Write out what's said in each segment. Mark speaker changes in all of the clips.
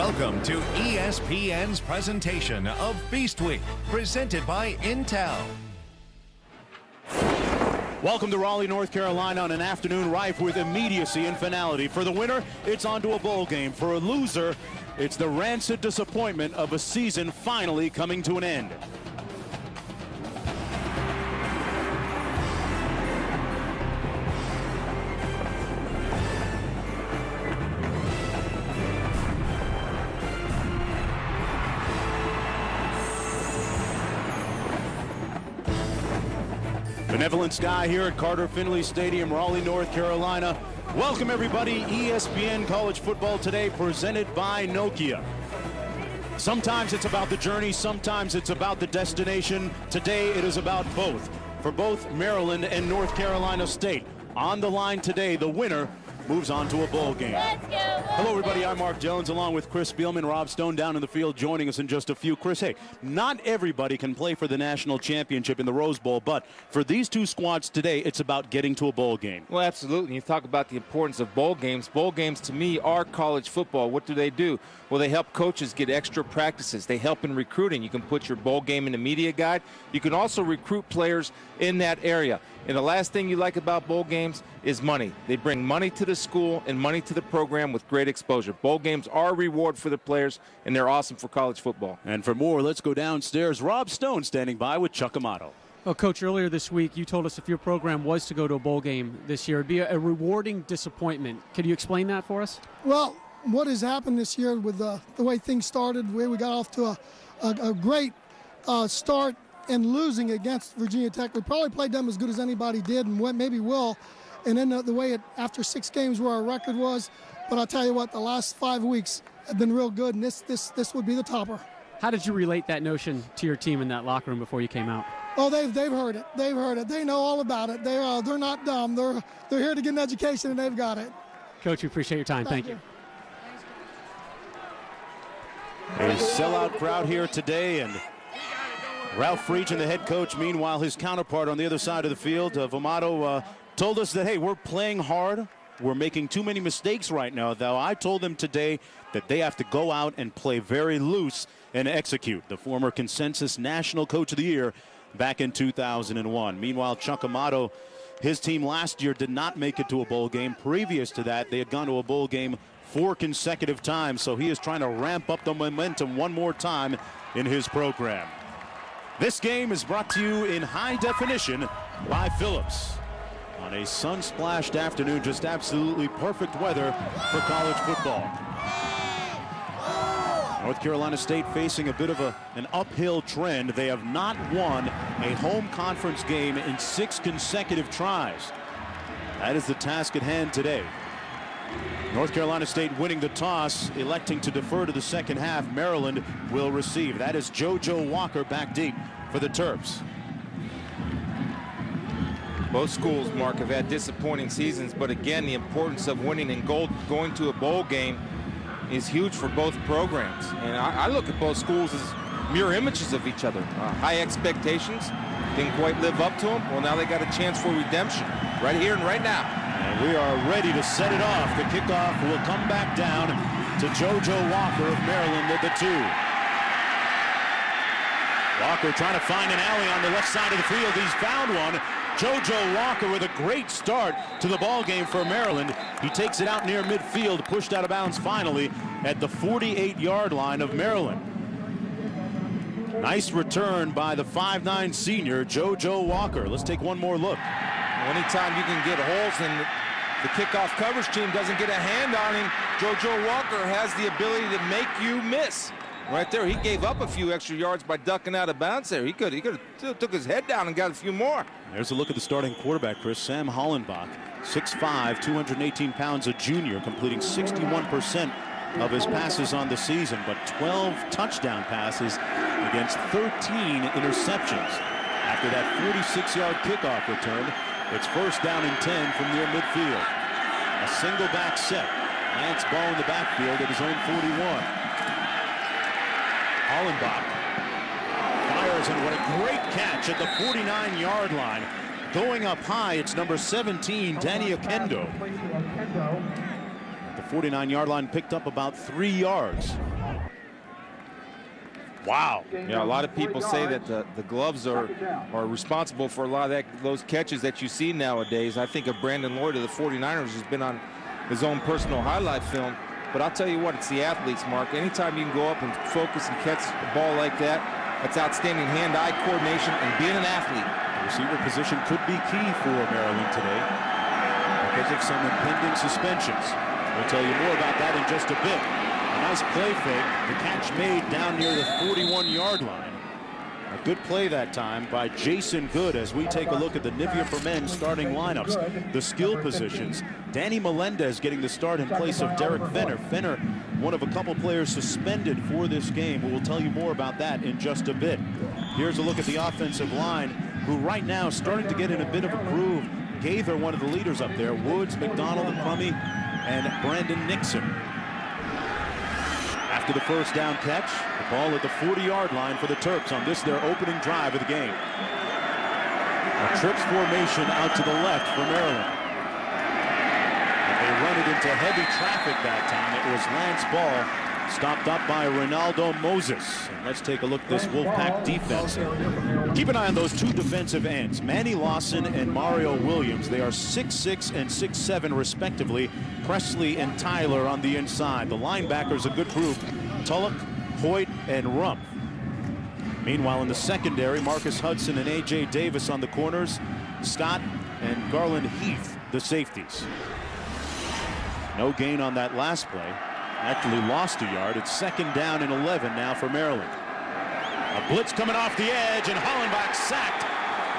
Speaker 1: Welcome to ESPN's presentation of Feast Week, presented by Intel.
Speaker 2: Welcome to Raleigh, North Carolina on an afternoon rife with immediacy and finality. For the winner, it's on to a bowl game. For a loser, it's the rancid disappointment of a season finally coming to an end. Benevolent sky here at Carter Finley Stadium, Raleigh, North Carolina. Welcome everybody. ESPN College Football Today presented by Nokia. Sometimes it's about the journey, sometimes it's about the destination. Today it is about both. For both Maryland and North Carolina State. On the line today, the winner moves on to a bowl game. Hello everybody, I'm Mark Jones along with Chris Spielman, Rob Stone down in the field joining us in just a few. Chris, hey, not everybody can play for the national championship in the Rose Bowl, but for these two squads today, it's about getting to a bowl game.
Speaker 3: Well, absolutely. You talk about the importance of bowl games. Bowl games to me are college football. What do? Well, they help coaches get extra practices. They help in recruiting. You can put your bowl game in the media guide. You can also recruit players in that area. And the last thing you like about bowl games is money. They bring money to the school and money to the program with great exposure. Bowl games are a reward for the players, and they're awesome for college football.
Speaker 2: And for more, let's go downstairs. Rob Stone standing by with Chuck Amato.
Speaker 4: Well, Coach, earlier this week, you told us if your program was to go to a bowl game this year, it'd be a rewarding disappointment. Could you explain that for us?
Speaker 5: Well, what has happened this year with the way things started, the way we got off to a great start, and losing against Virginia Tech. We probably played them as good as anybody did and maybe will. And then the way after 6 games where our record was. But I'll tell you what, the last 5 weeks have been real good, and this would be the topper.
Speaker 4: How did you relate that notion to your team in that locker room before you came out?
Speaker 5: Oh, they've heard it. They've heard it. They know all about it. They're not dumb. They're here to get an education, and they've got it.
Speaker 4: Coach, we appreciate your time. Thank you.
Speaker 2: A sellout crowd here today, and Ralph Friedgen, the head coach, meanwhile, his counterpart on the other side of the field, Amato, told us that, hey, we're playing hard. We're making too many mistakes right now, though. I told them today that they have to go out and play very loose and execute. The former consensus National Coach of the Year back in 2001. Meanwhile, Chuck Amato, his team last year did not make it to a bowl game. Previous to that, they had gone to a bowl game 4 consecutive times, so he is trying to ramp up the momentum one more time in his program. This game is brought to you in high definition by Philips. On a sun-splashed afternoon, just absolutely perfect weather for college football. North Carolina State facing a bit of an uphill trend. They have not won a home conference game in 6 consecutive tries. That is the task at hand today. North Carolina State winning the toss, electing to defer to the second half. Maryland will receive. That is JoJo Walker back deep for the Terps.
Speaker 3: Both schools, Mark, have had disappointing seasons, but again, the importance of winning and going to a bowl game is huge for both programs. And I look at both schools as mirror images of each other. High expectations, didn't quite live up to them. Well, now they got a chance for redemption right here and right now.
Speaker 2: And we are ready to set it off. The kickoff will come back down to JoJo Walker of Maryland at the 2. Walker trying to find an alley on the left side of the field. He's found one. JoJo Walker with a great start to the ball game for Maryland. He takes it out near midfield, pushed out of bounds finally at the 48-yard line of Maryland. Nice return by the 5'9" senior, JoJo Walker. Let's take one more look.
Speaker 3: Anytime you can get holes and the kickoff coverage team doesn't get a hand on him, JoJo Walker has the ability to make you miss. Right there, he gave up a few extra yards by ducking out of bounds there. He could have took his head down and got a few more.
Speaker 2: There's a look at the starting quarterback, Chris. Sam Hollenbach, 6'5", 218 pounds, a junior, completing 61% of his passes on the season, but 12 touchdown passes against 13 interceptions. After that 46-yard kickoff return, it's first down and 10 from near midfield. A single back set. Lance ball in the backfield at his own 41. Hollenbach fires, and what a great catch at the 49-yard line. Going up high, it's number 17, Danny Okendo. The 49-yard line, picked up about 3 yards. Wow.
Speaker 3: Yeah, a lot of people say that the gloves are responsible for a lot of those catches that you see nowadays. I think of Brandon Lloyd of the 49ers, who's been on his own personal highlight film. But I'll tell you what, it's the athletes, Mark. Anytime you can go up and focus and catch a ball like that, that's outstanding hand-eye coordination and being an athlete.
Speaker 2: The receiver position could be key for Maryland today because of some impending suspensions. We'll tell you more about that in just a bit. A nice play fake. The catch made down near the 41-yard line. A good play that time by Jason Good as we take a look at the Nivea for Men starting lineups. The skill positions. Danny Melendez getting the start in place of Derek Fenner. Fenner, one of a couple players suspended for this game. We'll tell you more about that in just a bit. Here's a look at the offensive line, who right now is starting to get in a bit of a groove. Gaither, one of the leaders up there. Woods, McDonald, and Crummy, and Brandon Nixon. After the first down catch, the ball at the 40-yard line for the Terps on this, their opening drive of the game. A trips formation out to the left for Maryland. And they run it into heavy traffic that time. It was Lance Ball, stopped up by Ronaldo Moses. And let's take a look at this Wolfpack defense. Keep an eye on those two defensive ends, Manny Lawson and Mario Williams. They are 6'6" and 6'7" respectively. Presley and Tyler on the inside. The linebackers, a good group, Tulloch, Hoyt, and Rumpf. Meanwhile, in the secondary, Marcus Hudson and A.J. Davis on the corners, Scott and Garland Heath, the safeties. No gain on that last play. Actually lost a yard. It's second down and 11 now for Maryland. A blitz coming off the edge, and Hollenbach sacked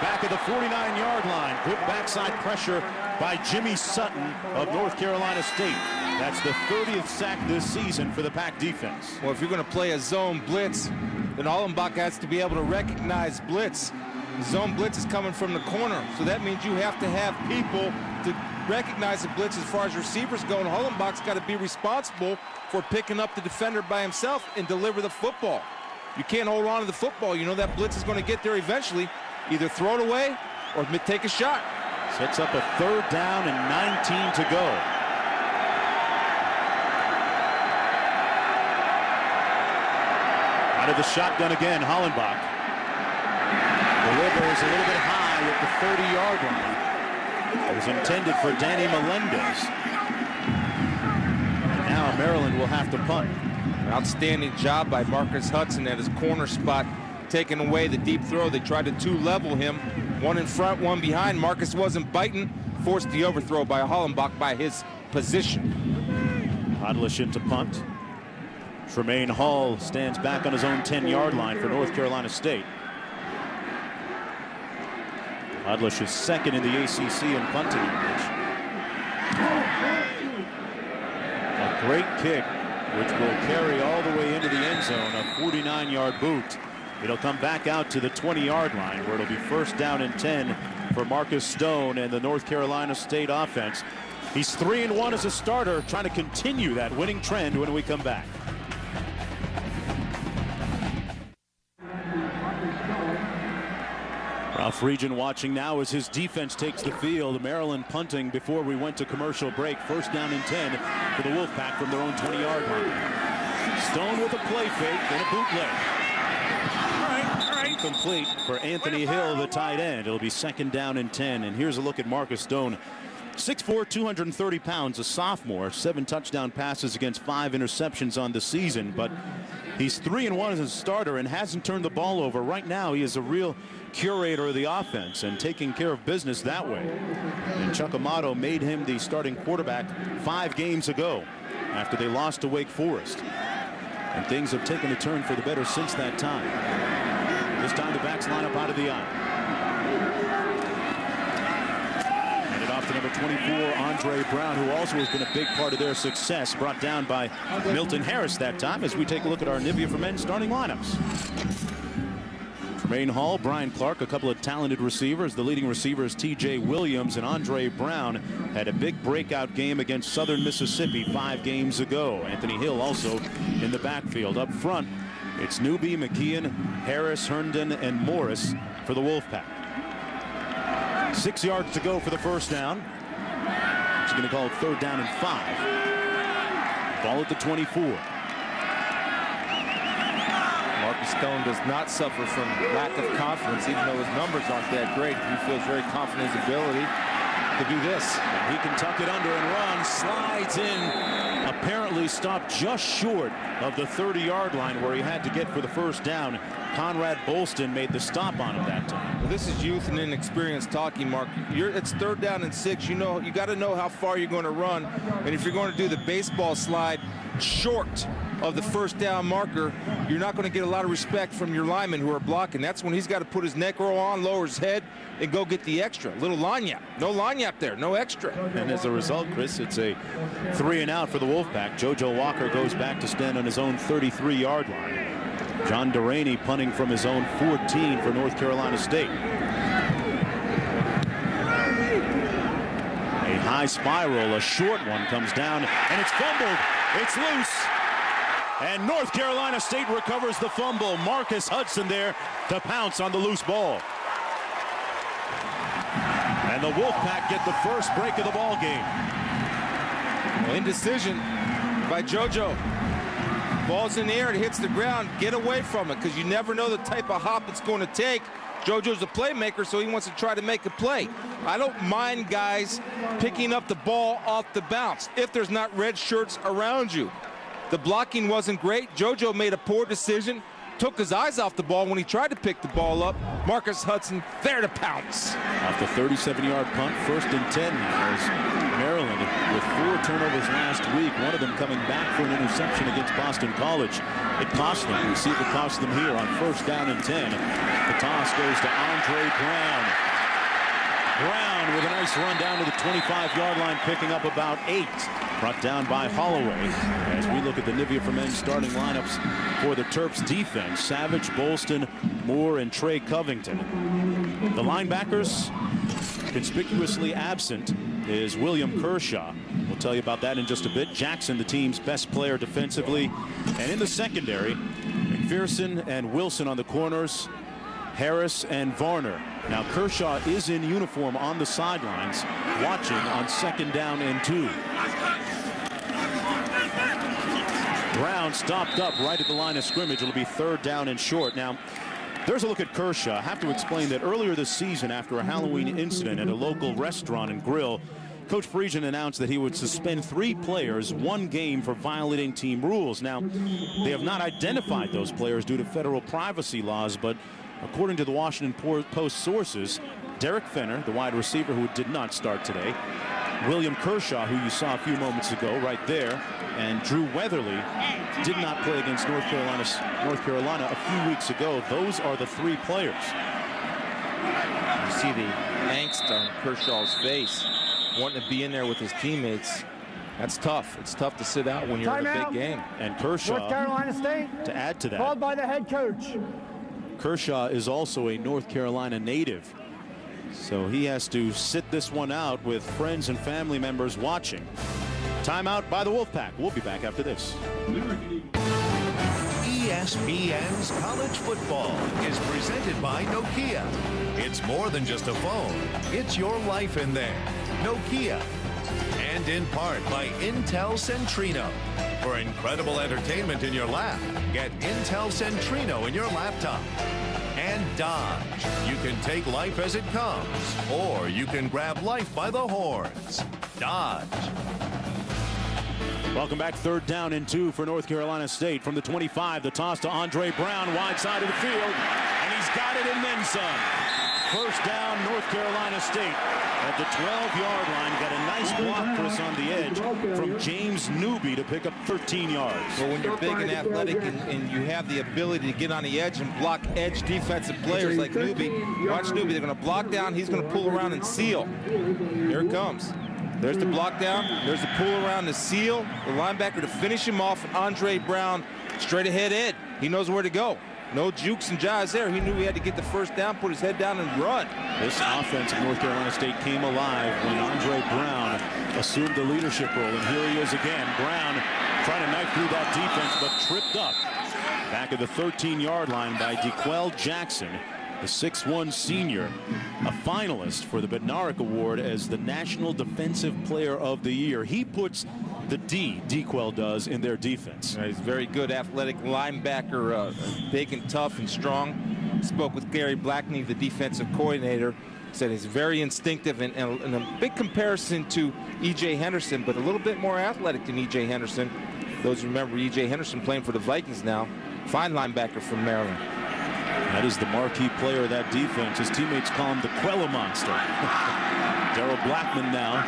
Speaker 2: back at the 49-yard line. Good backside pressure by Jimmy Sutton of North Carolina State. That's the 30th sack this season for the Pack defense.
Speaker 3: Well, if you're going to play a zone blitz, then Hollenbach has to be able to recognize blitz. The zone blitz is coming from the corner, so that means you have to have people to recognize the blitz as far as receivers go, and Hollenbach's got to be responsible for picking up the defender by himself and deliver the football. You can't hold on to the football. You know that blitz is going to get there eventually. Either throw it away or take a shot.
Speaker 2: Sets up a third down and 19 to go. Out of the shotgun again, Hollenbach. Delivers a little bit high at the 30-yard line. It was intended for Danny Melendez. And now Maryland will have to punt.
Speaker 3: Outstanding job by Marcus Hudson at his corner spot, taking away the deep throw. They tried to two-level him, one in front, one behind. Marcus wasn't biting, forced the overthrow by Hollenbach by his position.
Speaker 2: Hodlish into punt. Tremaine Hall stands back on his own 10-yard line for North Carolina State. Hodlish is second in the ACC in punting average. A great kick, which will carry all the way into the end zone, a 49-yard boot. It'll come back out to the 20-yard line, where it'll be first down and 10 for Marcus Stone and the North Carolina State offense. He's 3-1 as a starter, trying to continue that winning trend when we come back. Ralph Region watching now as his defense takes the field. Maryland punting before we went to commercial break. First down and 10 for the Wolfpack from their own 20-yard line. Stone with a play fake and a bootleg. Incomplete for Anthony Hill, the tight end. It'll be second down and 10. And here's a look at Marcus Stone. 6'4", 230 pounds, a sophomore. 7 touchdown passes against 5 interceptions on the season. But he's 3-1 as a starter and hasn't turned the ball over. Right now, he is a real curator of the offense and taking care of business that way. And Chuck Amato made him the starting quarterback 5 games ago after they lost to Wake Forest. And things have taken a turn for the better since that time. This time the backs line up out of the eye. And it off to number 24, Andre Brown, who also has been a big part of their success, brought down by Milton Harris that time, as we take a look at our Nivea for Men starting lineups. Tremaine Hall, Brian Clark, a couple of talented receivers. The leading receivers, T.J. Williams and Andre Brown, had a big breakout game against Southern Mississippi 5 games ago. Anthony Hill also in the backfield. Up front, it's Newby, McKeon, Harris, Herndon, and Morris for the Wolfpack. 6 yards to go for the first down. He's going to call it third down and 5. Ball at the 24.
Speaker 3: Marcus Stone does not suffer from lack of confidence, even though his numbers aren't that great. He feels very confident in his ability to do this.
Speaker 2: He can tuck it under and run, slides in, apparently stopped just short of the 30-yard line where he had to get for the first down. Conrad Bolston made the stop on him that time.
Speaker 3: Well, this is youth and inexperience talking, Mark. It's 3rd down and 6. You got to know how far you're going to run, and if you're going to do the baseball slide short of the first down marker, you're not going to get a lot of respect from your linemen who are blocking. That's when he's got to put his neck roll on, lower his head, and go get the extra. Little lanyap. No lanyap there. No extra.
Speaker 2: And as a result, Chris, it's a 3 and out for the Wolfpack. JoJo Walker goes back to stand on his own 33-yard line. John Deraney punting from his own 14 for North Carolina State. A high spiral, a short one comes down, and it's fumbled. It's loose. And North Carolina State recovers the fumble. Marcus Hudson there to pounce on the loose ball. And the Wolfpack get the first break of the ball game.
Speaker 3: Well, indecision by JoJo. Ball's in the air, it hits the ground. Get away from it, because you never know the type of hop it's going to take. JoJo's a playmaker, so he wants to try to make a play. I don't mind guys picking up the ball off the bounce if there's not red shirts around you. The blocking wasn't great. JoJo made a poor decision, took his eyes off the ball when he tried to pick the ball up. Marcus Hudson there to pounce.
Speaker 2: Off the 37-yard punt, 1st and 10 now as Maryland with 4 turnovers last week, one of them coming back for an interception against Boston College. It cost them. We see it cost them here on 1st down and 10. The toss goes to Andre Brown. Brown with a nice run down to the 25-yard line, picking up about 8. Brought down by Holloway. As we look at the Nivea for Men starting lineups for the Terps defense, Savage, Bolston, Moore, and Trey Covington. The linebackers conspicuously absent is William Kershaw. We'll tell you about that in just a bit. Jackson, the team's best player defensively. And in the secondary, McPherson and Wilson on the corners, Harris and Varner. Now Kershaw is in uniform on the sidelines, watching on 2nd down and 2. Brown stopped up right at the line of scrimmage. It'll be 3rd down and short. Now, there's a look at Kershaw. I have to explain that earlier this season, after a Halloween incident at a local restaurant and grill, Coach Friedgen announced that he would suspend 3 players 1 game for violating team rules. Now, they have not identified those players due to federal privacy laws, but according to the Washington Post sources, Derek Fenner, the wide receiver who did not start today, William Kershaw, who you saw a few moments ago right there, and Drew Weatherly did not play against North Carolina a few weeks ago. Those are the 3 players.
Speaker 3: You see the angst on Kershaw's face, wanting to be in there with his teammates. That's tough. It's tough to sit out when you're in a big game.
Speaker 2: And Kershaw,
Speaker 6: North Carolina State,
Speaker 2: to add to that,
Speaker 6: called by the head coach.
Speaker 2: Kershaw is also a North Carolina native, so he has to sit this one out with friends and family members watching. Timeout by the Wolfpack. We'll be back after this.
Speaker 1: ESPN's College Football is presented by Nokia. It's more than just a phone. It's your life in there. Nokia. And in part by Intel Centrino. For incredible entertainment in your lap, get Intel Centrino in your laptop. And Dodge. You can take life as it comes, or you can grab life by the horns. Dodge.
Speaker 2: Welcome back. 3rd down and 2 for North Carolina State. From the 25, the toss to Andre Brown, wide side of the field, and he's got it and then some. 1st down, North Carolina State at the 12-yard line. Got a nice block, Chris, on the edge from James Newby to pick up 13 yards.
Speaker 3: Well, when you're big and athletic and you have the ability to get on the edge and block edge defensive players like Newby, watch Newby. They're going to block down. He's going to pull around and seal. Here it comes. There's the block down. There's the pull around to seal. The linebacker to finish him off. Andre Brown straight ahead Ed. He knows where to go. No jukes and jives there. He knew he had to get the first down, put his head down, and run.
Speaker 2: This offense of North Carolina State came alive when Andre Brown assumed the leadership role. And here he is again. Brown trying to knife through that defense, but tripped up. Back at the 13-yard line by DeQuell Jackson. the 6'1 senior, a finalist for the Bednarik Award as the National Defensive Player of the Year. He puts the DeQuell does, in their defense.
Speaker 3: He's a very good athletic linebacker, big and tough and strong. Spoke with Gary Blackney, the defensive coordinator. Said he's very instinctive and a big comparison to E.J. Henderson, but a little bit more athletic than E.J. Henderson. Those who remember E.J. Henderson playing for the Vikings now. Fine linebacker from Maryland.
Speaker 2: That is the marquee player of that defense. His teammates call him the Quella Monster. Darrell Blackman now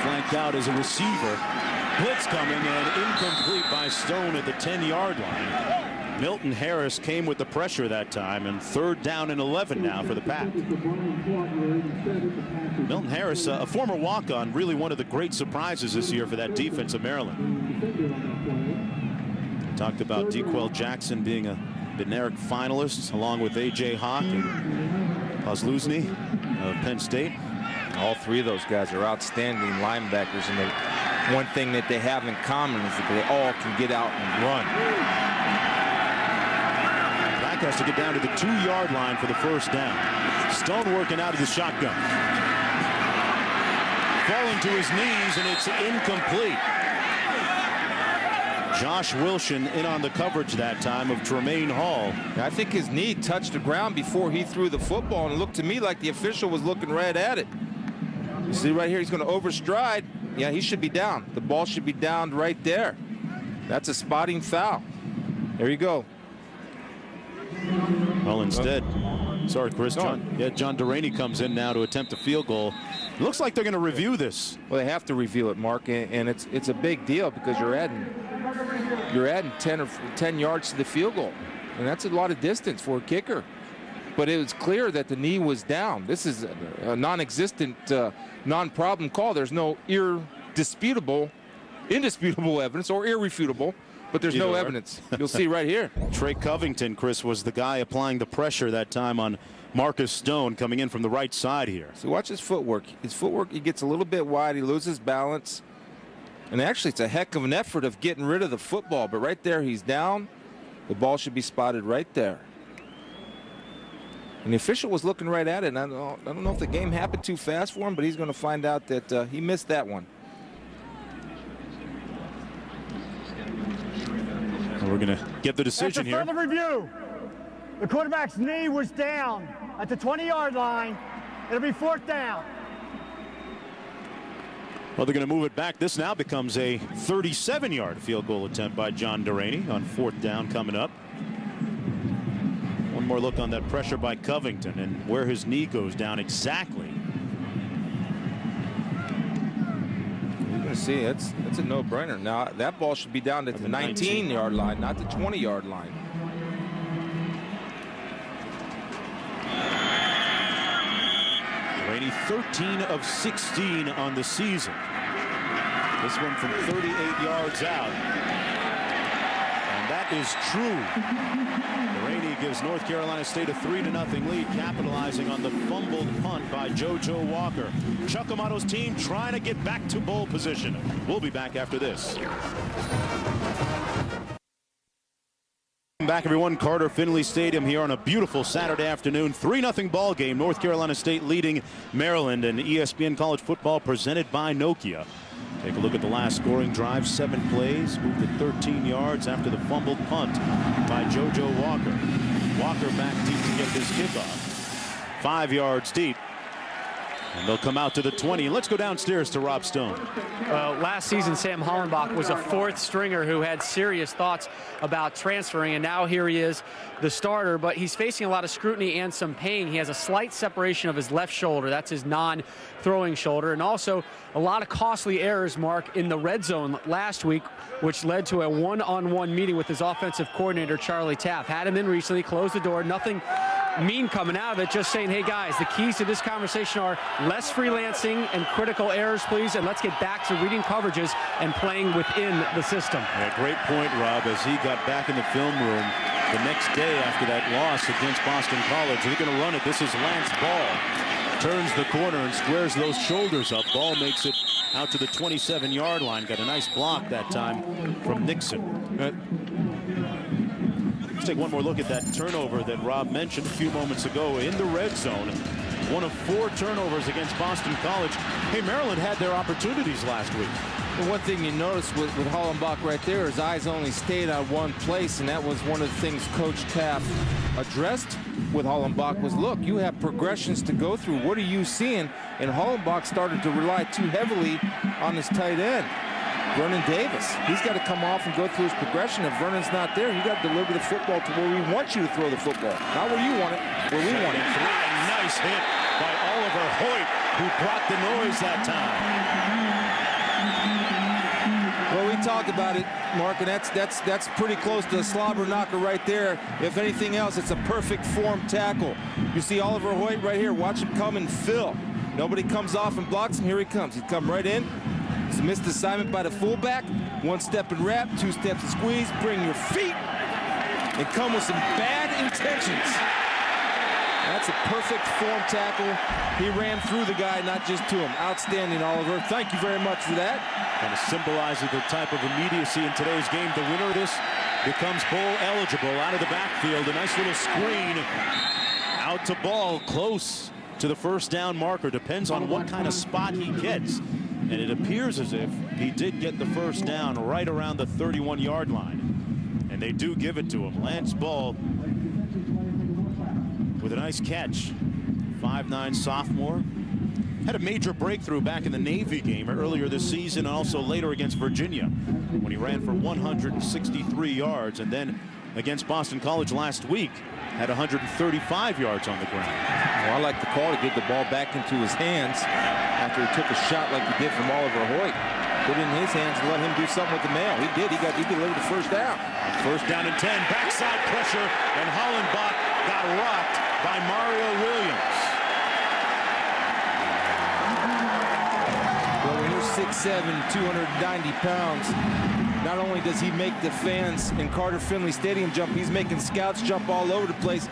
Speaker 2: flanked out as a receiver. Blitz coming and incomplete by Stone at the 10-yard line. Milton Harris came with the pressure that time, and 3rd down and 11 now for the Pack. Milton Harris, a former walk-on, really one of the great surprises this year for that defense of Maryland. Talked about DeQuell Jackson being a Bednarik finalist, along with A.J. Hawk and Posluszny of Penn State.
Speaker 3: All three of those guys are outstanding linebackers, and one thing that they have in common is that they all can get out and run.
Speaker 2: Black has to get down to the 2-yard line for the 1st down. Stone working out of the shotgun. Falling to his knees, and it's incomplete. Josh Wilson in on the coverage that time of Tremaine Hall.
Speaker 3: I think his knee touched the ground before he threw the football, and it looked to me like the official was looking right at it. You see right here, he's going to overstride. Yeah, he should be down. The ball should be down right there. That's a spotting foul. There you go.
Speaker 2: Well, instead, sorry, Chris. John Deraney comes in now to attempt a field goal. It looks like they're going to review this.
Speaker 3: Well, they have to review it, Mark, and it's a big deal because you're adding 10 yards to the field goal, and that's a lot of distance for a kicker. But it was clear that the knee was down. This is a non-existent, non-problem call. There's no indisputable evidence or irrefutable, but there's no evidence. You'll see right here.
Speaker 2: Trey Covington, Chris, was the guy applying the pressure that time on Marcus Stone, coming in from the right side here.
Speaker 3: So watch his footwork. His footwork, he gets a little bit wide. He loses balance. And actually, it's a heck of an effort of getting rid of the football. But right there, he's down. The ball should be spotted right there. And the official was looking right at it. And I don't know if the game happened too fast for him, but he's going to find out that he missed that one.
Speaker 2: And we're going to get the decision here.
Speaker 6: After further review, the quarterback's knee was down at the 20-yard line. It'll be 4th down.
Speaker 2: Well, they're going to move it back. This now becomes a 37-yard field goal attempt by John Deraney on 4th down coming up. One more look on that pressure by Covington and where his knee goes down exactly.
Speaker 3: You're going to see it's a no-brainer. Now, that ball should be down at the 19-yard line, not the 20-yard line.
Speaker 2: Deraney 13 of 16 on the season. This one from 38 yards out. And that is true. Deraney gives North Carolina State a 3-0 lead, capitalizing on the fumbled punt by JoJo Walker. Chuck Amato's team trying to get back to bowl position. We'll be back after this. Back, everyone. Carter Finley Stadium here on a beautiful Saturday afternoon. 3-0 ball game. North Carolina State leading Maryland, and ESPN College Football presented by Nokia. Take a look at the last scoring drive. 7 plays, moved to 13 yards after the fumbled punt by JoJo Walker. Walker back deep to get this kickoff. 5 yards deep. And they'll come out to the 20. Let's go downstairs to Rob Stone.
Speaker 4: Last season, Sam Hollenbach was a 4th stringer who had serious thoughts about transferring, and now here he is, the starter, but he's facing a lot of scrutiny and some pain. He has a slight separation of his left shoulder. That's his non-throwing shoulder, and also a lot of costly errors, Mark, in the red zone last week, which led to a one-on-one meeting with his offensive coordinator, Charlie Taft. Had him in recently, closed the door, nothing mean coming out of it, just saying, hey guys, the keys to this conversation are less freelancing and critical errors, please, and let's get back to reading coverages and playing within the system.
Speaker 2: Yeah, great point, Rob, as he got back in the film room the next day after that loss against Boston College. They're going to run it. This is Lance Ball. Turns the corner and squares those shoulders up. Ball makes it out to the 27-yard line. Got a nice block that time from Nixon. take one more look at that turnover that Rob mentioned a few moments ago in the red zone. One of 4 turnovers against Boston College. Hey, Maryland had their opportunities last week.
Speaker 3: Well, one thing you notice with Hollenbach right there, his eyes only stayed on one place, and that was one of the things Coach Taft addressed with Hollenbach was, look, you have progressions to go through. What are you seeing? And Hollenbach started to rely too heavily on his tight end, Vernon Davis. He's got to come off and go through his progression. If Vernon's not there, you got to deliver the football to where we want you to throw the football. Not where you want it, where we want it.
Speaker 2: Nice hit by Oliver Hoyt, who brought the noise that time.
Speaker 3: Well, we talk about it, Mark, and that's pretty close to a slobber knocker right there. If anything else, it's a perfect form tackle. You see Oliver Hoyt right here. Watch him come and fill. Nobody comes off and blocks him. Here he comes. He'd come right in. It's a missed assignment by the fullback. 1 step and wrap, 2 steps and squeeze. Bring your feet and come with some bad intentions. That's a perfect form tackle. He ran through the guy, not just to him. Outstanding, Oliver. Thank you very much for that.
Speaker 2: Kind of symbolizes the type of immediacy in today's game. The winner of this becomes bowl eligible out of the backfield. A nice little screen out to ball, close to the first down marker. Depends on what kind of spot he gets. And it appears as if he did get the first down right around the 31-yard line. And they do give it to him. Lance Ball with a nice catch. 5'9" sophomore. Had a major breakthrough back in the Navy game earlier this season and also later against Virginia when he ran for 163 yards. And then against Boston College last week had 135 yards on the ground.
Speaker 3: Well, I like the call to get the ball back into his hands after he took a shot like he did from Oliver Hoyt. Put it in his hands and let him do something with the mail. He did. He delivered the first down.
Speaker 2: First down and 10. Backside pressure, and Hollenbach got rocked by Mario Williams.
Speaker 3: Well, when you're 6'7", 290 pounds, not only does he make the fans in Carter Finley Stadium jump, he's making scouts jump all over the place.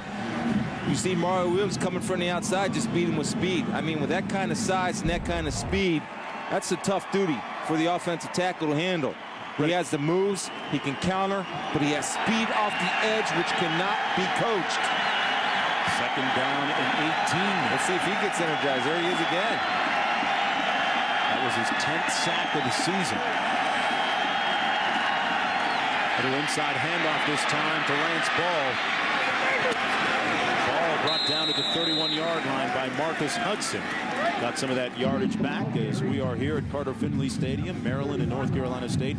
Speaker 3: You see Mario Williams coming from the outside, just beat him with speed. I mean, with that kind of size and that kind of speed, that's a tough duty for the offensive tackle to handle. He has the moves, he can counter, but he has speed off the edge, which cannot be coached.
Speaker 2: Second down and 18.
Speaker 3: Let's see if he gets energized. There he is again.
Speaker 2: That was his 10th sack of the season. Little inside handoff this time to Lance Ball. Ball brought down to the 31-yard line by Marcus Hudson. Got some of that yardage back as we are here at Carter Finley Stadium. Maryland and North Carolina State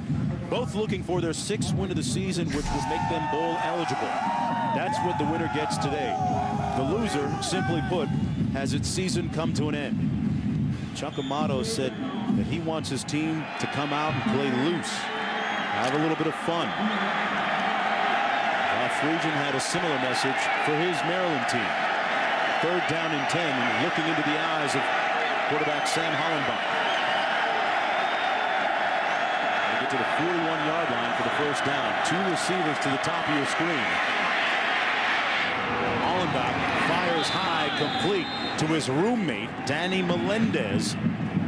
Speaker 2: both looking for their 6th win of the season, which would make them bowl eligible. That's what the winner gets today. The loser, simply put, has its season come to an end. Chuck Amato said that he wants his team to come out and play loose, have a little bit of fun. Friedgen had a similar message for his Maryland team. Third down and 10, and looking into the eyes of quarterback Sam Hollenbach. They get to the 41-yard line for the first down. 2 receivers to the top of your screen. Hollenbach fires high, complete to his roommate, Danny Melendez,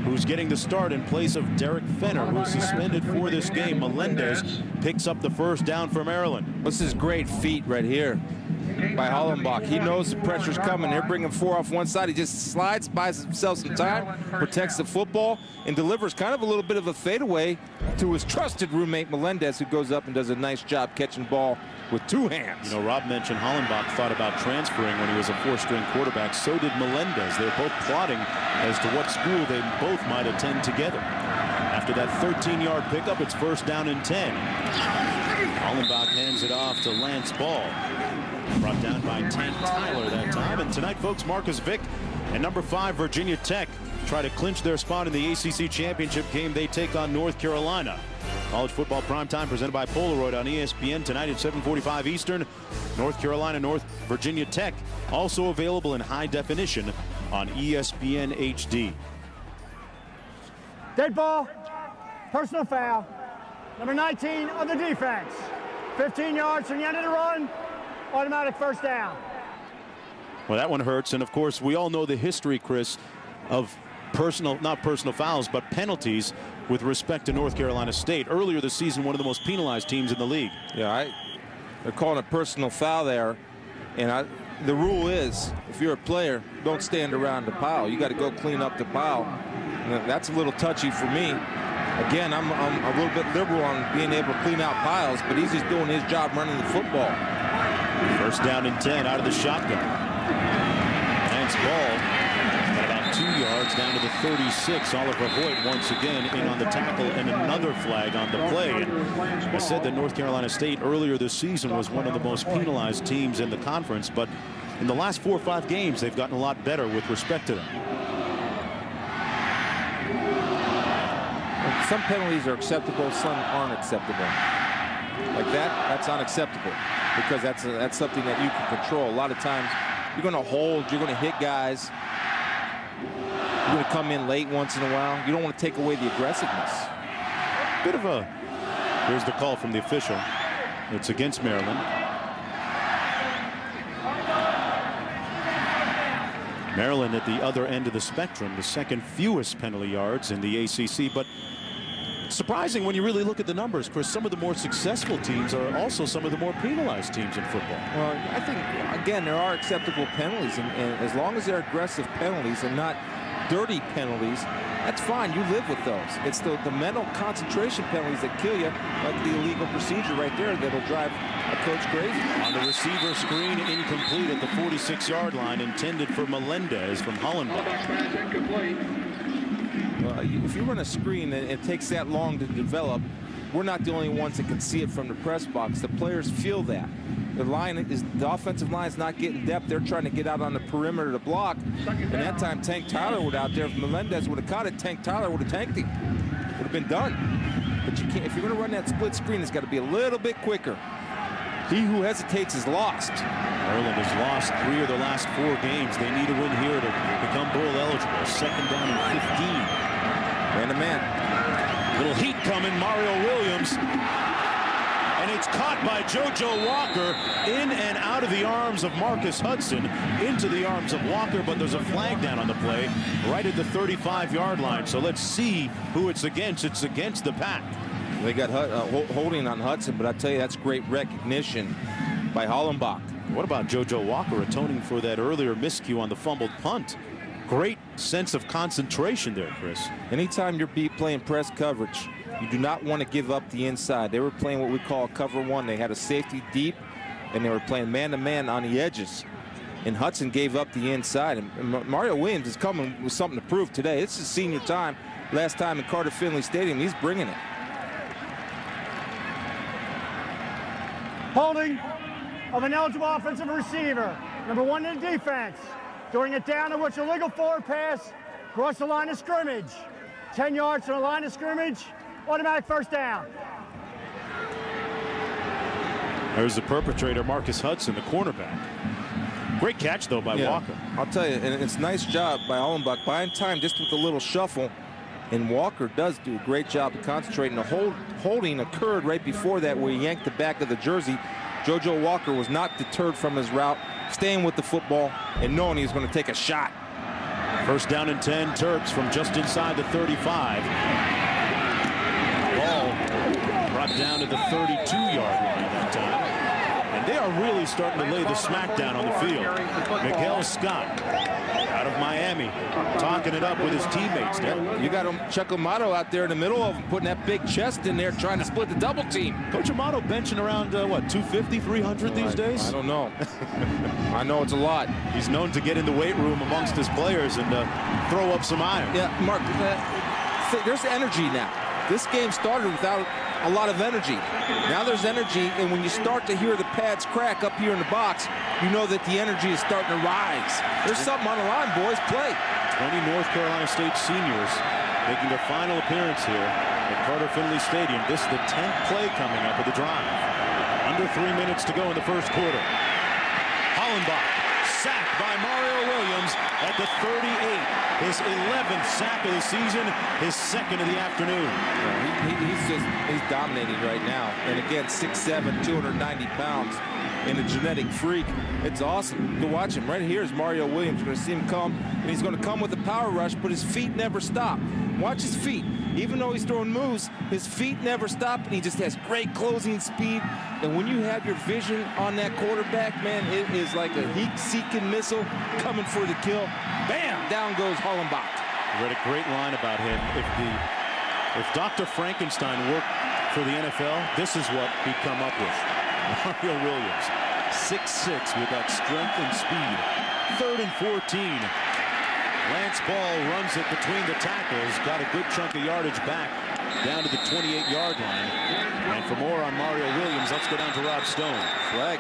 Speaker 2: who's getting the start in place of Derek Fenner, who's suspended for this game. Melendez picks up the first down for Maryland.
Speaker 3: This is great feet right here by Hollenbach. He knows the pressure's coming. They're bringing 4 off one side. He just slides, buys himself some time, protects the football, and delivers kind of a little bit of a fadeaway to his trusted roommate Melendez, who goes up and does a nice job catching ball with 2 hands.
Speaker 2: You know, Rob mentioned Hollenbach thought about transferring when he was a 4th-string quarterback. So did Melendez. They're both plotting as to what school they both might attend together. After that 13-yard pickup, it's first down and 10. Hollenbach hands it off to Lance Ball. Brought down by Tank Tyler that time. And tonight, folks, Marcus Vick and number 5 Virginia Tech try to clinch their spot in the ACC championship game. They take on North Carolina. College football primetime presented by Polaroid on ESPN tonight at 7:45 Eastern. North Carolina, North Virginia Tech, also available in high definition on ESPN HD.
Speaker 6: Dead ball, personal foul, number 19 on the defense. 15 yards from the end of the run, automatic first down.
Speaker 2: Well, that one hurts, and of course we all know the history, Chris, of not personal fouls, but penalties with respect to North Carolina State. Earlier this season, one of the most penalized teams in the league.
Speaker 3: Yeah, They're calling a personal foul there. And the rule is, if you're a player, don't stand around the pile. You got to go clean up the pile. And that's a little touchy for me. Again, I'm a little bit liberal on being able to clean out piles, but he's just doing his job running the football.
Speaker 2: First down and 10 out of the shotgun. Lance Ball got about 2 yards down to the 36. Oliver Hoyt once again in on the tackle and another flag on the play. And I said that North Carolina State earlier this season was one of the most penalized teams in the conference, but in the last 4 or 5 games they've gotten a lot better with respect to them.
Speaker 3: Some penalties are acceptable, some aren't acceptable. Like that's unacceptable because that's something that you can control. A lot of times you're going to hold, you're going to hit guys. You're going to come in late once in a while. You don't want to take away the aggressiveness.
Speaker 2: Bit of a, here's the call from the official. It's against Maryland. Maryland at the other end of the spectrum, the second fewest penalty yards in the ACC, but surprising when you really look at the numbers, Chris. Some of the more successful teams are also some of the more penalized teams in football.
Speaker 3: Well, I think, again, there are acceptable penalties, and as long as they're aggressive penalties and not dirty penalties, that's fine. You live with those. It's the mental concentration penalties that kill you, like the illegal procedure right there that'll drive a coach crazy.
Speaker 2: On the receiver screen, incomplete at the 46-yard line, intended for Melendez from Hollenbach.
Speaker 3: If you run a screen and it takes that long to develop, we're not the only ones that can see it from the press box. The players feel that. The offensive line is not getting depth. They're trying to get out on the perimeter to block. And that time Tank Tyler would out there. If Melendez would have caught it, Tank Tyler would have tanked him. Would have been done. But you can't. If you're going to run that split screen, it's got to be a little bit quicker. He who hesitates is lost.
Speaker 2: Maryland has lost 3 of their last 4 games. They need a win here to become bowl eligible. Second down and 15.
Speaker 3: Man-to-man.
Speaker 2: Little heat coming, Mario Williams. And it's caught by JoJo Walker in and out of the arms of Marcus Hudson, into the arms of Walker, but there's a flag down on the play right at the 35-yard line. So let's see who it's against. It's against the Pack.
Speaker 3: They got holding on Hudson, but I tell you, that's great recognition by Hollenbach.
Speaker 2: What about JoJo Walker atoning for that earlier miscue on the fumbled punt? Great sense of concentration there, Chris.
Speaker 3: Anytime you're playing press coverage, you do not want to give up the inside. They were playing what we call cover one. They had a safety deep, and they were playing man-to-man on the edges. And Hudson gave up the inside. And Mario Williams is coming with something to prove today. This is senior time. Last time in Carter Finley Stadium, he's bringing it.
Speaker 6: Holding of an eligible offensive receiver, number 1 in the defense, during a down in which a legal forward pass crossed the line of scrimmage. 10 yards from the line of scrimmage, automatic first down.
Speaker 2: There's the perpetrator, Marcus Hudson, the cornerback. Great catch, though, by Walker.
Speaker 3: I'll tell you, and it's a nice job by Hollenbach, buying time just with a little shuffle. And Walker does do a great job of concentrating. The holding occurred right before that where he yanked the back of the jersey. JoJo Walker was not deterred from his route, staying with the football and knowing he was going to take a shot.
Speaker 2: First down and 10, Terps from just inside the 35. Ball brought down to the 32-yard line that time. And they are really starting to lay the smackdown on the field. Miguel Scott out of Miami, talking it up with his teammates now.
Speaker 3: You got Chuck Amato out there in the middle of them, putting that big chest in there, trying to split the double team.
Speaker 2: Coach Amato benching around, what, 250, 300 these days?
Speaker 3: I don't know. I know it's a lot.
Speaker 2: He's known to get in the weight room amongst his players and throw up some iron.
Speaker 3: Yeah, Mark, there's energy now. This game started without a lot of energy. Now there's energy, and when you start to hear the pads crack up here in the box, you know that the energy is starting to rise. There's something on the line, boys. Play.
Speaker 2: 20 North Carolina State seniors making their final appearance here at Carter Finley Stadium. This is the 10th play coming up of the drive. Under 3 minutes to go in the first quarter. Hollenbach sacked by Mario Williams at the 38. His 11th sack of the season, his second of the afternoon.
Speaker 3: He's dominating right now. And again, 6'7", 290 pounds, and a genetic freak. It's awesome to watch him. Right here is Mario Williams. You're going to see him come, and he's going to come with a power rush, but his feet never stop. Watch his feet. even though he's throwing moves, his feet never stop, and he just has great closing speed. And when you have your vision on that quarterback, man, it is like a heat-seeking missile coming for the kill. Bam! Down goes Hollenbach.
Speaker 2: I read a great line about him. If Dr. Frankenstein worked for the NFL, this is what he'd come up with. Mario Williams, 6'6", with that strength and speed. 3rd and 14. Lance Ball runs it between the tackles, got a good chunk of yardage back down to the 28-yard line. And for more on Mario Williams, let's go down to Rob Stone. Flag.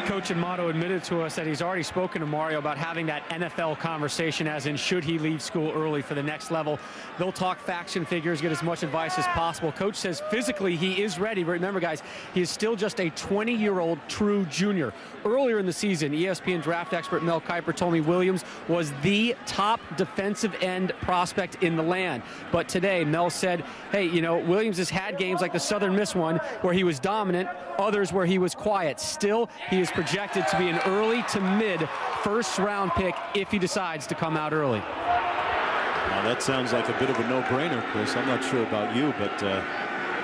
Speaker 4: Coach Amato admitted to us that he's already spoken to Mario about having that NFL conversation, as in should he leave school early for the next level. They'll talk facts and figures, get as much advice as possible. Coach says physically he is ready, but remember, guys, he is still just a 20-year-old true junior. Earlier in the season, ESPN draft expert Mel Kiper told me Williams was the top defensive end prospect in the land. But today, Mel said, hey, you know, Williams has had games like the Southern Miss one where he was dominant, others where he was quiet. Still, he is projected to be an early to mid first-round pick if he decides to come out early.
Speaker 2: Now that sounds like a bit of a no-brainer, Chris. I'm not sure about you, but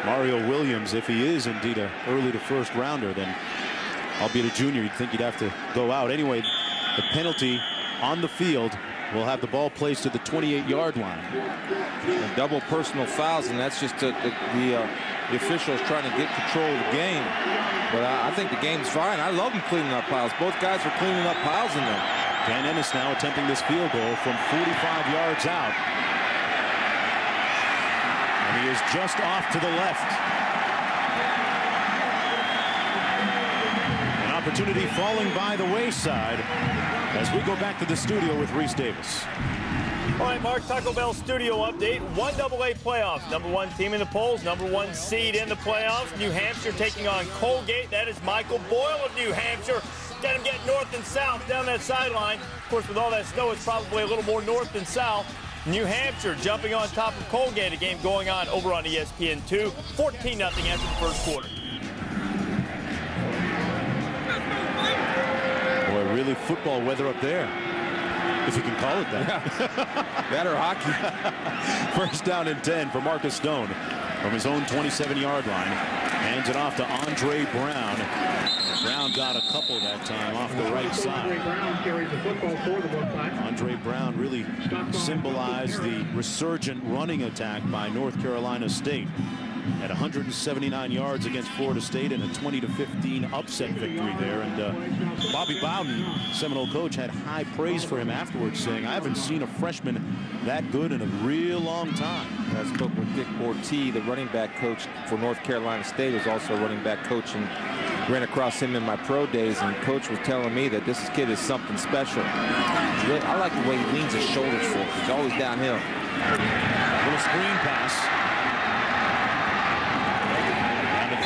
Speaker 2: Mario Williams, if he is indeed an early to first rounder, then albeit a junior, you'd think he'd have to go out. Anyway, the penalty on the field will have the ball placed to the 28-yard line.
Speaker 3: And double personal fouls, and that's just the officials trying to get control of the game. But I think the game's fine. I love them cleaning up piles. Both guys are cleaning up piles in there.
Speaker 2: Dan Ennis now attempting this field goal from 45 yards out. And he is just off to the left. An opportunity falling by the wayside as we go back to the studio with Reese Davis.
Speaker 7: All right, Mark, Taco Bell studio update. 1AA playoffs. #1 team in the polls, #1 seed in the playoffs. New Hampshire taking on Colgate. That is Michael Boyle of New Hampshire. Got him getting north and south down that sideline. Of course, with all that snow, it's probably a little more north than south. New Hampshire jumping on top of Colgate, a game going on over on ESPN2. 14-0 after the first quarter.
Speaker 2: Boy, really football weather up there, if you can call it that.
Speaker 3: That or hockey.
Speaker 2: First down and 10 for Marcus Stone from his own 27-yard line. Hands it off to Andre Brown. Brown got a couple that time off the right side. Andre Brown really symbolized the resurgent running attack by North Carolina State. At 179 yards against Florida State and a 20-15 upset victory there. And Bobby Bowden, Seminole coach, had high praise for him afterwards, saying, I haven't seen a freshman that good in a real long time.
Speaker 3: I spoke with Dick Bortee, the running back coach for North Carolina State, who's also a running back coach, and ran across him in my pro days, and coach was telling me that this kid is something special. I like the way he leans his shoulders forward. He's always downhill.
Speaker 2: Little screen pass.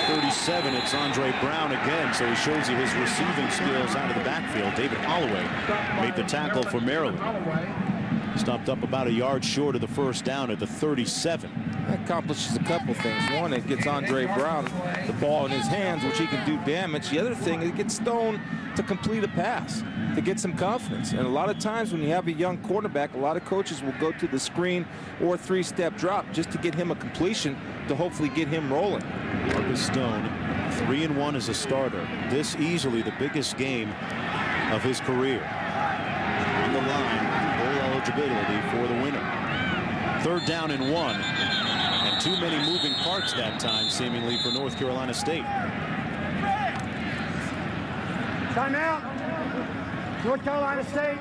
Speaker 2: 37, it's Andre Brown again, so he shows you his receiving skills out of the backfield. David Holloway made the tackle for Maryland. Stopped up about a yard short of the first down at the 37.
Speaker 3: That accomplishes a couple things. One, it gets Andre Brown the ball in his hands, which he can do damage. The other thing, it gets Stone to complete a pass, to get some confidence. And a lot of times when you have a young quarterback, a lot of coaches will go to the screen or three-step drop just to get him a completion to hopefully get him rolling.
Speaker 2: Marcus Stone, 3-1 as a starter. This easily the biggest game of his career. On the line, bowl eligibility for the winner. 3rd down and 1. And too many moving parts that time, seemingly, for North Carolina State.
Speaker 6: Timeout. North Carolina State.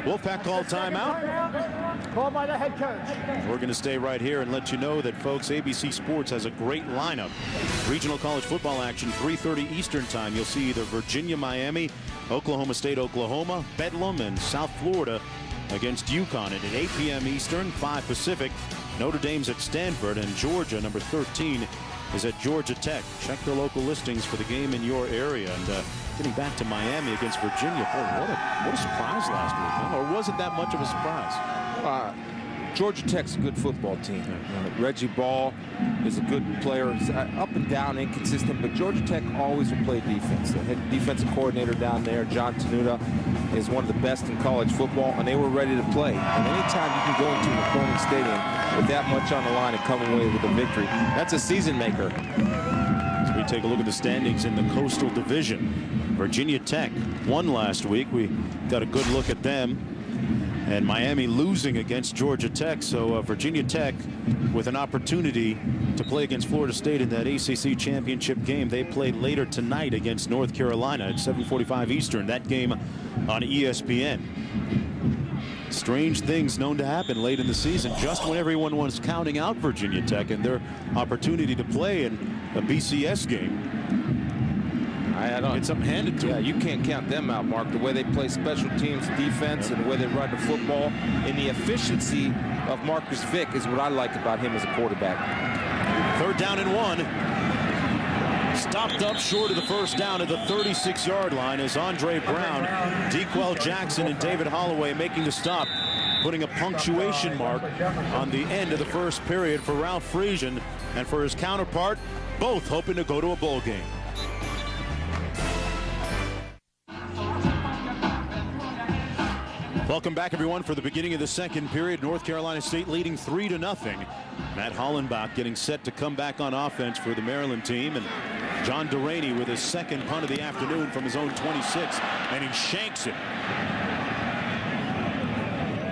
Speaker 2: Wolfpack called timeout.
Speaker 6: Called by the head coach.
Speaker 2: We're going to stay right here and let you know that, folks, ABC Sports has a great lineup. Regional college football action, 3:30 Eastern time. You'll see either Virginia, Miami, Oklahoma State, Oklahoma, Bedlam, and South Florida against UConn. And at 8 p.m. Eastern, 5 Pacific, Notre Dame's at Stanford, and Georgia, number 13, is at Georgia Tech. Check their local listings for the game in your area. And getting back to Miami against Virginia, boy, what a surprise last week, huh? Or was it that much of a surprise?
Speaker 3: Georgia Tech's a good football team. Reggie Ball is a good player. He's up and down, inconsistent, but Georgia Tech always will play defense. The head defensive coordinator down there, John Tenuta, is one of the best in college football, and they were ready to play. And anytime you can go into an opponent's stadium with that much on the line and come away with a victory, that's a season maker.
Speaker 2: As we take a look at the standings in the Coastal Division, Virginia Tech won last week. We got a good look at them. And Miami losing against Georgia Tech, so Virginia Tech with an opportunity to play against Florida State in that ACC championship game. They played later tonight against North Carolina at 7:45 Eastern. That game on ESPN. Strange things known to happen late in the season, just when everyone was counting out Virginia Tech and their opportunity to play in a BCS game.
Speaker 3: I don't.
Speaker 2: Get something handed to them.
Speaker 3: Yeah, you can't count them out, Mark. The way they play special teams, defense, and the way they run the football, and the efficiency of Marcus Vick is what I like about him as a quarterback.
Speaker 2: 3rd down and 1. Stopped up short of the first down at the 36-yard line as Andre Brown, Dequel Jackson, and David Holloway making the stop, putting a punctuation mark on the end of the first period for Ralph Friesen and for his counterpart, both hoping to go to a bowl game. Welcome back, everyone, for the beginning of the second period. North Carolina State leading 3-0. Matt Hollenbach getting set to come back on offense for the Maryland team. And John Delaney with his second punt of the afternoon from his own 26. And he shanks it.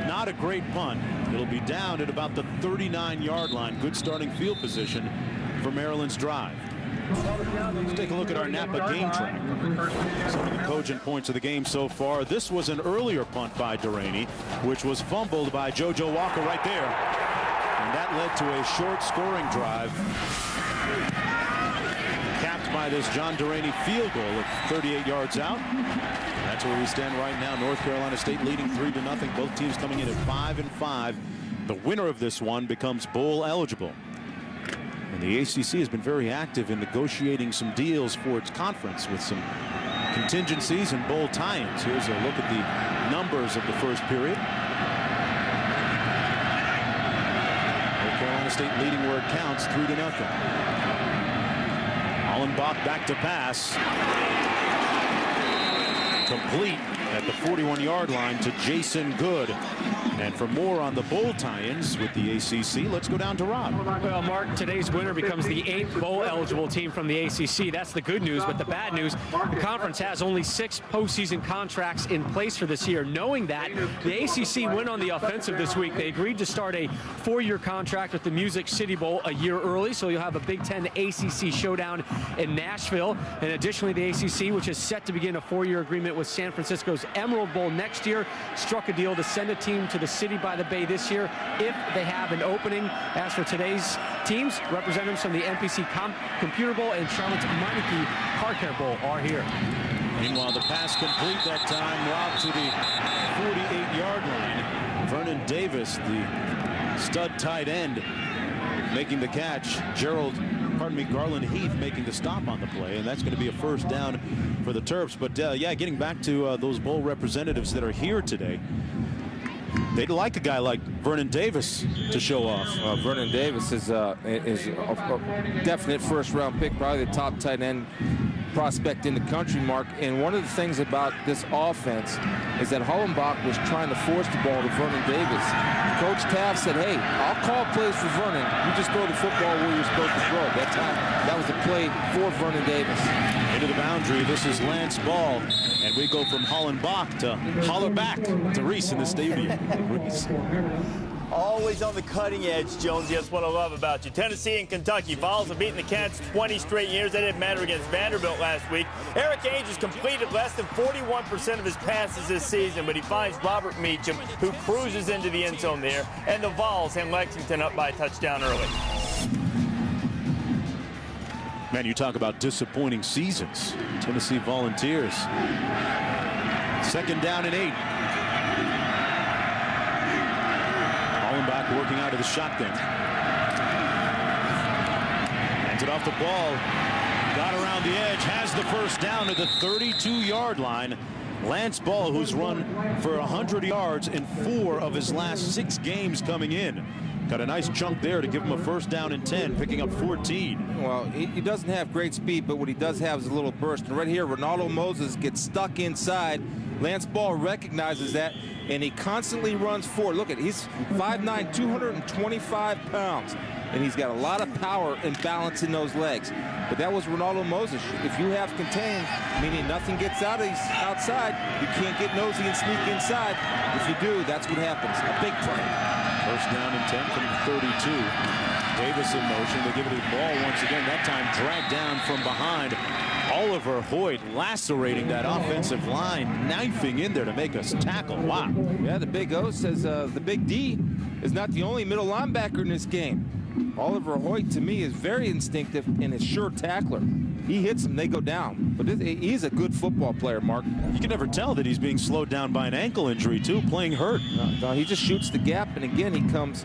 Speaker 2: Not a great punt. It'll be down at about the 39-yard line. Good starting field position for Maryland's drive. Let's take a look at our Napa game track. Some of the cogent points of the game so far. This was an earlier punt by Delaney, which was fumbled by JoJo Walker right there. And that led to a short scoring drive, capped by this John Delaney field goal at 38 yards out. That's where we stand right now. North Carolina State leading 3-0. Both teams coming in at 5-5. The winner of this one becomes bowl eligible. And the ACC has been very active in negotiating some deals for its conference with some contingencies and bowl tie-ins. Here's a look at the numbers of the first period. North Carolina State leading where it counts, 3-0. Hollenbach back to pass. Complete at the 41-yard line to Jason Good. And for more on the bowl tie-ins with the ACC, let's go down to Rob.
Speaker 4: Well, Mark, today's winner becomes the 8th bowl-eligible team from the ACC. That's the good news, but the bad news, the conference has only 6 postseason contracts in place for this year. Knowing that, the ACC went on the offensive this week. They agreed to start a 4-year contract with the Music City Bowl a year early, so you'll have a Big Ten ACC showdown in Nashville. And additionally, the ACC, which is set to begin a 4-year agreement with San Francisco's Emerald Bowl next year, struck a deal to send a team to the City by the Bay this year if they have an opening. As for today's teams, representatives from the NPC Computer Bowl and Charlotte's Meineke Car Care Bowl are here.
Speaker 2: Meanwhile, the pass complete that time, Rob, to the 48-yard line. Vernon Davis, the stud tight end, making the catch. Garland Heath making the stop on the play, and that's going to be a first down for the Terps. But yeah, getting back to those bowl representatives that are here today, they'd like a guy like Vernon Davis to show off.
Speaker 3: Vernon Davis is a definite first-round pick, probably the top tight end prospect in the country, Mark. And one of the things about this offense is that Hollenbach was trying to force the ball to Vernon Davis. Coach Taft said, hey, I'll call plays for Vernon. You just throw the football where you're supposed to throw it. That was the play for Vernon Davis.
Speaker 2: Into the boundary, this is Lance Ball. And we go from Hollenbach to holler back to Reese in the stadium. Reese.
Speaker 7: Always on the cutting edge, Jones. That's what I love about you. Tennessee and Kentucky. Vols have beaten the Cats 20 straight years. That didn't matter against Vanderbilt last week. Eric Ainge has completed less than 41% of his passes this season, but he finds Robert Meacham, who cruises into the end zone there. And the Vols hand Lexington up by a touchdown early.
Speaker 2: Man, you talk about disappointing seasons. Tennessee Volunteers. 2nd down and 8. Hollenbach working out of the shotgun. Hands it off the ball. Got around the edge. Has the first down at the 32-yard line. Lance Ball, who's run for 100 yards in 4 of his last 6 games coming in. Got a nice chunk there to give him a first down and 10, picking up 14.
Speaker 3: Well, he doesn't have great speed, but what he does have is a little burst. And right here, Ronaldo Moses gets stuck inside. Lance Ball recognizes that, and he constantly runs forward. Look at, he's 5'9", 225 pounds, and he's got a lot of power and balance in those legs. But that was Ronaldo Moses. If you have contained, meaning nothing gets outside, you can't get nosy and sneak inside. If you do, that's what happens. A big play.
Speaker 2: First down and 10 from 32. Davis in motion. They give it a ball once again. That time dragged down from behind. Oliver Hoyt lacerating that offensive line, knifing in there to make us tackle. Wow.
Speaker 3: Yeah, the Big O says the Big D is not the only middle linebacker in this game. Oliver Hoyt, to me, is very instinctive and a sure tackler. He hits them, they go down. But he's a good football player, Mark.
Speaker 2: You can never tell that he's being slowed down by an ankle injury, too, playing hurt.
Speaker 3: No, he just shoots the gap, and again, he comes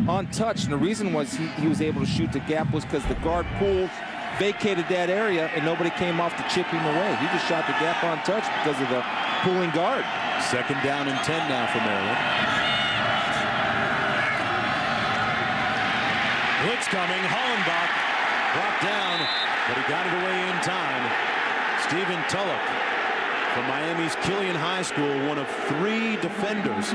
Speaker 3: untouched. And the reason was he was able to shoot the gap was because the guard pulled, vacated that area, and nobody came off to chip him away. He just shot the gap untouched because of the pulling guard.
Speaker 2: Second down and 10 now for Maryland. Blitz coming. Hollenbach brought down, but he got it away in time. Stephen Tulloch from Miami's Killian High School, one of 3 defenders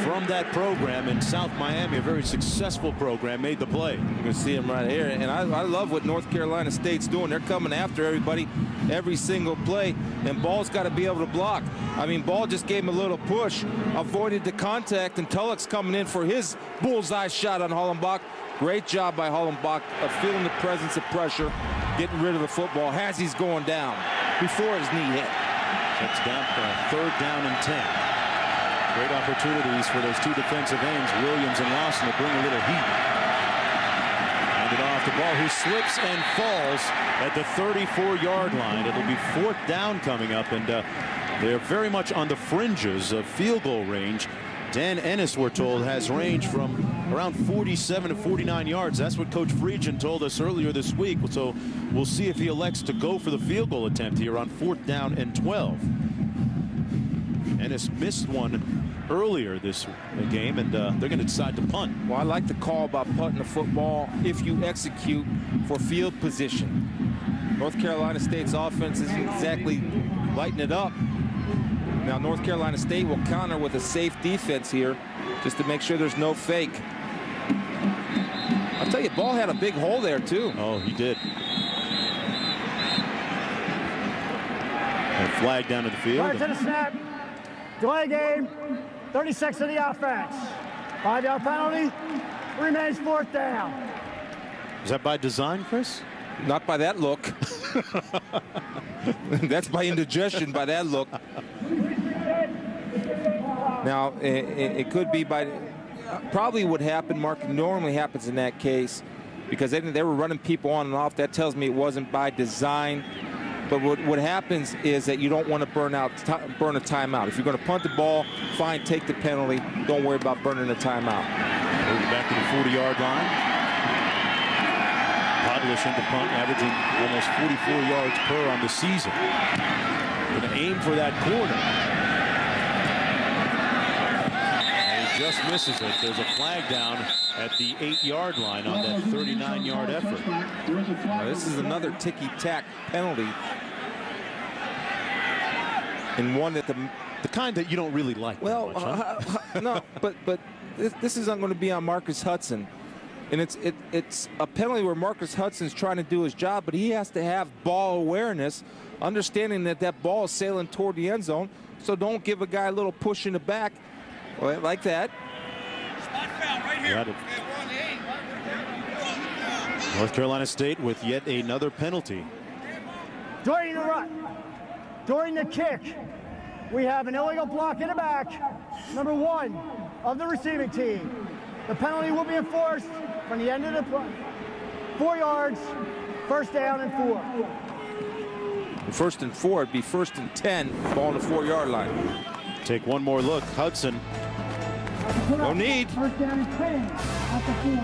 Speaker 2: from that program in South Miami, a very successful program, made the play.
Speaker 3: You can see him right here, and I love what North Carolina State's doing. They're coming after everybody every single play, and Ball's got to be able to block. I mean, Ball just gave him a little push, avoided the contact, and Tulloch's coming in for his bullseye shot on Hollenbach. Great job by Hollenbach of feeling the presence of pressure, getting rid of the football as he's going down before his knee hit.
Speaker 2: That's down for third down and 10. Great opportunities for those 2 defensive ends, Williams and Lawson, to bring a little heat. Handed off the Ball, who slips and falls at the 34-yard line. It'll be 4th down coming up, and they're very much on the fringes of field goal range. Dan Ennis, we're told, has range from around 47 to 49 yards. That's what Coach Friedgen told us earlier this week. So we'll see if he elects to go for the field goal attempt here on 4th down and 12. Ennis missed one earlier this game, and they're going to decide to punt.
Speaker 3: Well, I like the call about punting the football if you execute for field position. North Carolina State's offense isn't exactly lighting it up. Now, North Carolina State will counter with a safe defense here just to make sure there's no fake. I'll tell you, Ball had a big hole there, too.
Speaker 2: Oh, he did. And flag down to the field.
Speaker 6: Right to the snap. Delay game. 30 seconds of the offense. 5-yard penalty. Remains 4th down.
Speaker 2: Is that by design, Chris?
Speaker 3: Not by that look. That's by indigestion by that look. Now, it could be by, probably what happened, Mark, normally happens in that case, because they were running people on and off. That tells me it wasn't by design. But what happens is that you don't want to burn a timeout. If you're going to punt the ball, fine, take the penalty. Don't worry about burning a timeout.
Speaker 2: Moving back to the 40-yard line. Podlish into punt, averaging almost 44 yards per on the season. Going to aim for that corner. And he just misses it. There's a flag down at the 8-yard line on that 39-yard effort.
Speaker 3: Now, this is another ticky-tack penalty. And one that
Speaker 2: the kind that you don't really like.
Speaker 3: Well,
Speaker 2: much, huh?
Speaker 3: no, but this isn't going to be on Marcus Hudson. And it's a penalty where Marcus Hudson's trying to do his job, but he has to have ball awareness, understanding that ball is sailing toward the end zone. So don't give a guy a little push in the back like that.
Speaker 2: Got it. North Carolina State with yet another penalty.
Speaker 6: During the run, during the kick, we have an illegal block in the back, number 1 of the receiving team. The penalty will be enforced from the end of the play. 4 yards, 1st down and 4.
Speaker 3: 1st and 4, it'd be 1st and 10, ball on the 4-yard line.
Speaker 2: Take one more look. Hudson.
Speaker 3: No need.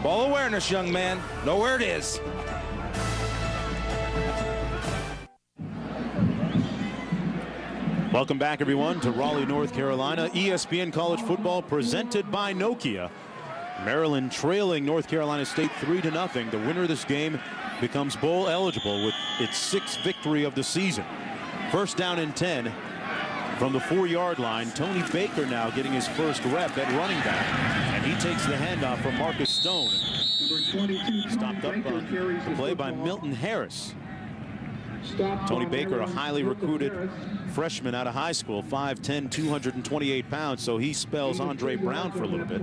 Speaker 3: Ball awareness, young man. Know where it is.
Speaker 2: Welcome back, everyone, to Raleigh, North Carolina. ESPN College Football presented by Nokia. Maryland trailing North Carolina State 3-0. The winner of this game becomes bowl eligible with its 6th victory of the season. First down and 10 from the 4-yard line. Tony Baker now getting his first rep at running back. And he takes the handoff from Marcus Stone. Stopped up on the play by Milton Harris. Tony Baker, a highly recruited freshman out of high school, 5'10", 228 pounds, so he spells Andre Brown for a little bit.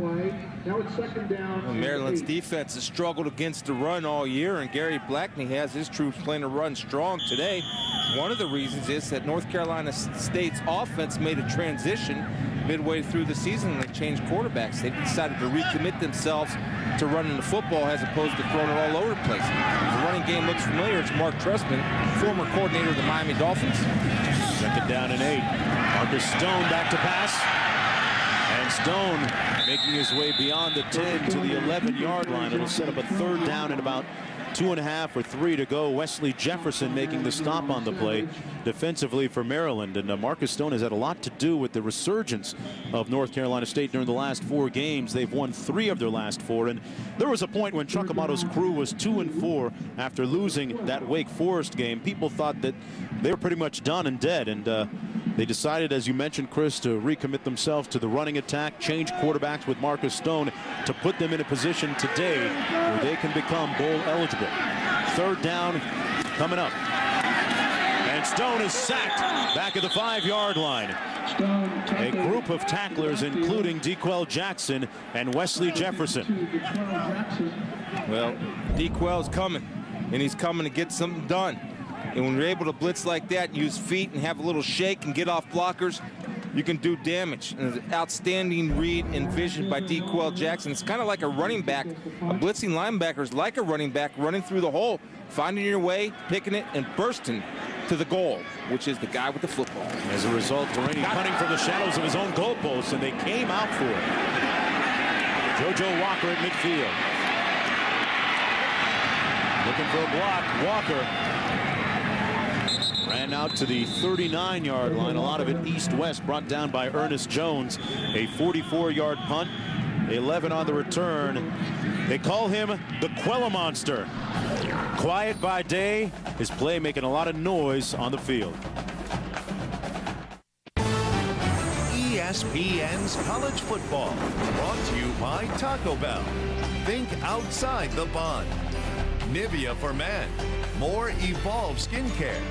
Speaker 3: Maryland's defense has struggled against the run all year, and Gary Blackney has his troops playing to run strong today. One of the reasons is that North Carolina State's offense made a transition midway through the season when they changed quarterbacks. They decided to recommit themselves to running the football as opposed to throwing it all over the place. If the running game looks familiar, it's Mark Trestman, former coordinator of the Miami Dolphins.
Speaker 2: Second down and 8. Marcus Stone back to pass. And Stone making his way beyond the 10 to the 11-yard line. It'll set up a third down and about 2.5 or 3 to go. Wesley Jefferson making the stop on the play defensively for Maryland. And Marcus Stone has had a lot to do with the resurgence of North Carolina State during the last 4 games. They've won 3 of their last 4. And there was a point when Chuck Amato's crew was 2-4 after losing that Wake Forest game. People thought that they were pretty much done and dead. And they decided, as you mentioned, Chris, to recommit themselves to the running attack, change quarterbacks with Marcus Stone to put them in a position today where they can become bowl eligible. Third down coming up. And Stone is sacked back at the 5-yard line. A group of tacklers, including DeQuell Jackson and Wesley Jefferson.
Speaker 3: Well, DeQuell's coming, and he's coming to get something done. And when you're able to blitz like that, use feet and have a little shake and get off blockers, you can do damage. And an outstanding read and vision by DeQuell Jackson. It's kind of like a running back. A blitzing linebacker is like a running back running through the hole, finding your way, picking it, and bursting to the goal, which is the guy with the football.
Speaker 2: As a result, Delaney cutting from the shadows of his own goalpost, and they came out for it. JoJo Walker at midfield. Looking for a block. Walker ran out to the 39-yard line. A lot of it east-west, brought down by Ernest Jones. A 44-yard punt. 11 on the return. They call him the Quella Monster. Quiet by day, his play making a lot of noise on the field.
Speaker 1: ESPN's College Football, brought to you by Taco Bell. Think outside the bun. Nivea for men. More Evolve skincare.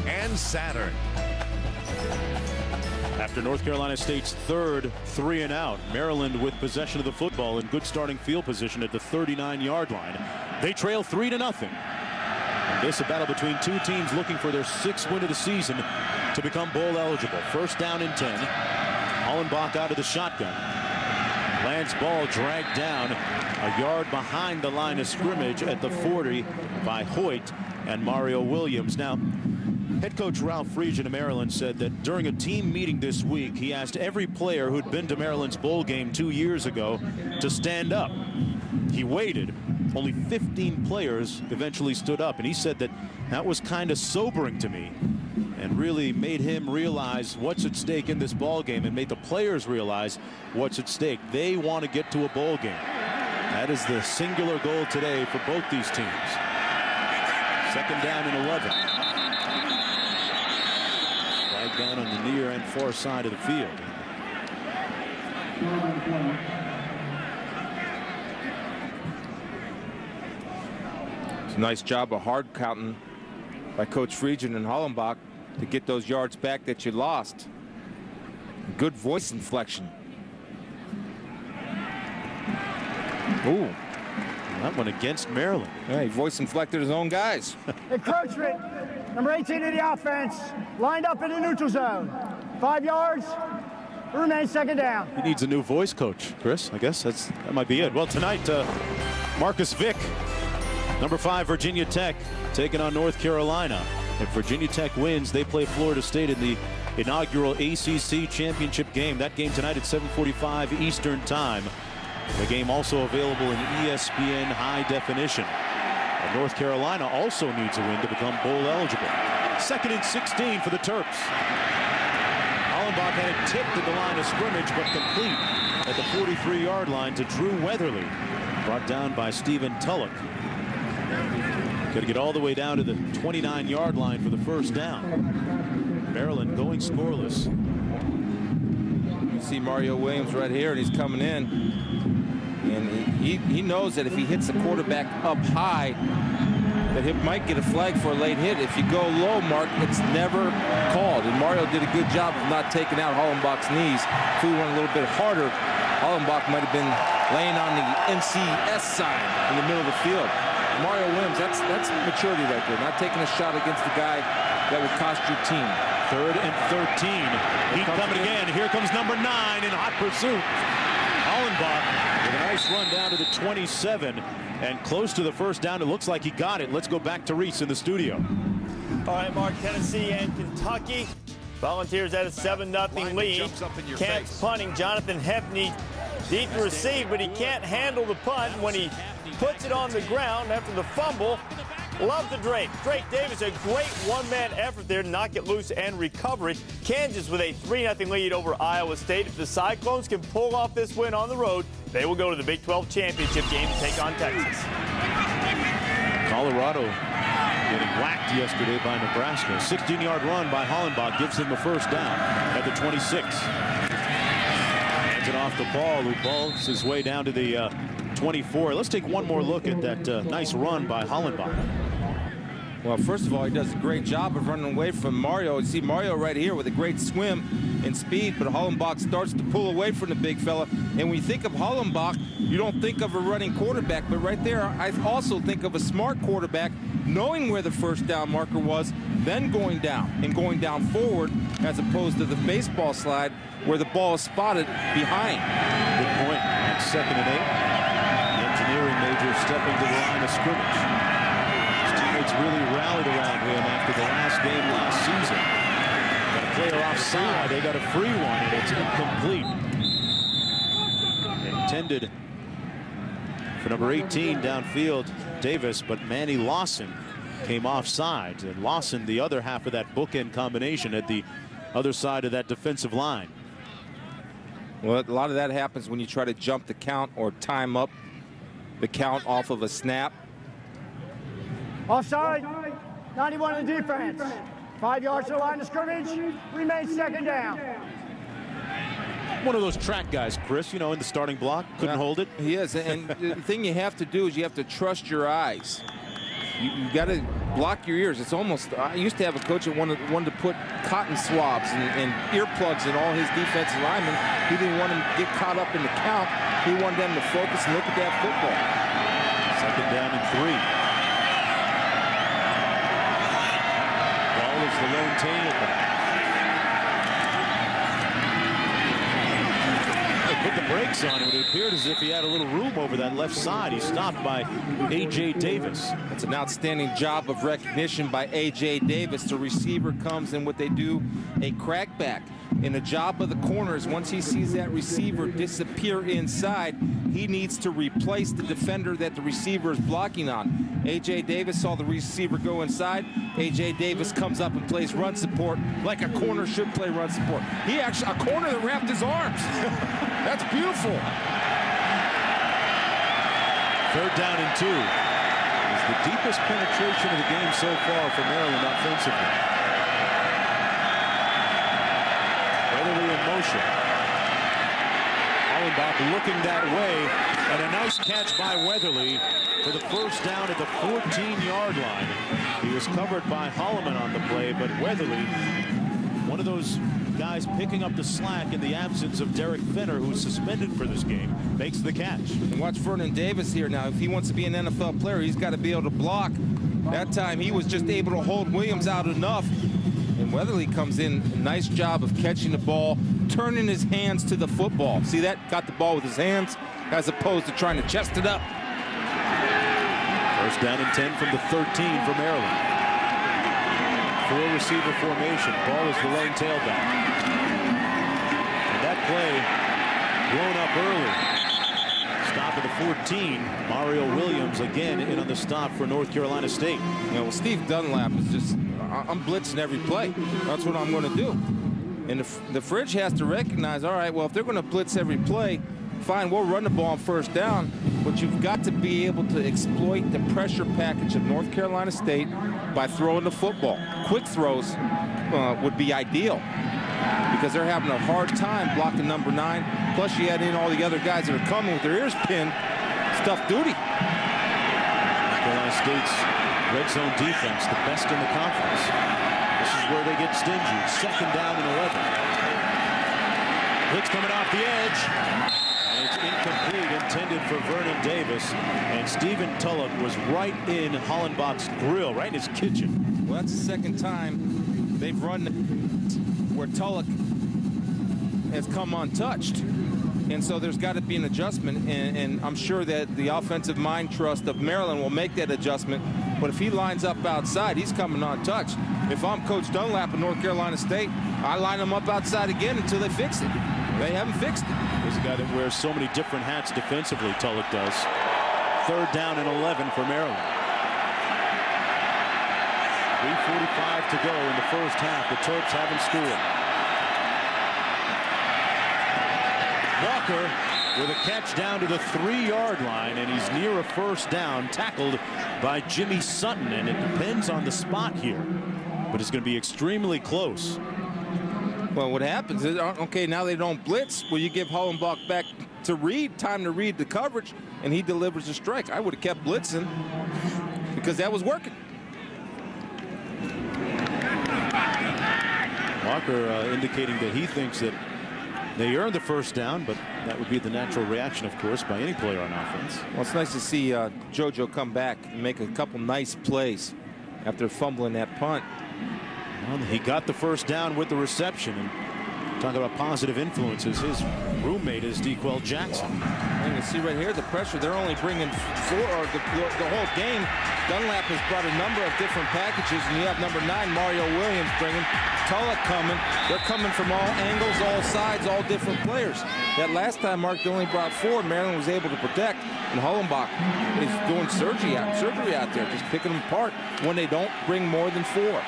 Speaker 1: And Saturn.
Speaker 2: After North Carolina State's third 3-and-out, Maryland with possession of the football in good starting field position at the 39-yard line. They trail 3-0. And this a battle between two teams looking for their 6th win of the season to become bowl eligible. First down and 10. Hollenbach out of the shotgun. Lance Ball dragged down a yard behind the line of scrimmage at the 40 by Hoyt and Mario Williams. Now, head coach Ralph Friedgen of Maryland said that during a team meeting this week, he asked every player who'd been to Maryland's bowl game 2 years ago to stand up. He waited. Only 15 players eventually stood up, and he said that that was kind of sobering to me and really made him realize what's at stake in this ball game and made the players realize what's at stake. They want to get to a bowl game. That is the singular goal today for both these teams. Second down and 11. Flag down on the near and far side of the field.
Speaker 3: It's a nice job of hard counting by Coach Friedgen and Hollenbach to get those yards back that you lost. Good voice inflection. Ooh.
Speaker 2: That one against Maryland.
Speaker 3: Yeah, he voice inflected his own guys.
Speaker 6: Encroachment. Number 18 in the offense. Lined up in the neutral zone. 5 yards. Remains second down.
Speaker 2: He needs a new voice coach, Chris. I guess that might be it. Well, tonight, Marcus Vick, number 5, Virginia Tech, taking on North Carolina. If Virginia Tech wins, they play Florida State in the inaugural ACC championship game. That game tonight at 7:45 Eastern Time. The game also available in ESPN high definition. And North Carolina also needs a win to become bowl eligible. 2nd and 16 for the Terps. Hollenbach had it tipped at the line of scrimmage, but complete at the 43-yard line to Drew Weatherly. Brought down by Stephen Tulloch. Got to get all the way down to the 29-yard line for the first down. Maryland going scoreless.
Speaker 3: You see Mario Williams right here, and he's coming in. And he knows that if he hits the quarterback up high, that he might get a flag for a late hit. If you go low, Mark, it's never called. And Mario did a good job of not taking out Hollenbach's knees. If we went a little bit harder, Hollenbach might have been laying on the NCS side in the middle of the field. Mario Williams, that's maturity right there. Not taking a shot against the guy that would cost your team.
Speaker 2: 3rd and 13. Heat coming again. Here comes number 9 in hot pursuit. Hollenbach with a nice run down to the 27 and close to the first down. It looks like he got it. Let's go back to Reese in the studio.
Speaker 7: All right, Mark, Tennessee and Kentucky. Volunteers at a 7-0 lead. Camp's punting. Jonathan Hepney deep to receive, but he can't handle the punt when he puts it on the ground after the fumble. Love the Drake. Drake Davis, a great one-man effort there to knock it loose and recover it. Kansas with a 3-0 lead over Iowa State. If the Cyclones can pull off this win on the road, they will go to the Big 12 championship game to take on Texas.
Speaker 2: Colorado getting whacked yesterday by Nebraska. 16-yard run by Hollenbach gives them the first down at the 26. Hands it off the ball. Who balls his way down to the 24. Let's take one more look at that nice run by Hollenbach.
Speaker 3: Well, first of all, he does a great job of running away from Mario. You see Mario right here with a great swim and speed, but Hollenbach starts to pull away from the big fella. And when you think of Hollenbach, you don't think of a running quarterback, but right there, I also think of a smart quarterback knowing where the first down marker was, then going down and going down forward, as opposed to the baseball slide where the ball is spotted behind.
Speaker 2: Good point. And 2nd and 8. The engineering major stepping to the line of scrimmage. His teammates really rallied around him after the last game last season. Got a player offside. They got a free one, and it's incomplete. Intended for number 18 downfield, Davis, but Manny Lawson came offside. And Lawson, the other half of that bookend combination at the other side of that defensive line.
Speaker 3: Well, a lot of that happens when you try to jump the count or time up the count off of a snap.
Speaker 6: Offside, 91 in the defense. 5 yards to the line of scrimmage, remains 2nd down.
Speaker 2: One of those track guys, Chris, you know, in the starting block, couldn't hold it.
Speaker 3: He is, and the thing you have to do is you have to trust your eyes. You got to block your ears. It's almost, I used to have a coach that wanted to put cotton swabs and earplugs in all his defensive linemen. He didn't want them to get caught up in the count. He wanted them to focus and look at that football.
Speaker 2: 2nd down and 3. Ball is the lone tailback. Put the brakes on him. It appeared as if he had a little room over that left side. He's stopped by A.J. Davis.
Speaker 3: It's an outstanding job of recognition by A.J. Davis. The receiver comes in what they do, a crackback. And the job of the corner is once he sees that receiver disappear inside, he needs to replace the defender that the receiver is blocking on. A.J. Davis saw the receiver go inside. A.J. Davis comes up and plays run support like a corner should play run support. He actually, a corner that wrapped his arms. That's beautiful.
Speaker 2: 3rd down and 2. It's the deepest penetration of the game so far for Maryland offensively. Weatherly in motion. Hollenbach looking that way, and a nice catch by Weatherly for the first down at the 14-yard line. He was covered by Holloman on the play, but Weatherly, one of those guys picking up the slack in the absence of Derek Finner, who's suspended for this game, makes the catch.
Speaker 3: And watch Vernon Davis here now. If he wants to be an NFL player, he's got to be able to block. That time he was just able to hold Williams out enough. And Weatherly comes in, a nice job of catching the ball, turning his hands to the football. See that? Got the ball with his hands as opposed to trying to chest it up.
Speaker 2: First down and 10 from the 13 for Maryland. 4-receiver formation. Ball is the lone tailback. And that play blown up early. Stop at the 14. Mario Williams again in on the stop for North Carolina State.
Speaker 3: You know, Steve Dunlap is just, I'm blitzing every play. That's what I'm going to do. And the Fridge has to recognize, all right, well, if they're going to blitz every play, fine, we'll run the ball on first down, but you've got to be able to exploit the pressure package of North Carolina State by throwing the football. Quick throws would be ideal because they're having a hard time blocking number 9. Plus, you add in all the other guys that are coming with their ears pinned. It's tough duty.
Speaker 2: North Carolina State's red zone defense, the best in the conference. This is where they get stingy. 2nd down and 11. Blitz coming off the edge. And it's incomplete, intended for Vernon Davis. And Stephen Tulloch was right in Hollenbach's grill, right in his kitchen.
Speaker 3: Well, that's the 2nd time they've run where Tulloch has come untouched. And so there's got to be an adjustment, and I'm sure that the offensive mind trust of Maryland will make that adjustment. But if he lines up outside, he's coming untouched. If I'm Coach Dunlap of North Carolina State, I line him up outside again until they fix it. They haven't fixed it.
Speaker 2: He's a guy that wears so many different hats defensively, Tulloch does. 3rd down and 11 for Maryland. 3:45 to go in the first half. The Terps haven't scored. Walker with a catch down to the 3-yard line, and he's near a first down, tackled by Jimmy Sutton, and it depends on the spot here, but it's going to be extremely close.
Speaker 3: Well, what happens is, okay, now they don't blitz. Well, you give Hollenbach back to read, time to read the coverage, and he delivers a strike. I would have kept blitzing because that was working.
Speaker 2: Walker indicating that he thinks that they earned the first down, but that would be the natural reaction, of course, by any player on offense.
Speaker 3: Well, it's nice to see JoJo come back and make a couple nice plays after fumbling that punt.
Speaker 2: Well, he got the first down with the reception. And talk about positive influences. His roommate is DeQuell Jackson.
Speaker 3: And you see right here the pressure. They're only bringing 4, or the whole game. Dunlap has brought a number of different packages, and you have number 9, Mario Williams, bringing Tulloch coming. They're coming from all angles, all sides, all different players. That last time, Mark, they only brought 4. Maryland was able to protect, and Hollenbach is doing surgery out there, just picking them apart when they don't bring more than 4.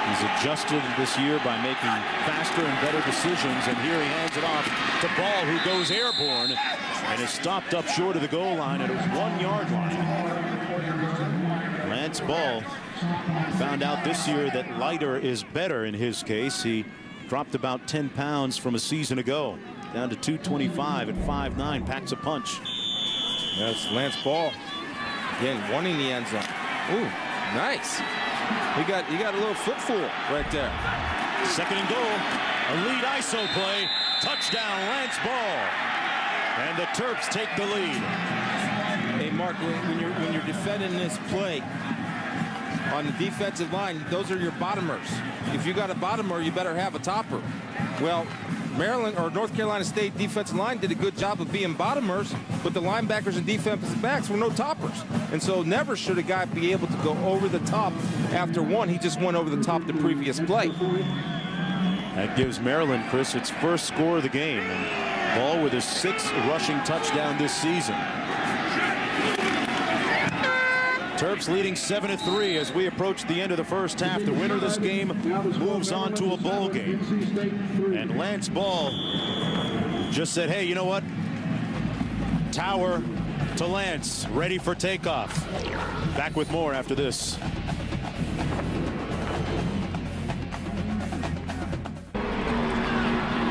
Speaker 2: He's adjusted this year by making faster and better decisions, and here he hands it off to Ball, who goes airborne and is stopped up short of the goal line at a 1-yard line. Lance Ball found out this year that lighter is better in his case. He dropped about 10 pounds from a season ago, down to 225 at 5'9", packs a punch.
Speaker 3: That's Lance Ball, again, wanting the end zone. Ooh, nice. You got a little footful right there.
Speaker 2: 2nd and goal. A lead ISO play. Touchdown, Lance Ball. And the Terps take the lead.
Speaker 3: Hey, Mark, when you're defending this play on the defensive line, those are your bottomers. If you got a bottomer, you better have a topper. Well, Maryland or North Carolina State defensive line did a good job of being bottomers, but the linebackers and defensive backs were no toppers. And so never should a guy be able to go over the top after one. He just went over the top the previous play.
Speaker 2: That gives Maryland, Chris, its first score of the game. And Ball with his 6th rushing touchdown this season. Terps leading 7-3 as we approach the end of the first half. The winner of this game moves on to a bowl game. And Lance Ball just said, hey, you know what? Tower to Lance, ready for takeoff. Back with more after this.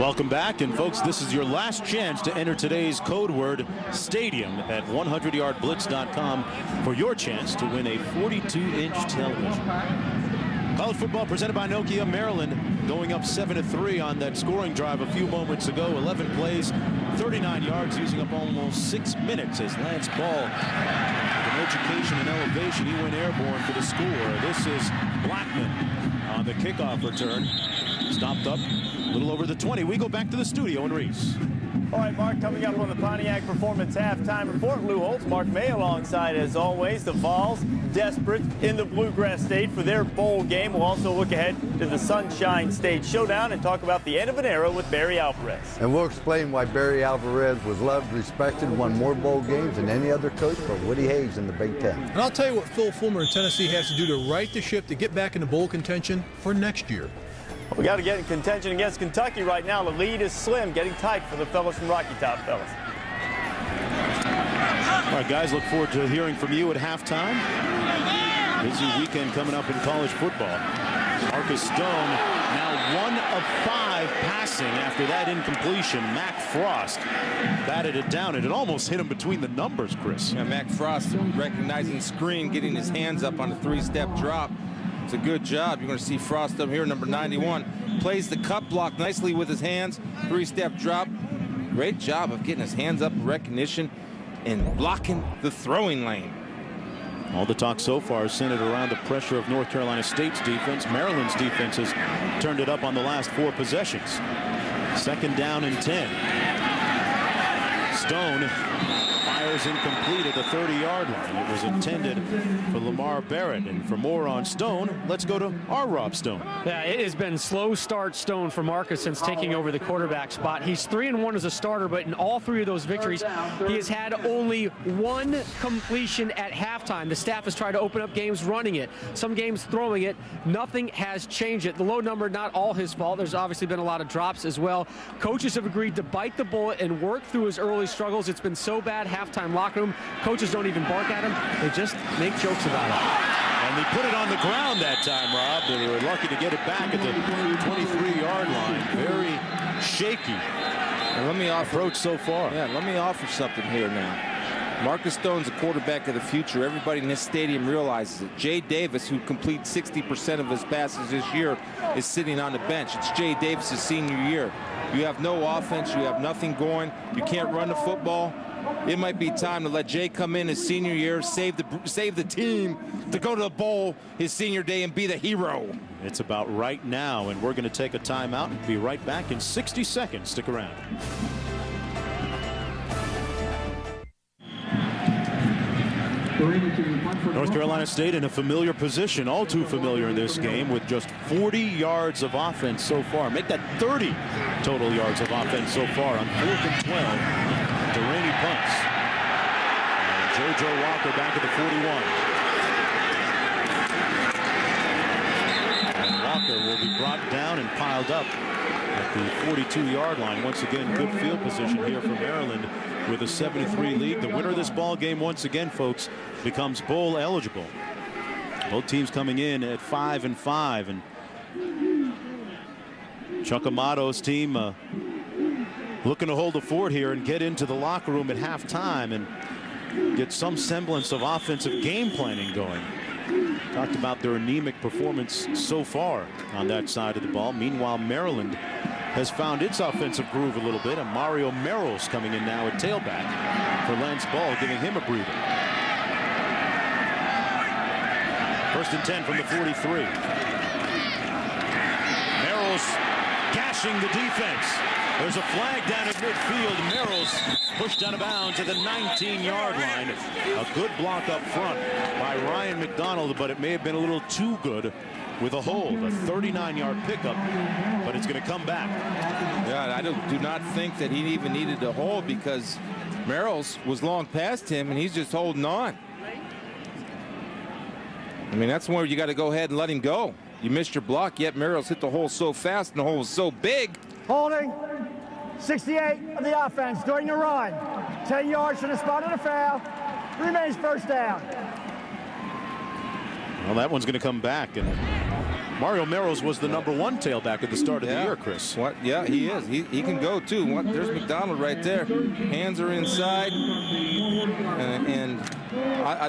Speaker 2: Welcome back, and folks, this is your last chance to enter today's code word stadium at 100yardblitz.com for your chance to win a 42-inch television. College football presented by Nokia. Maryland going up 7-3 on that scoring drive a few moments ago. 11 plays, 39 yards, using up almost 6 minutes as Lance Ball, with an education and elevation, he went airborne for the score. This is Blackman on the kickoff return. Stopped up a little over the 20. We go back to the studio in Reese.
Speaker 7: All right, Mark, coming up on the Pontiac Performance Halftime Report, Lou Holtz, Mark May alongside, as always, the Vols, desperate in the Bluegrass State for their bowl game. We'll also look ahead to the Sunshine State Showdown and talk about the end of an era with Barry Alvarez.
Speaker 8: And we'll explain why Barry Alvarez was loved, respected, won more bowl games than any other coach but Woody Hayes in the Big Ten.
Speaker 9: And I'll tell you what Phil Fulmer in Tennessee has to do to right the ship to get back into bowl contention for next year.
Speaker 7: We got to get in contention against Kentucky right now. The lead is slim, getting tight for the fellas from Rocky Top, fellas.
Speaker 2: All right, guys, look forward to hearing from you at halftime. Busy weekend coming up in college football. Marcus Stone now 1 of 5 passing after that incompletion. Mac Frost batted it down, and it almost hit him between the numbers, Chris.
Speaker 3: Yeah, Mac Frost recognizing the screen, getting his hands up on a 3-step drop. It's a good job. You're going to see Frost up here, number 91. Plays the cut block nicely with his hands. 3-step drop. Great job of getting his hands up in recognition and blocking the throwing lane.
Speaker 2: All the talk so far is centered around the pressure of North Carolina State's defense. Maryland's defense has turned it up on the last 4 possessions. 2nd down and 10. Stone fires incomplete at the 30-yard line. It was intended for Lamar Barrett. And for more on Stone, let's go to our Rob Stone.
Speaker 4: Yeah, it has been slow start Stone for Marcus since taking over the quarterback spot. He's 3-1 as a starter, but in all 3 of those victories, he has had only 1 completion at halftime. The staff has tried to open up games running it, some games throwing it. Nothing has changed it. The low number, not all his fault. There's obviously been a lot of drops as well. Coaches have agreed to bite the bullet and work through his early struggles. It's been so bad, halftime locker room. Coaches don't even bark at him. They just make jokes about it.
Speaker 2: And they put it on the ground that time, Rob. They were lucky to get it back at the 23-yard line. Very shaky.
Speaker 3: And let me approach so far. Yeah, let me offer something here now. Marcus Stone's the quarterback of the future. Everybody in this stadium realizes it. Jay Davis, who completes 60% of his passes this year, is sitting on the bench. It's Jay Davis' senior year. You have no offense. You have nothing going. You can't run the football. It might be time to let Jay come in his senior year, save the team to go to the bowl his senior day and be the hero.
Speaker 2: It's about right now, and we're going to take a timeout and be right back in 60 seconds. Stick around. North Carolina State in a familiar position, all too familiar in this game, with just 40 yards of offense so far. Make that 30 total yards of offense so far on 4th and 12. Delaney punts. And JoJo Walker back at the 41. And Walker will be brought down and piled up at the 42-yard line. Once again, good field position here for Maryland with a 7-3 lead. The winner of this ball game, once again, folks, becomes bowl eligible. Both teams coming in at 5-5, and Chuck Amato's team looking to hold the fort here and get into the locker room at halftime and get some semblance of offensive game planning going. Talked about their anemic performance so far on that side of the ball. Meanwhile, Maryland has found its offensive groove a little bit, and Mario Merrills coming in now at tailback for Lance Ball, giving him a breather. 1st and 10 from the 43. Merrills gashing the defense. There's a flag down at midfield. Merrills pushed out of bounds at the 19-yard line. A good block up front by Ryan McDonald, but it may have been a little too good with a hold. A 39-yard pickup, but it's going to come back.
Speaker 3: Yeah, I do not think that he even needed to hold, because Merrills was long past him, and he's just holding on. I mean, that's where you got to go ahead and let him go. You missed your block, yet Merrills hit the hole so fast, and the hole was so big.
Speaker 6: Holding 68 of the offense during the run. 10 yards from the spot of the foul. Remains 1st down.
Speaker 2: Well, that one's going to come back, and Mario Merrills was the #1 tailback at the start of the year, Chris.
Speaker 3: What? Yeah, he is. He can go too. There's McDonald right there. Hands are inside, and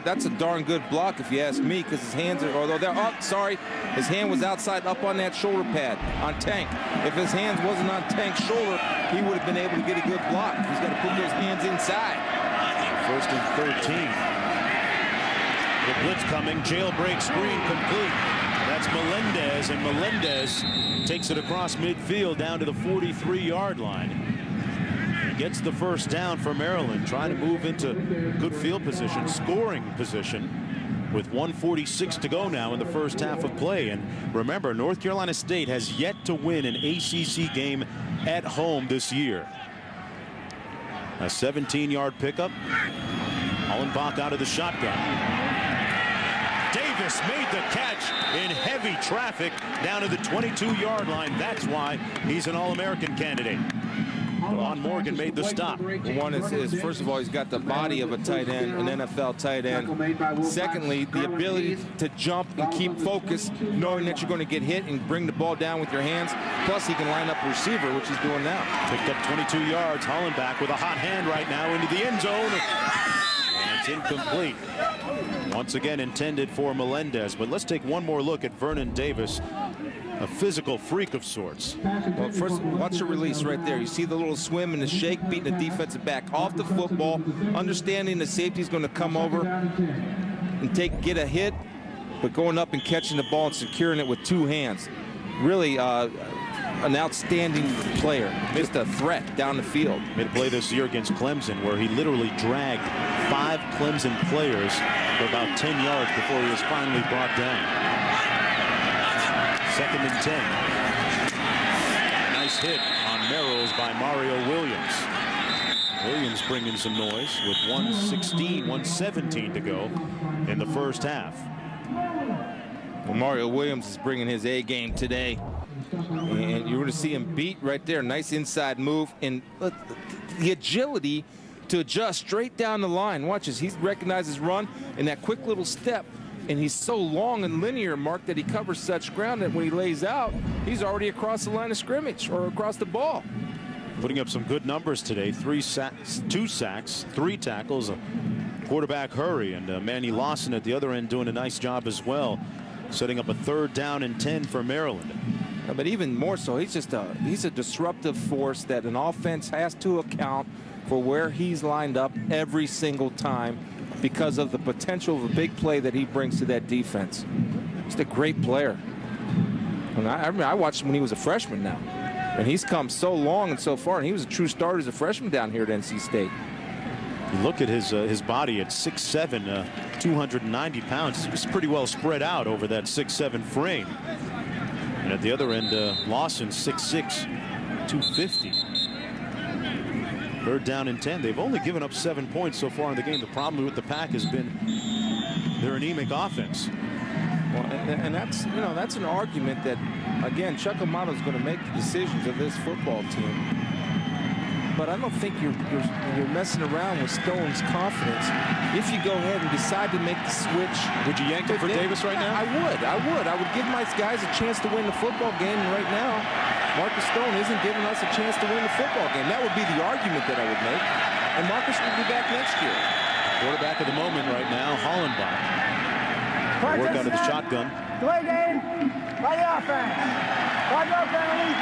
Speaker 3: that's a darn good block if you ask me, because his hands are, although they're up. Sorry, his hand was outside, up on that shoulder pad on Tank. If his hands wasn't on Tank's shoulder, he would have been able to get a good block. He's got to put those hands inside.
Speaker 2: 1st and 13. The blitz coming, jailbreak screen complete. That's Melendez, and Melendez takes it across midfield down to the 43-yard line. He gets the 1st down for Maryland, trying to move into good field position, scoring position, with 1:46 to go now in the first half of play. And remember, North Carolina State has yet to win an ACC game at home this year. A 17-yard pickup. Hollenbach out of the shotgun. Davis made the catch in heavy traffic down to the 22-yard line. That's why he's an All-American candidate. Ron Morgan made the stop.
Speaker 3: One is, first of all, he's got the body of a tight end, an NFL tight end. Secondly, the ability to jump and keep focused, knowing that you're going to get hit and bring the ball down with your hands. Plus, he can line up a receiver, which he's doing now.
Speaker 2: Picked up 22 yards. Hollenbach with a hot hand right now into the end zone. And it's incomplete. Once again intended for Melendez. But let's take one more look at Vernon Davis. A physical freak of sorts.
Speaker 3: Well, first, watch the release right there. You see the little swim and the shake, beating the defensive back off the football, understanding the safety's going to come over and get a hit, but going up and catching the ball and securing it with 2 hands. Really an outstanding player. Missed a threat down the field.
Speaker 2: Made a play this year against Clemson where he literally dragged 5 Clemson players for about 10 yards before he was finally brought down. 2nd and 10. Nice hit on Merrills by Mario Williams. Williams bringing some noise with 1:17 to go in the first half.
Speaker 3: Well, Mario Williams is bringing his A game today. And you're going to see him beat right there. Nice inside move and the agility to adjust straight down the line. Watch as he recognizes run and that quick little step. And he's so long and linear, Mark, that he covers such ground that when he lays out, he's already across the line of scrimmage or across the ball.
Speaker 2: Putting up some good numbers today. 2 sacks, 3 tackles, a quarterback hurry, and Manny Lawson at the other end doing a nice job as well, setting up a 3rd down and 10 for Maryland.
Speaker 3: But even more so, he's a disruptive force that an offense has to account for where he's lined up every single time, because of the potential of a big play that he brings to that defense. He's a great player. And I remember I watched him when he was a freshman now. And he's come so long and so far, and he was a true starter as a freshman down here at NC State.
Speaker 2: You look at his body at 6'7", 290 pounds. It's pretty well spread out over that 6'7" frame. And at the other end, Lawson 6'6", 250. 3rd down and 10. They've only given up 7 points so far in the game. The problem with the Pack has been their anemic offense.
Speaker 3: Well, and that's an argument that, again, Chuck Amato is going to make the decisions of this football team. But I don't think you're messing around with Stone's confidence if you go ahead and decide to make the switch.
Speaker 2: Would you yank it for Davis right now?
Speaker 3: I would. I would give my guys a chance to win the football game. And right now, Marcus Stone isn't giving us a chance to win the football game. That would be the argument that I would make. And Marcus will be back next year.
Speaker 2: Quarterback of the moment right now, Hollenbach. Work out of the shotgun.
Speaker 6: Delay game by the offense. 5-yard penalty.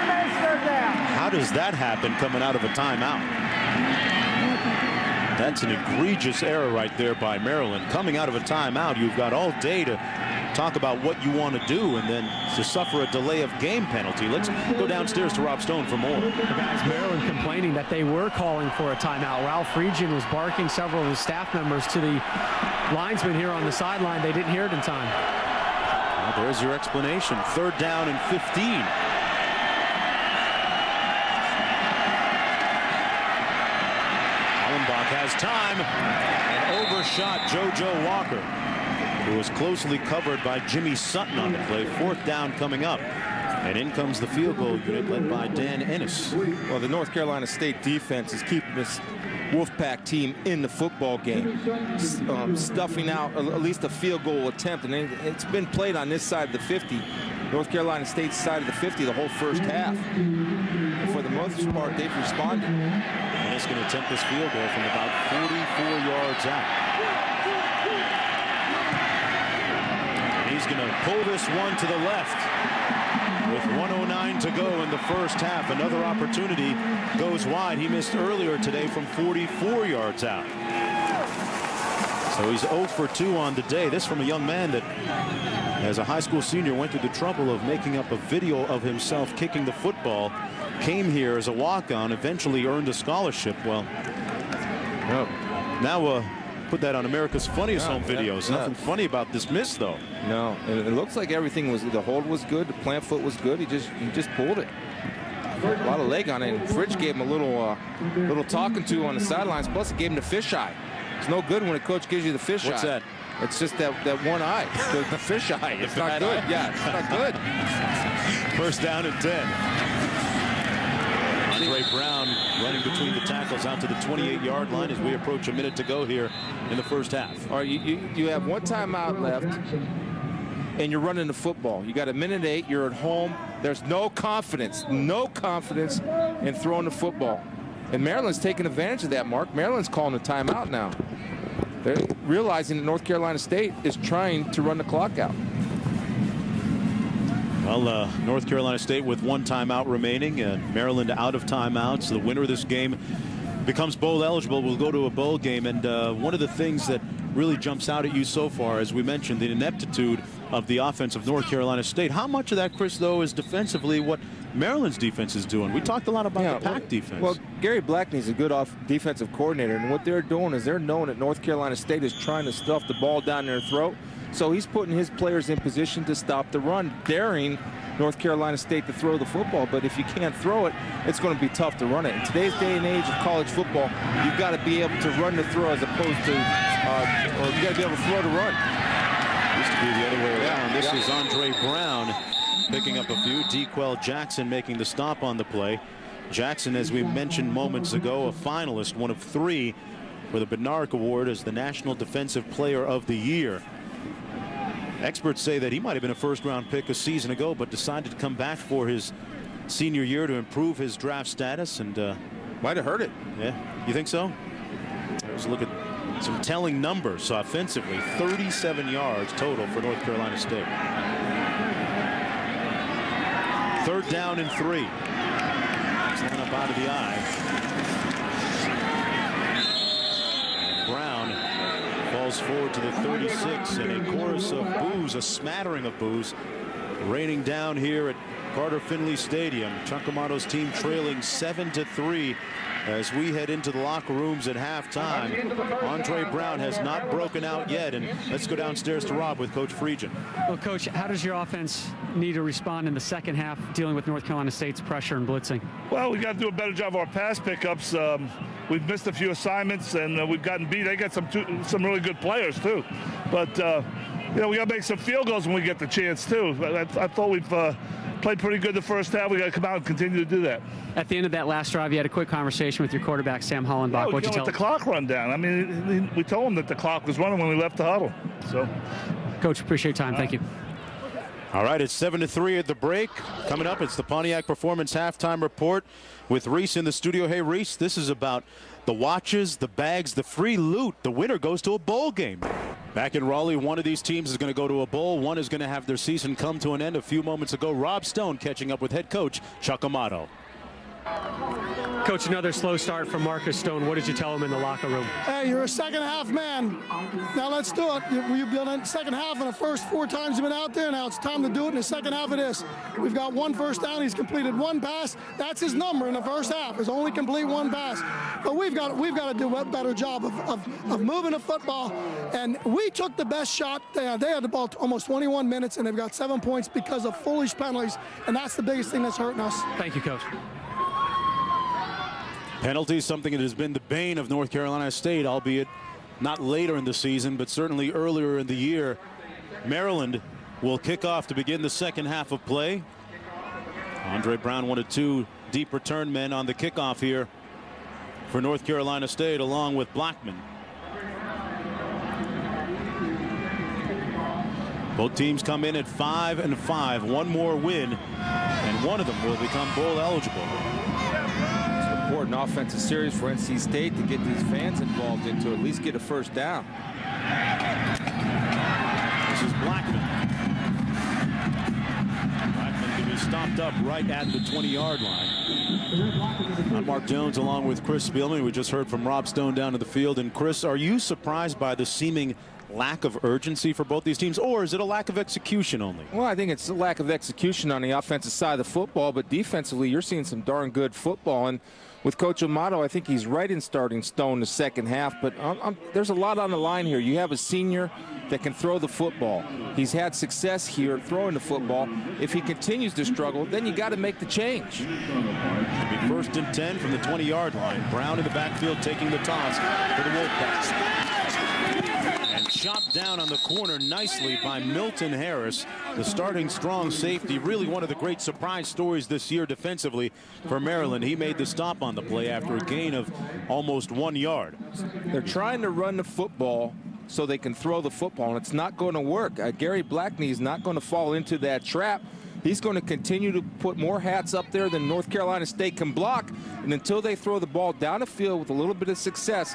Speaker 6: Remains 3rd down.
Speaker 2: How does that happen coming out of a timeout? That's an egregious error right there by Maryland. Coming out of a timeout, you've got all day to talk about what you want to do and then to suffer a delay of game penalty. Let's go downstairs to Rob Stone for more.
Speaker 4: The guys, Maryland complaining that they were calling for a timeout. Ralph Regin was barking several of his staff members to the linesmen here on the sideline. They didn't hear it in time.
Speaker 2: Well, there's your explanation. 3rd down and 15. Hollenbach has time and overshot JoJo Walker, who was closely covered by Jimmy Sutton on the play. 4th down coming up. And in comes the field goal unit led by Dan Ennis.
Speaker 3: Well, the North Carolina State defense is keeping this Wolfpack team in the football game, stuffing out at least a field goal attempt. And it's been played on this side of the 50, North Carolina State's side of the 50, the whole first half. And for the most part, they've responded.
Speaker 2: And it's going to attempt this field goal from about 44 yards out. He's going to pull this one to the left. With 1:09 to go in the first half, another opportunity goes wide. He missed earlier today from 44 yards out. So he's 0 for 2 on the day. This from a young man that, as a high school senior, went through the trouble of making up a video of himself kicking the football, came here as a walk-on, eventually earned a scholarship. Well, now put that on America's Funniest Home Videos. Nothing funny about this miss, though.
Speaker 3: No, it looks like everything was, the hold was good, the plant foot was good. He just pulled it. A lot of leg on it. And Fritsch gave him a little talking to on the sidelines. Plus, it gave him the fisheye. It's no good when a coach gives you the fisheye.
Speaker 2: What's that?
Speaker 3: It's just that one eye, the fish eye. It's not good. Yeah, it's not good.
Speaker 2: First down and 10. Andre Brown running between the tackles out to the 28-yard line as we approach a minute to go here in the first half.
Speaker 3: All right, you have one timeout left, and you're running the football. You got a minute 8. You're at home. There's no confidence in throwing the football. And Maryland's taking advantage of that, Mark. Maryland's calling a timeout now. They're realizing that North Carolina State is trying to run the clock out.
Speaker 2: Well, North Carolina State with one timeout remaining, and Maryland out of timeouts. The winner of this game becomes bowl eligible. We'll go to a bowl game, and one of the things that really jumps out at you so far, as we mentioned, the ineptitude of the offense of North Carolina State. How much of that, Chris, though, is defensively what Maryland's defense is doing? We talked a lot about the pack defense.
Speaker 3: Well, Gary Blackney's a good defensive coordinator, and what they're doing is they're knowing that North Carolina State is trying to stuff the ball down their throat. So he's putting his players in position to stop the run, daring North Carolina State to throw the football. But if you can't throw it, it's going to be tough to run it. In today's day and age of college football, you've got to be able to run the throw as opposed to, or you got to be able to throw to run.
Speaker 2: Used to be the other way around. This is Andre Brown picking up a few. Dequel Jackson making the stop on the play. Jackson, as we mentioned moments ago, a finalist, one of 3 for the Bednarik Award as the National Defensive Player of the Year. Experts say that he might have been a first-round pick a season ago, but decided to come back for his senior year to improve his draft status, and
Speaker 3: might have hurt it.
Speaker 2: Yeah, you think so? Let's look at some telling numbers offensively. 37 yards total for North Carolina State. 3rd down and 3. Let's line up out of the eye. Brown falls forward to the 36, and a chorus of boos, a smattering of boos, raining down here at Carter Finley Stadium. Chuck Amato's team trailing 7-3 as we head into the locker rooms at halftime. Andre Brown has not broken out yet, and let's go downstairs to Rob with Coach Friedgen.
Speaker 4: Well, Coach, how does your offense need to respond in the second half dealing with North Carolina State's pressure and blitzing?
Speaker 9: Well, we got to do a better job of our pass pickups. We've missed a few assignments, and we've gotten beat. They got some really good players too, but you know, we got to make some field goals when we get the chance too. I thought we've played pretty good the first half. We got to come out and continue to do that.
Speaker 4: At the end of that last drive, you had a quick conversation with your quarterback, Sam Hollenbach.
Speaker 9: Yeah,
Speaker 4: What'd you tell him?
Speaker 9: Let the clock run down. I mean, we told him that the clock was running when we left the huddle. So,
Speaker 4: Coach, appreciate your time. Thank you.
Speaker 2: All right, it's 7-3 at the break. Coming up, it's the Pontiac Performance halftime report with Reese in the studio. Hey, Reese, this is about the watches, the bags, the free loot. The winner goes to a bowl game. Back in Raleigh, one of these teams is going to go to a bowl. One is going to have their season come to an end. A few moments ago, Rob Stone catching up with head coach Chuck Amato.
Speaker 4: Coach, another slow start from Marcus Stone. What did you tell him in the locker room?
Speaker 5: Hey, you're a second half man. Now let's do it. You've been in the second half, and the first 4 times you've been out there. Now it's time to do it in the second half of this. We've got 1 first down. He's completed 1 pass. That's his number in the first half, is only complete 1 pass. But we've got to do a better job of moving the football. And we took the best shot. They had the ball almost 21 minutes, and they've got 7 points because of foolish penalties. And that's the biggest thing that's hurting us.
Speaker 4: Thank you, Coach.
Speaker 2: Penalties, something that has been the bane of North Carolina State, albeit not later in the season, but certainly earlier in the year. Maryland will kick off to begin the second half of play. Andre Brown, 1 of 2 deep return men on the kickoff here for North Carolina State, along with Blackman. Both teams come in at 5-5. 1 more win, and one of them will become bowl eligible.
Speaker 3: Important offensive series for NC State to get these fans involved into at least get a first down.
Speaker 2: This is Blackman. Blackman can be stopped up right at the 20-yard line. I'm Mark Jones along with Chris Spielman. We just heard from Rob Stone down in the field. And Chris, are you surprised by the seeming lack of urgency for both these teams, or is it a lack of execution only?
Speaker 3: Well, I think it's a lack of execution on the offensive side of the football, but defensively you're seeing some darn good football. And with Coach Amato, I think he's right in starting Stone the second half, but there's a lot on the line here. You have a senior that can throw the football. He's had success here throwing the football. If he continues to struggle, then you got to make the change.
Speaker 2: It'll be 1st and 10 from the 20-yard line. Brown in the backfield taking the toss for the Wolfpacks. And chopped down on the corner nicely by Milton Harris, the starting strong safety. Really one of the great surprise stories this year defensively for Maryland. He made the stop on the play after a gain of almost 1 yard.
Speaker 3: They're trying to run the football so they can throw the football, and it's not going to work. Gary Blackney is not going to fall into that trap. He's going to continue to put more hats up there than North Carolina State can block, and until they throw the ball down the field with a little bit of success,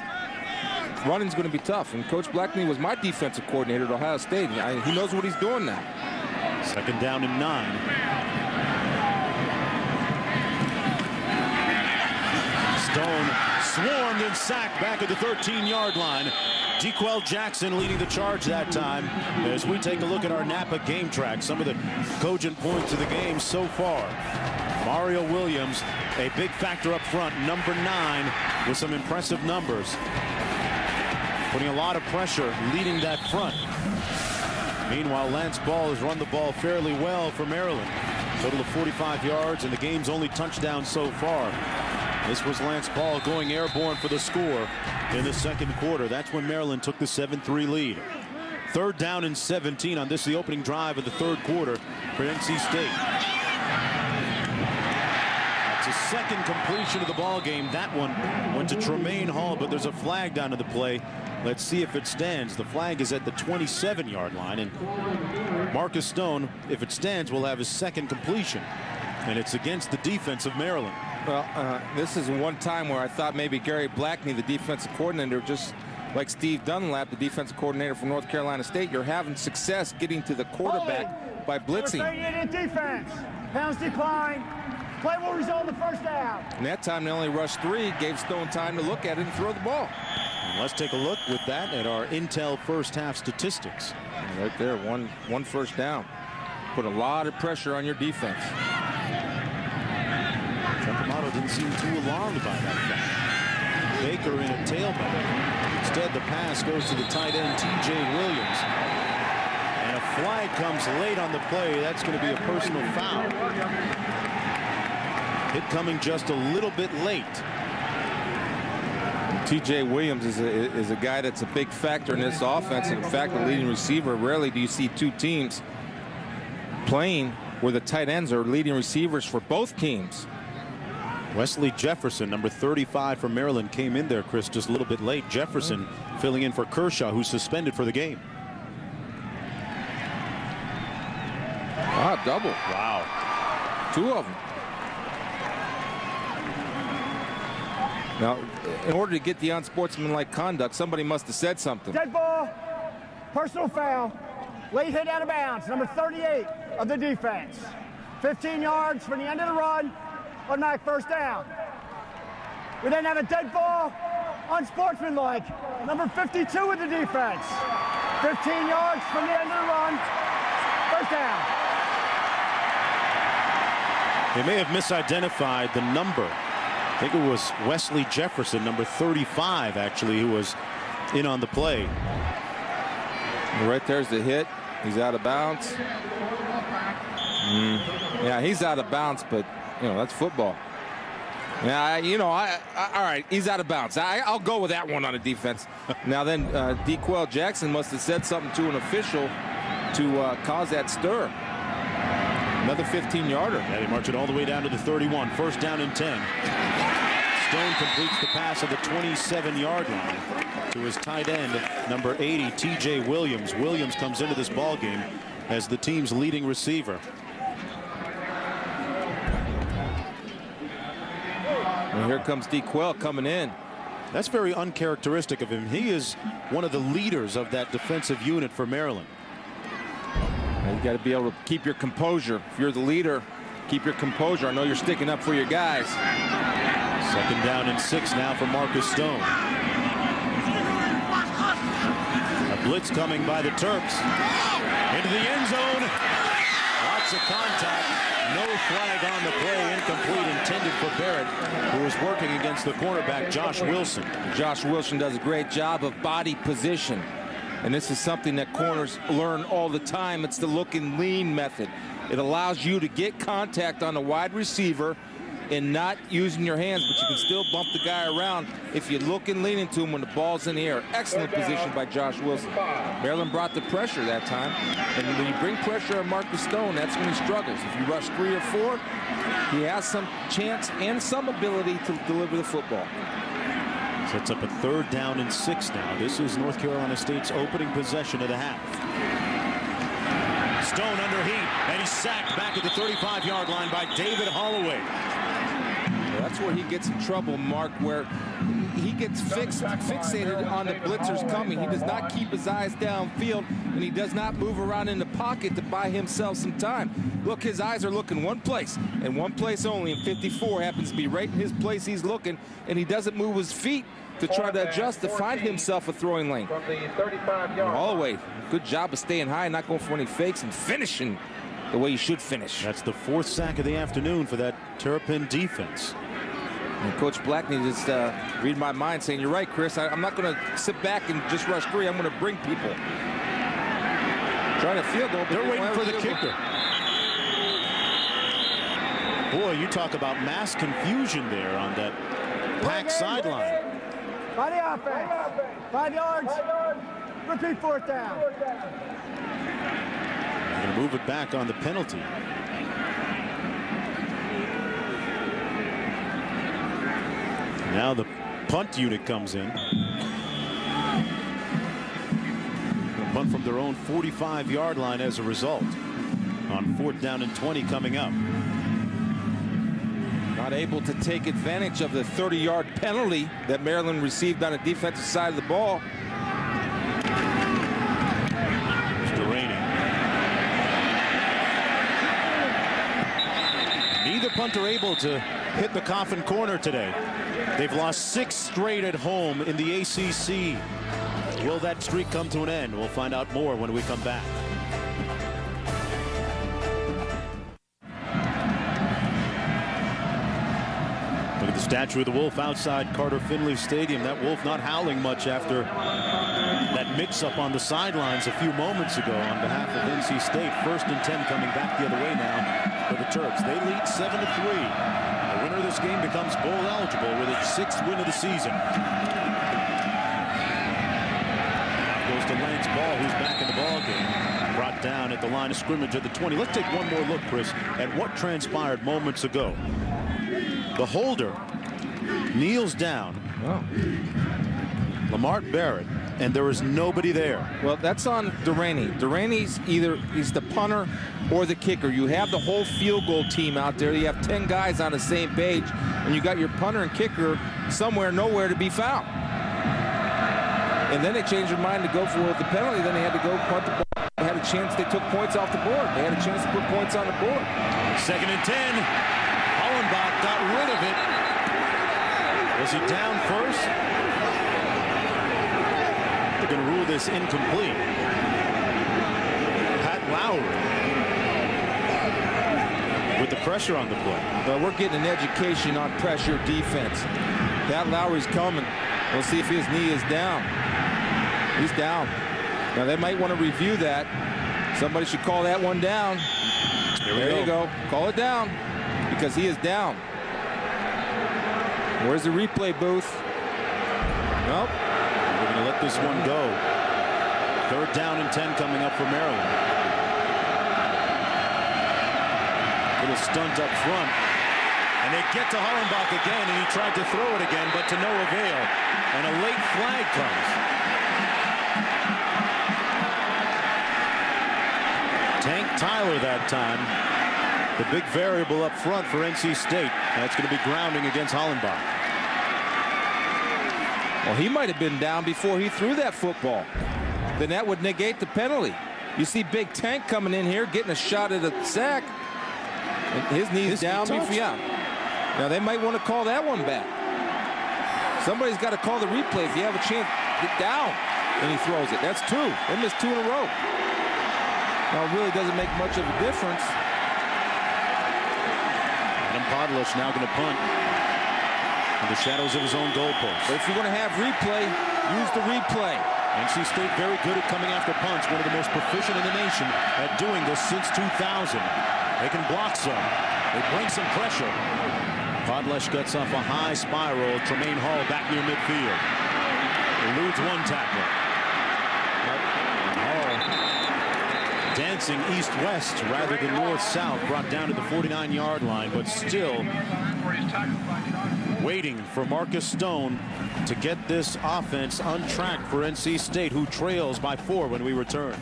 Speaker 3: running's going to be tough. And Coach Blackney was my defensive coordinator at Ohio State. He knows what he's doing now.
Speaker 2: 2nd down and 9. Stone swarmed and sacked back at the 13-yard line. DeQuell Jackson leading the charge that time as we take a look at our Napa game track. Some of the cogent points of the game so far. Mario Williams, a big factor up front, number 9, with some impressive numbers. Putting a lot of pressure, leading that front. Meanwhile, Lance Ball has run the ball fairly well for Maryland. Total of 45 yards, and the game's only touchdown so far. This was Lance Ball going airborne for the score in the 2nd quarter. That's when Maryland took the 7-3 lead. 3rd down and 17 on this, the opening drive of the 3rd quarter for NC State. That's a 2nd completion of the ball game. That one went to Tremaine Hall, but there's a flag down to the play. Let's see if it stands. The flag is at the 27-yard line, and Marcus Stone, if it stands, will have his 2nd completion, and it's against the defense of Maryland.
Speaker 3: Well, this is one time where I thought maybe Gary Blackney, the defensive coordinator, just like Steve Dunlap, the defensive coordinator from North Carolina State, you're having success getting to the quarterback by blitzing.
Speaker 6: In defense. Pounds decline. Play will result in the 1st down.
Speaker 3: And that time they only rushed 3, gave Stone time to look at it and throw the ball.
Speaker 2: And let's take a look with that at our Intel first half statistics.
Speaker 3: Right there, one 1st down. Put a lot of pressure on your defense.
Speaker 2: Amato didn't seem too alarmed by that fact. Baker in a tailback. Instead, the pass goes to the tight end, T.J. Williams. And a flag comes late on the play. That's going to be a personal foul. Hit coming just a little bit late.
Speaker 3: T.J. Williams is a guy that's a big factor in this offense. In fact, the leading receiver. Rarely do you see 2 teams playing where the tight ends are leading receivers for both teams.
Speaker 2: Wesley Jefferson, number 35 for Maryland, came in there, Chris, just a little bit late. Jefferson filling in for Kershaw, who's suspended for the game.
Speaker 3: Wow, double.
Speaker 2: Wow.
Speaker 3: 2 of them. Now, in order to get the unsportsmanlike conduct, somebody must have said something.
Speaker 6: Dead ball, personal foul, late hit out of bounds, number 38 of the defense. 15 yards from the end of the run. Automatic 1st down. We then have a dead ball, unsportsmanlike, number 52 of the defense. 15 yards from the end of the run, 1st down.
Speaker 2: They may have misidentified the number. I think it was Wesley Jefferson, number 35, actually, who was in on the play.
Speaker 3: And right there's the hit. He's out of bounds. Yeah, he's out of bounds, but you know, that's football. Yeah, all right, he's out of bounds. I'll go with that one on the defense. Now then, DeQuell Jackson must have said something to an official to cause that stir. Another 15-yarder.
Speaker 2: Yeah, they march it all the way down to the 31. 1st down and 10. Stone completes the pass at the 27-yard line to his tight end, number 80, T.J. Williams. Williams comes into this ball game as the team's leading receiver.
Speaker 3: And here comes DeQuell coming in.
Speaker 2: That's very uncharacteristic of him. He is one of the leaders of that defensive unit for Maryland.
Speaker 3: You got to be able to keep your composure. If you're the leader, keep your composure. I know you're sticking up for your guys.
Speaker 2: 2nd down and 6 now for Marcus Stone. A blitz coming by the Terps. Into the end zone. Lots of contact. No flag on the play. Incomplete, intended for Barrett, who is working against the cornerback, Josh Wilson.
Speaker 3: Josh Wilson does a great job of body position. And this is something that corners learn all the time. It's the look and lean method. It allows you to get contact on a wide receiver and not using your hands, but you can still bump the guy around if you look and lean into him when the ball's in the air. Excellent position by Josh Wilson. Maryland brought the pressure that time, and when you bring pressure on Marcus Stone, that's when he struggles. If you rush 3 or 4, he has some chance and some ability to deliver the football.
Speaker 2: Sets up a 3rd down and 6 now. This is North Carolina State's opening possession of the half. Stone under heat, and he's sacked back at the 35-yard line by David Holloway.
Speaker 3: Well, that's where he gets in trouble, Mark, where he gets fixated on the blitzers coming. He does not keep his eyes downfield, and he does not move around in the pocket to buy himself some time. Look, his eyes are looking one place, and one place only, and 54 happens to be right in his place he's looking, and he doesn't move his feet to try to adjust to find himself a throwing lane. Holloway, good job of staying high, not going for any fakes, and finishing the way you should finish.
Speaker 2: That's the 4th sack of the afternoon for that Terrapin defense.
Speaker 3: And Coach Blackney just read my mind, saying, you're right, Chris. I'm not going to sit back and just rush 3. I'm going to bring people. Trying to field goal, but
Speaker 2: they're waiting for the kicker. Boy, you talk about mass confusion there on that packed sideline.
Speaker 6: By the offense. 5 yards. Repeat 4th down.
Speaker 2: They're going to move it back on the penalty. Now the punt unit comes in. A punt from their own 45-yard line as a result. On 4th down and 20 coming up.
Speaker 3: Not able to take advantage of the 30-yard penalty that Maryland received on the defensive side of the ball.
Speaker 2: Delaney. Neither punter able to hit the coffin corner today. They've lost 6 straight at home in the ACC. Will that streak come to an end? We'll find out more when we come back. Look at the statue of the wolf outside Carter Finley Stadium. That wolf not howling much after that mix-up on the sidelines a few moments ago on behalf of NC State. 1st and 10 coming back the other way now for the Terps. They lead 7-3. The winner of this game becomes bowl eligible with its 6th win of the season. Goes to Lance Ball, who's back in the ball game. Brought down at the line of scrimmage at the 20. Let's take one more look, Chris, at what transpired moments ago. The holder kneels down.
Speaker 3: Oh.
Speaker 2: Lamar Barrett, and there is nobody there.
Speaker 3: Well, that's on Delaney. Delaney's he's the punter or the kicker. You have the whole field goal team out there. You have 10 guys on the same page, and you got your punter and kicker somewhere, nowhere to be found. And then they changed their mind to go for the penalty. Then they had to go punt the ball. They had a chance. They took points off the board. They had a chance to put points on the board.
Speaker 2: 2nd and 10. Hollenbach got rid of it. Was he down first? They're going to rule this incomplete. Pat Lowry with the pressure on the play.
Speaker 3: Well, we're getting an education on pressure defense. Pat Lowry's coming. We'll see if his knee is down. He's down. Now, they might want to review that. Somebody should call that one down. There you go. Call it down because he is down. Where's the replay booth? Nope.
Speaker 2: We're going to let this one go. 3rd down and 10 coming up for Maryland. Little stunt up front. And they get to Hollenbach again, and he tried to throw it again, but to no avail. And a late flag comes. Tank Tyler that time. The big variable up front for NC State. That's going to be grounding against Hollenbach.
Speaker 3: Well, he might have been down before he threw that football. Then that would negate the penalty. You see Big Tank coming in here, getting a shot at a sack. And his knee's down before. Yeah. Now, they might want to call that one back. Somebody's got to call the replay. If you have a chance, get down. And he throws it. That's 2. They missed 2 in a row. Now, it really doesn't make much of a difference.
Speaker 2: Adam Podlush now going to punt in the shadows of his own goalpost.
Speaker 3: But if you're going to have replay, use the replay.
Speaker 2: NC State very good at coming after punts, one of the most proficient in the nation at doing this since 2000. They can block some. They bring some pressure. Podlesh gets off a high spiral. Tremaine Hall back near midfield. Eludes one tackler. Hall dancing east-west rather than north-south. Brought down to the 49-yard line, but still waiting for Marcus Stone to get this offense on track for NC State, who trails by 4 when we return.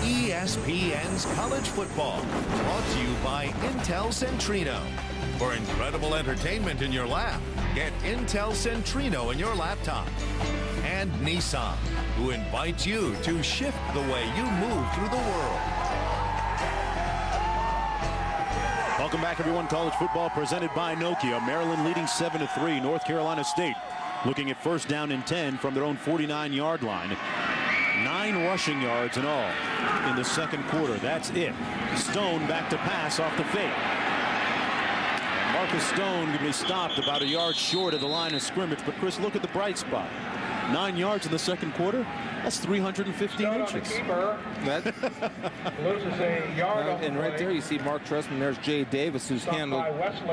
Speaker 1: ESPN's College Football, brought to you by Intel Centrino. For incredible entertainment in your lap, get Intel Centrino in your laptop. And Nissan, who invites you to shift the way you move through the world.
Speaker 2: Welcome back, everyone. College football presented by Nokia. Maryland leading 7-3. North Carolina State looking at first down and 10 from their own 49-yard line. 9 rushing yards in all in the second quarter. That's it. Stone back to pass off the fake. And Marcus Stone going to be stopped about a yard short of the line of scrimmage. But Chris, look at the bright spot. 9 yards in the second quarter. That's 315 inches.
Speaker 3: And right there you see Mark Trestman. There's Jay Davis, who's handled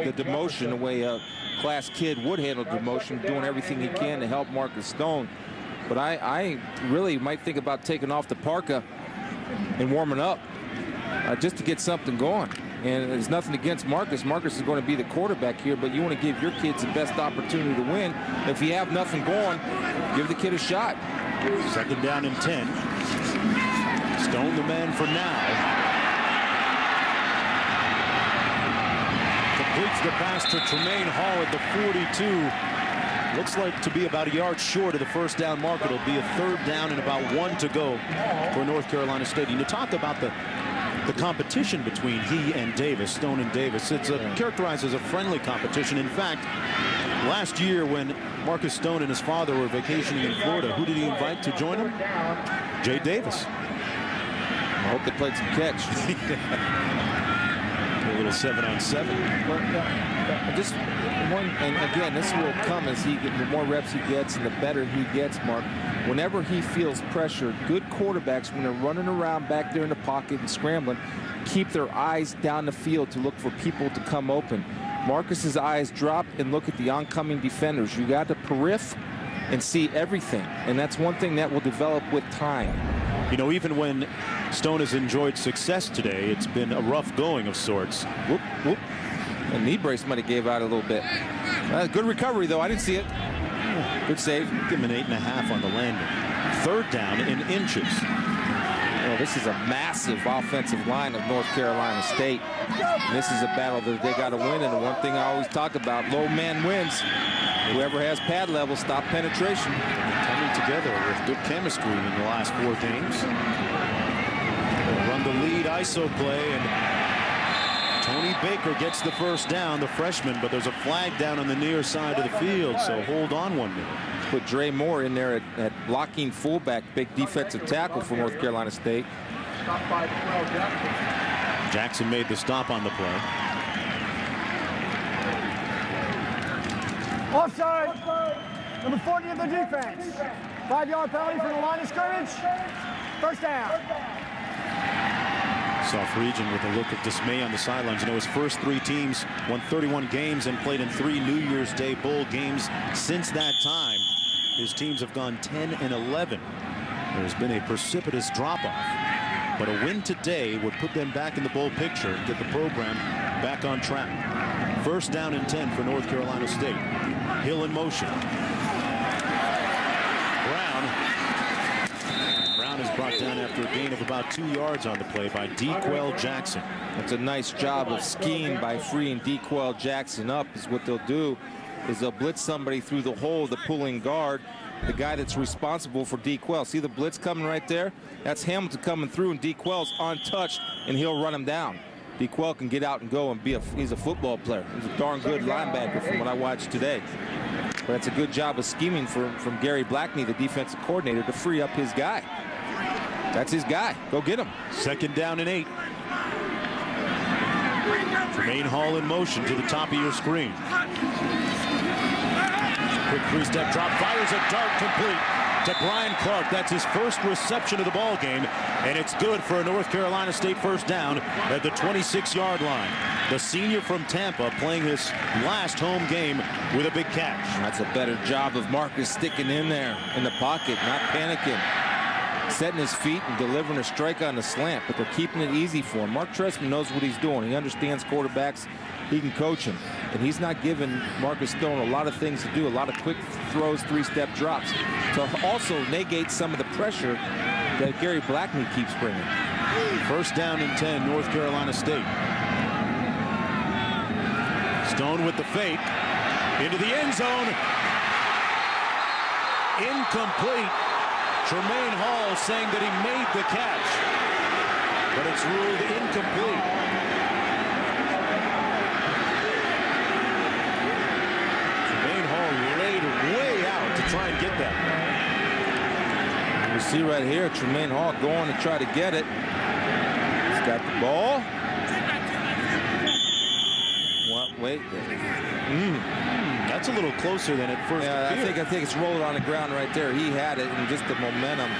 Speaker 3: the demotion the way a class kid would handle demotion, doing everything he can to help Marcus Stone. But I really might think about taking off the parka and warming up just to get something going. And there's nothing against Marcus. Marcus is going to be the quarterback here, but you want to give your kids the best opportunity to win. If you have nothing going, give the kid a shot.
Speaker 2: Second down and 10. Stone the man for now. Completes the pass to Tremaine Hall at the 42. Looks like to be about a yard short of the first down mark. It'll be a third down and about 1 to go for North Carolina State. And you talk about the competition between he and Davis, Stone and Davis. It's characterized as a friendly competition. In fact, last year when Marcus Stone and his father were vacationing in Florida, who did he invite to join him? Jay Davis.
Speaker 3: I hope they played some catch.
Speaker 2: A little 7-on-7.
Speaker 3: Just one, and again, this will come as the more reps he gets and the better he gets, Mark. Whenever he feels pressure, good quarterbacks, when they're running around back there in the pocket and scrambling, keep their eyes down the field to look for people to come open. Marcus's eyes drop and look at the oncoming defenders. You got to periph and see everything, and that's one thing that will develop with time.
Speaker 2: You know, even when Stone has enjoyed success today, it's been a rough going of sorts. Whoop, whoop.
Speaker 3: A knee brace might have gave out a little bit. Good recovery, though. I didn't see it. Good save.
Speaker 2: Give him an 8.5 on the landing. Third down in inches.
Speaker 3: Well, this is a massive offensive line of North Carolina State. And this is a battle that they got to win. And the one thing I always talk about, low man wins. Whoever has pad level, stop penetration.
Speaker 2: Coming together with good chemistry in the last 4 games. They'll run the lead ISO play, and Tony Baker gets the first down, the freshman, but there's a flag down on the near side of the field, so hold on 1 minute.
Speaker 3: Put Dre Moore in there at blocking fullback, big defensive tackle for North Carolina State.
Speaker 2: Jackson made the stop on the play.
Speaker 6: Offside. Number 40 of the defense. 5-yard penalty from the line of scrimmage. First down.
Speaker 2: South Region with a look of dismay on the sidelines. You know, his first 3 teams won 31 games and played in 3 New Year's Day bowl games. Since that time, his teams have gone 10-11. There's been a precipitous drop-off. But a win today would put them back in the bowl picture and get the program back on track. First down and 10 for North Carolina State. Hill in motion. Brown is brought down after a gain of about 2 yards on the play by Dequel Jackson.
Speaker 3: That's a nice job of scheme by freeing Dequel Jackson up. Is what they'll do is they'll blitz somebody through the hole, the pulling guard, the guy that's responsible for Dequel. See the blitz coming right there? That's Hamilton coming through, and Dequel's untouched, and he'll run him down. Dequel can get out and go and he's a football player. He's a darn good linebacker from what I watched today. But that's a good job of scheming from Gary Blackney, the defensive coordinator, to free up his guy. That's his guy. Go get him.
Speaker 2: Second down and 8. Tremaine Hall in motion to the top of your screen. Quick 3-step drop, fires a dart complete to Brian Clark. That's his first reception of the ball game, and it's good for a North Carolina State first down at the 26-yard line. The senior from Tampa playing his last home game with a big catch.
Speaker 3: That's a better job of Marcus sticking in there in the pocket, not panicking, setting his feet and delivering a strike on the slant, but they're keeping it easy for him. Mark Trestman knows what he's doing. He understands quarterbacks. He can coach him, and he's not giving Marcus Stone a lot of things to do, a lot of quick throws, three-step drops, to also negate some of the pressure that Gary Blackney keeps bringing.
Speaker 2: First down and 10, North Carolina State. Stone with the fake into the end zone. Incomplete. Tremaine Hall saying that he made the catch, but it's ruled incomplete. Tremaine Hall laid way out to try and get that.
Speaker 3: You see right here, Tremaine Hall going to try to get it. He's got the ball. What? Wait.
Speaker 2: That's a little closer than it first appeared.
Speaker 3: I think it's rolled on the ground right there. He had it, and just the momentum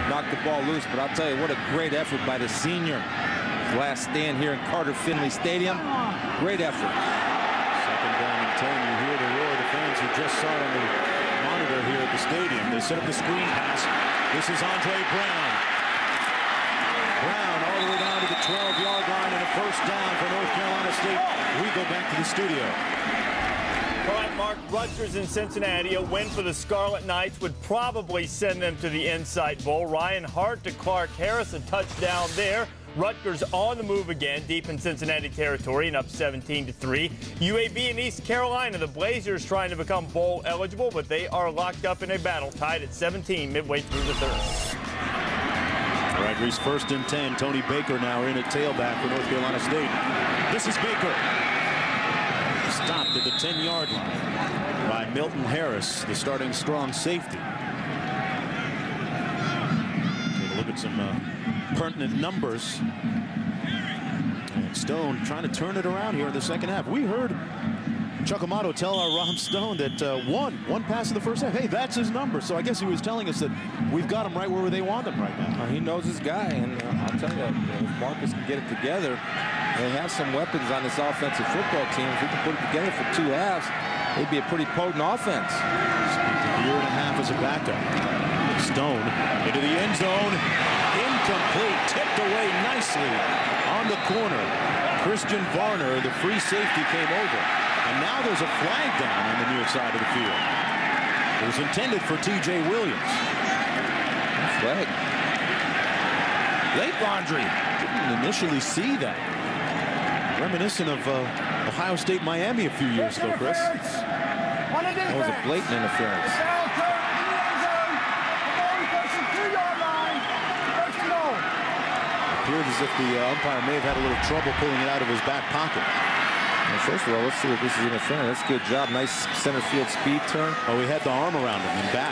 Speaker 3: knocked the ball loose. But I'll tell you, what a great effort by the senior. His last stand here in Carter Finley Stadium. Great effort.
Speaker 2: Second down and 10. You hear the roar of the fans who just saw it on the monitor here at the stadium. They set up the screen pass. This is Andre Brown. Brown all the way down to the 12-yard line, and a first down for North Carolina State. We go back to the studio.
Speaker 7: All right, Mark, Rutgers in Cincinnati. A win for the Scarlet Knights would probably send them to the Insight Bowl. Ryan Hart to Clark Harris, a touchdown there. Rutgers on the move again, deep in Cincinnati territory and up 17-3. UAB in East Carolina, the Blazers trying to become bowl eligible, but they are locked up in a battle, tied at 17 midway through the third.
Speaker 2: All right, Reese, first and 10. Tony Baker now in at tailback for North Carolina State. This is Baker. Stopped at the 10-yard line by Milton Harris, the starting strong safety. Take a look at some pertinent numbers. And Stone trying to turn it around here in the second half. We heard Chuck Amato tell our Rob Stone that one pass in the first half. Hey, that's his number. So I guess he was telling us that we've got him right where they want him right now.
Speaker 3: He knows his guy, and I'll tell you, if Marcus can get it together, they have some weapons on this offensive football team. If we can put it together for 2 halves, it'd be a pretty potent offense.
Speaker 2: A year and a half as a backup. Stone into the end zone. Incomplete. Tipped away nicely on the corner. Christian Varner, the free safety, came over. And now there's a flag down on the near side of the field. It was intended for T.J. Williams.
Speaker 3: Flag.
Speaker 2: Late Laundry. Didn't initially see that. Reminiscent of Ohio State Miami a few years ago, Chris.
Speaker 3: That was a blatant interference.
Speaker 2: Appeared as if the umpire may have had a little trouble pulling it out of his back pocket.
Speaker 3: Well, first of all, let's see if this is interference. That's a good job. Nice center field speed turn.
Speaker 2: Oh, he had the arm around him and back.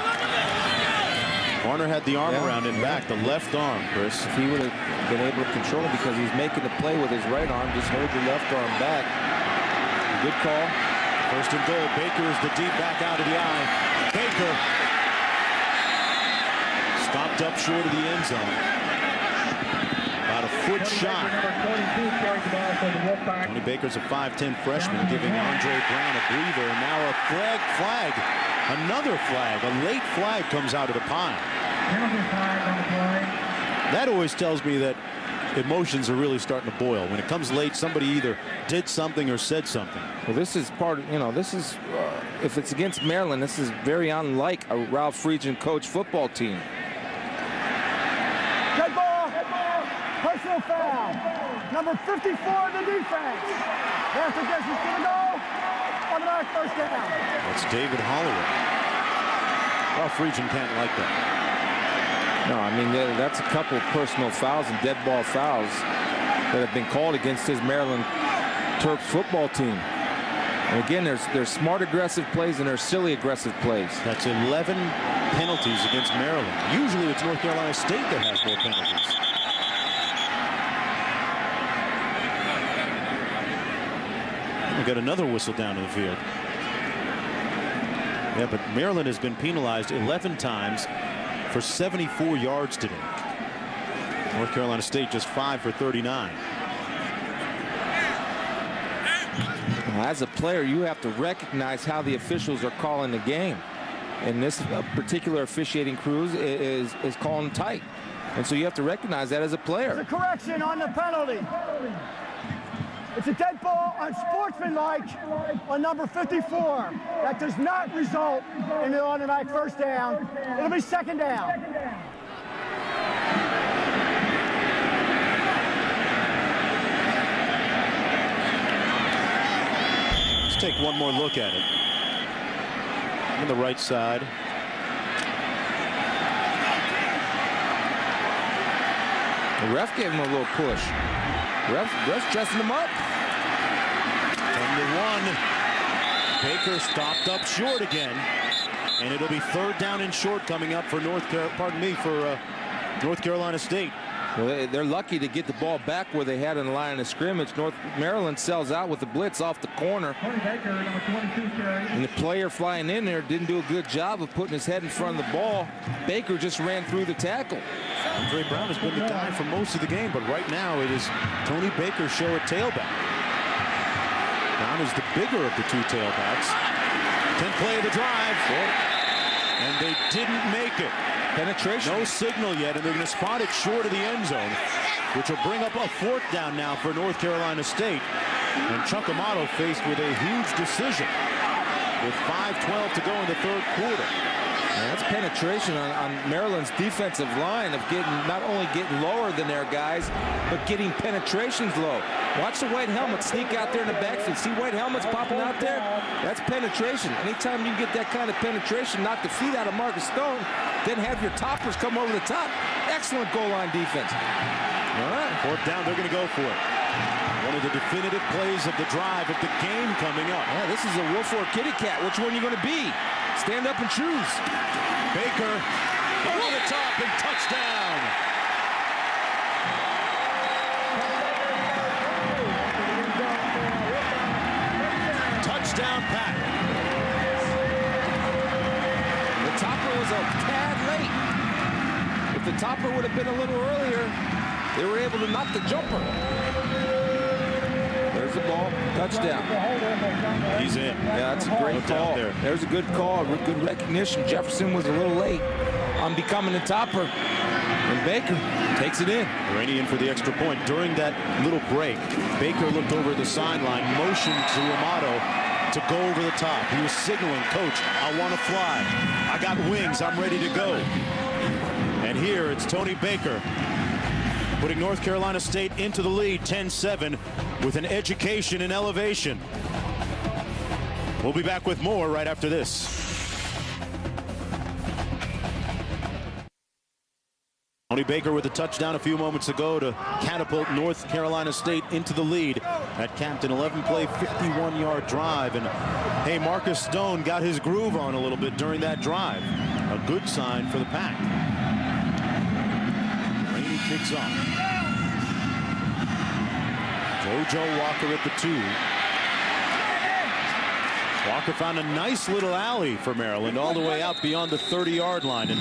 Speaker 2: Varner had the arm around him back, the left arm, Chris.
Speaker 3: If he would have been able to control it because he's making the play with his right arm, just hold your left arm back. Good call.
Speaker 2: First and goal. Baker is the deep back out of the eye. Baker stopped up short of the end zone. About a foot shot. Tony Baker's a 5'10" freshman, giving Andre Brown a breather, and now a flag. Another flag. A late flag comes out of the pile. That always tells me that emotions are really starting to boil. When it comes late, somebody either did something or said something.
Speaker 3: Well, this is part of, this is, if it's against Maryland, this is very unlike a Ralph Friedgen coach football team.
Speaker 6: Dead ball. Personal foul. Number 54 in the defense. After this is going to go. Automatic first down.
Speaker 2: That's David Holloway. Ralph Friedgen can't like that.
Speaker 3: No, I mean, that's a couple of personal fouls and dead ball fouls that have been called against his Maryland Terps football team. And again, there's smart aggressive plays and there's silly aggressive plays.
Speaker 2: That's 11 penalties against Maryland. Usually it's North Carolina State that has more penalties. We got another whistle down to the field. Yeah, but Maryland has been penalized 11 times for 74 yards today. North Carolina State just 5 for 39.
Speaker 3: As a player, you have to recognize how the officials are calling the game. And this particular officiating crew is calling tight. And so you have to recognize that as a player.
Speaker 6: There's a correction on the penalty. It's a dead ball unsportsmanlike on number 54. That does not result in an automatic first down. It'll be second down.
Speaker 2: Let's take one more look at it. On the right side.
Speaker 3: The ref gave him a little push. Ref's dressing him up.
Speaker 2: 10-1. Baker stopped up short again. And it'll be third down and short coming up for North Carolina State.
Speaker 3: Well, they're lucky to get the ball back where they had in the line of scrimmage. North Maryland sells out with the blitz off the corner. And the player flying in there didn't do a good job of putting his head in front of the ball. Baker just ran through the tackle.
Speaker 2: Andre Brown has been the guy for most of the game, but right now it is Tony Baker's show at tailback. Brown is the bigger of the two tailbacks. 10th play of the drive. And they didn't make it.
Speaker 3: Penetration.
Speaker 2: No signal yet, and they're going to spot it short of the end zone, which will bring up a fourth down now for North Carolina State. And Chuck Amato faced with a huge decision with 5:12 to go in the third quarter.
Speaker 3: And that's penetration on Maryland's defensive line of not only getting lower than their guys, but getting penetrations low. Watch the white helmets sneak out there in the backfield. See white helmets popping out there? That's penetration. Anytime you get that kind of penetration, knock the feet out of Marcus Stone, then have your toppers come over the top. Excellent goal line defense.
Speaker 2: All right, fourth down, they're going to go for it. One of the definitive plays of the drive of the game coming up.
Speaker 3: Yeah, this is a wolf or a kitty cat. Which one are you going to be? Stand up and choose.
Speaker 2: Baker over the top and touchdown. Touchdown, Pat.
Speaker 3: The topper was a tad late. If the topper would have been a little earlier, they were able to knock the jumper. There's the ball. Touchdown.
Speaker 2: He's in.
Speaker 3: Yeah, that's a great call. There's a good call. Good recognition. Jefferson was a little late on becoming the topper. And Baker takes it in.
Speaker 2: Rainey in for the extra point. During that little break, Baker looked over the sideline, motioned to Amato to go over the top. He was signaling, Coach, I want to fly. I got wings. I'm ready to go. And here it's Tony Baker putting North Carolina State into the lead, 10-7, with an education in elevation. We'll be back with more right after this. Tony Baker with a touchdown a few moments ago to catapult North Carolina State into the lead. That capped an 11-play, 51-yard drive. And, hey, Marcus Stone got his groove on a little bit during that drive. A good sign for the Pack. Rainey kicks off. JoJo Walker at the 2. Walker found a nice little alley for Maryland all the way out beyond the 30-yard line. And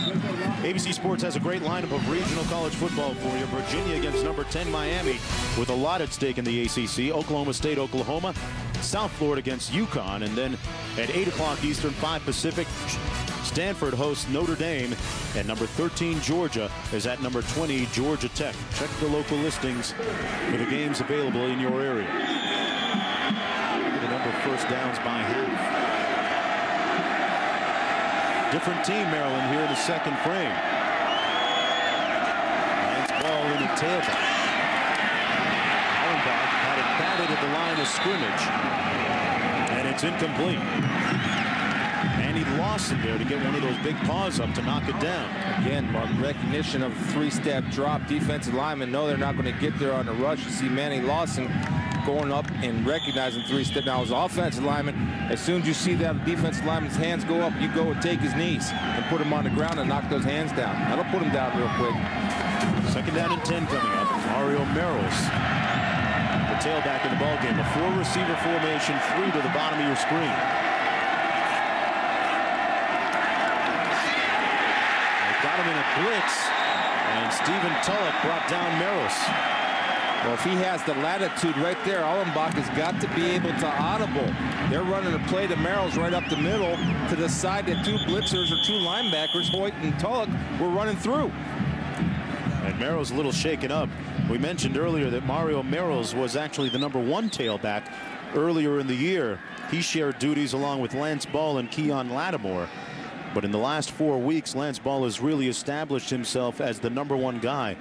Speaker 2: ABC Sports has a great lineup of regional college football for you. Virginia against number 10 Miami with a lot at stake in the ACC. Oklahoma State, Oklahoma. South Florida against UConn. And then at 8 o'clock Eastern, 5 Pacific, Stanford hosts Notre Dame. And number 13 Georgia is at number 20 Georgia Tech. Check the local listings for the games available in your area. The number of first downs by half. Different team, Maryland, here in the second frame. Nice ball in the tailback. Hollenbach had it batted at the line of scrimmage. And it's incomplete. Andy Lawson there to get one of those big paws up to knock it down.
Speaker 3: Again, Mark, recognition of a three-step drop. Defensive linemen know they're not going to get there on the rush. You see Manny Lawson going up and recognizing three-step. Now, as an offensive lineman, as soon as you see that defensive lineman's hands go up, you go and take his knees and put him on the ground and knock those hands down. That'll put him down real quick.
Speaker 2: Second down and 10 coming up. Mario Merrills, the tailback in the ballgame. A 4-receiver formation, 3 to the bottom of your screen. got him in a blitz, and Stephen Tulloch brought down Merrills.
Speaker 3: Well, if he has the latitude right there, Hollenbach has got to be able to audible. They're running a play to Merrills right up the middle to the side that two blitzers or two linebackers, Hoyt and Tulloch, were running through.
Speaker 2: And Merrills a little shaken up. We mentioned earlier that Mario Merrills was actually the #1 tailback earlier in the year. He shared duties along with Lance Ball and Keon Lattimore. But in the last 4 weeks, Lance Ball has really established himself as the #1 guy.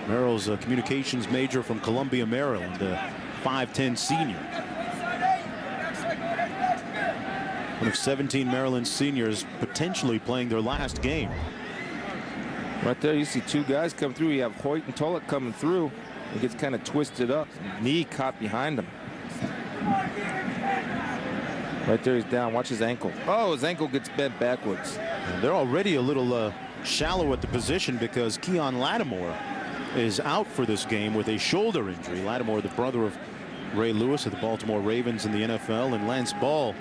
Speaker 2: Merrills, a communications major from Columbia, Maryland, a 5'10" senior. One of 17 Maryland seniors potentially playing their last game.
Speaker 3: Right there, you see two guys come through. You have Hoyt and Tulloch coming through. He gets kind of twisted up. Knee caught behind him. Right there, he's down. Watch his ankle. Oh, his ankle gets bent backwards.
Speaker 2: And they're already a little shallow at the position because Keon Lattimore is out for this game with a shoulder injury. Lattimore, the brother of Ray Lewis of the Baltimore Ravens in the NFL, and Lance Ball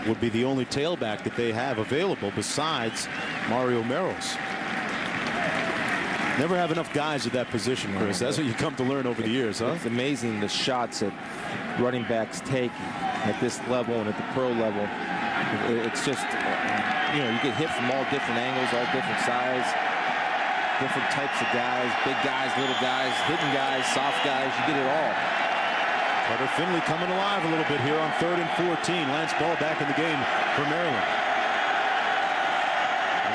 Speaker 2: would be the only tailback that they have available besides Mario Merrills. Never have enough guys at that position, Chris. That's what you come to learn over the years, huh?
Speaker 3: It's amazing the shots that running backs take at this level and at the pro level. It's just, you know, you get hit from all different angles, all different size, different types of guys, big guys, little guys, hidden guys, soft guys, you get it all.
Speaker 2: Carter Finley coming alive a little bit here on 3rd and 14. Lance Ball back in the game for Maryland.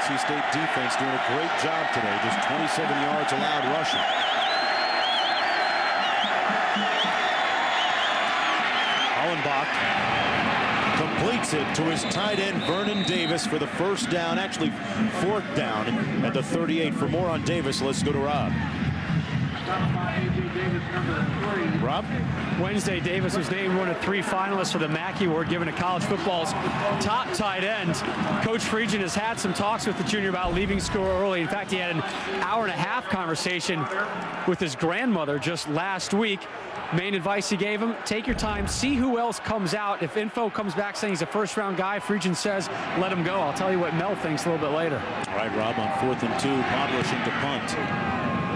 Speaker 2: NC State defense doing a great job today. Just 27 yards allowed rushing. Hollenbach completes it to his tight end Vernon Davis for the first down, actually 4th down at the 38. For more on Davis, let's go to Rob. Rob?
Speaker 4: Wednesday, Davis was named one of 3 finalists for the Mackey Award given to college football's top tight ends. Coach Friedgen has had some talks with the junior about leaving school early. In fact, he had an hour-and-a-half conversation with his grandmother just last week. Main advice he gave him, take your time, see who else comes out. If info comes back saying he's a first-round guy, Friedgen says, let him go. I'll tell you what Mel thinks a little bit later.
Speaker 2: All right, Rob, on 4th and 2, Bob rushing to punt.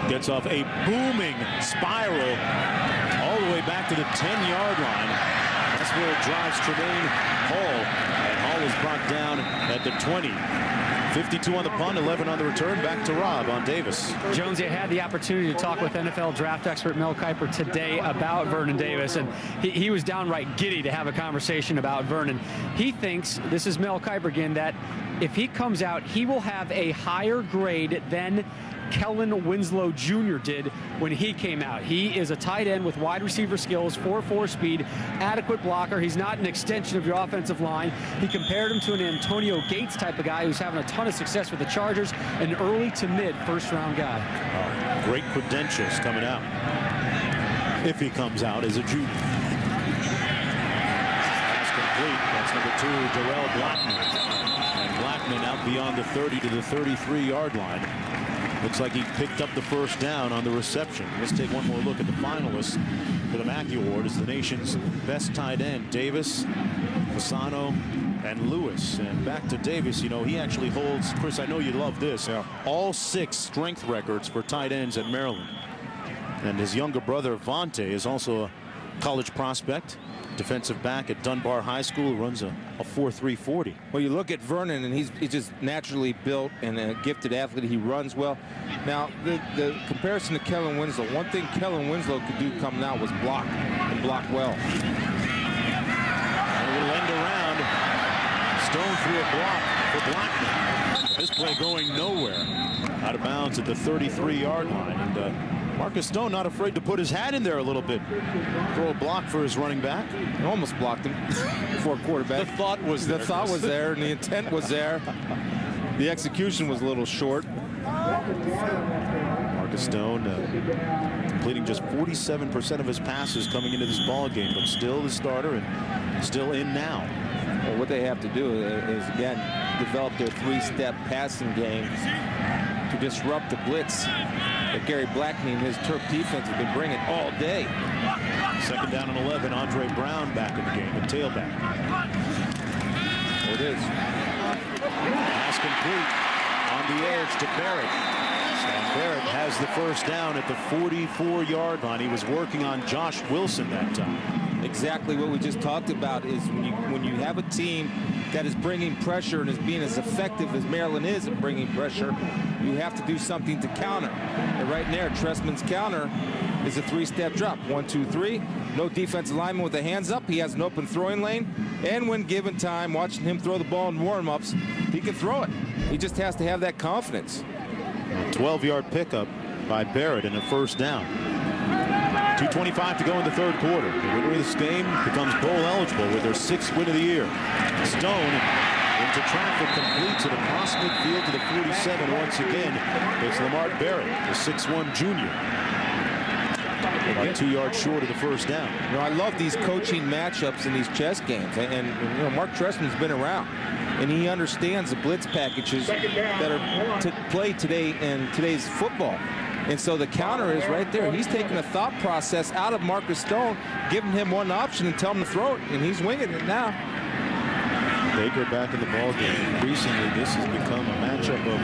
Speaker 2: Gets off a booming spiral all the way back to the 10-yard line. That's where it drives Tremaine Hall. And Hall is brought down at the 20. 52 on the punt, 11 on the return. Back to Rob on Davis.
Speaker 4: Jonesy, I had the opportunity to talk with NFL draft expert Mel Kiper today about Vernon Davis, and he was downright giddy to have a conversation about Vernon. He thinks, this is Mel Kiper again, that if he comes out, he will have a higher grade than Kellen Winslow Jr. did when he came out. He is a tight end with wide receiver skills, 4.4 speed, adequate blocker. He's not an extension of your offensive line. He compared him to an Antonio Gates type of guy who's having a ton of success with the Chargers, an early to mid first-round guy.
Speaker 2: Great credentials coming out. If he comes out as a junior. Pass complete. That's number 2, Darrell Blackman. And Blackman out beyond the 30 to the 33-yard line. Looks like he picked up the first down on the reception. Let's take one more look at the finalists for the Mackey Award as the nation's best tight end. Davis, Fasano, and Lewis. And back to Davis, you know, he actually holds, Chris, I know you love this, all 6 strength records for tight ends at Maryland. And his younger brother, Vontae, is also a college prospect. Defensive back at Dunbar High School, runs a 4.3 40.
Speaker 3: Well, you look at Vernon, and he's just naturally built and a gifted athlete. He runs well. Now, the comparison to Kellen Winslow, one thing Kellen Winslow could do coming out was block, and block well.
Speaker 2: A little end around. Stone threw a block for Blackman. This play going nowhere. Out of bounds at the 33-yard line. And Marcus Stone not afraid to put his hat in there a little bit. Throw a block for his running back.
Speaker 3: He almost blocked him for a quarterback.
Speaker 2: The thought was there.
Speaker 3: The thought was there, and the intent was there. The execution was a little short.
Speaker 2: Marcus Stone completing just 47% of his passes coming into this ball game, but still the starter and still in now.
Speaker 3: Well, what they have to do is, again, develop their 3-step passing game to disrupt the blitz that Gary Blackman and his Terp defense have been bringing all day.
Speaker 2: 2nd down and 11. Andre Brown back in the game, the tailback.
Speaker 3: There it is.
Speaker 2: Pass complete on the edge to Barrett. And Barrett has the first down at the 44-yard line. He was working on Josh Wilson that time.
Speaker 3: Exactly what we just talked about is when you have a team that is bringing pressure and is being as effective as Maryland is at bringing pressure, you have to do something to counter. And right there, Trestman's counter is a three-step drop. 1, 2, 3. No defensive lineman with the hands up. He has an open throwing lane. And when given time, watching him throw the ball in warm-ups, he can throw it. He just has to have that confidence.
Speaker 2: A 12-yard pickup by Barrett and a first down. 2:25 to go in the third quarter. The winner of this game becomes bowl eligible with their 6th win of the year. Stone into traffic, completes it across midfield to the 47 once again. It's Lamar Barrett, the 6'1 junior. About 2 yards short of the first down.
Speaker 3: You know, I love these coaching matchups in these chess games. And you know, Mark Trestman's been around, and he understands the blitz packages that are played today in today's football. And so the counter is right there. He's taking a thought process out of Marcus Stone, giving him one option and telling him to throw it, and he's winging it now.
Speaker 2: Baker back in the ball game. Recently, this has become a matchup of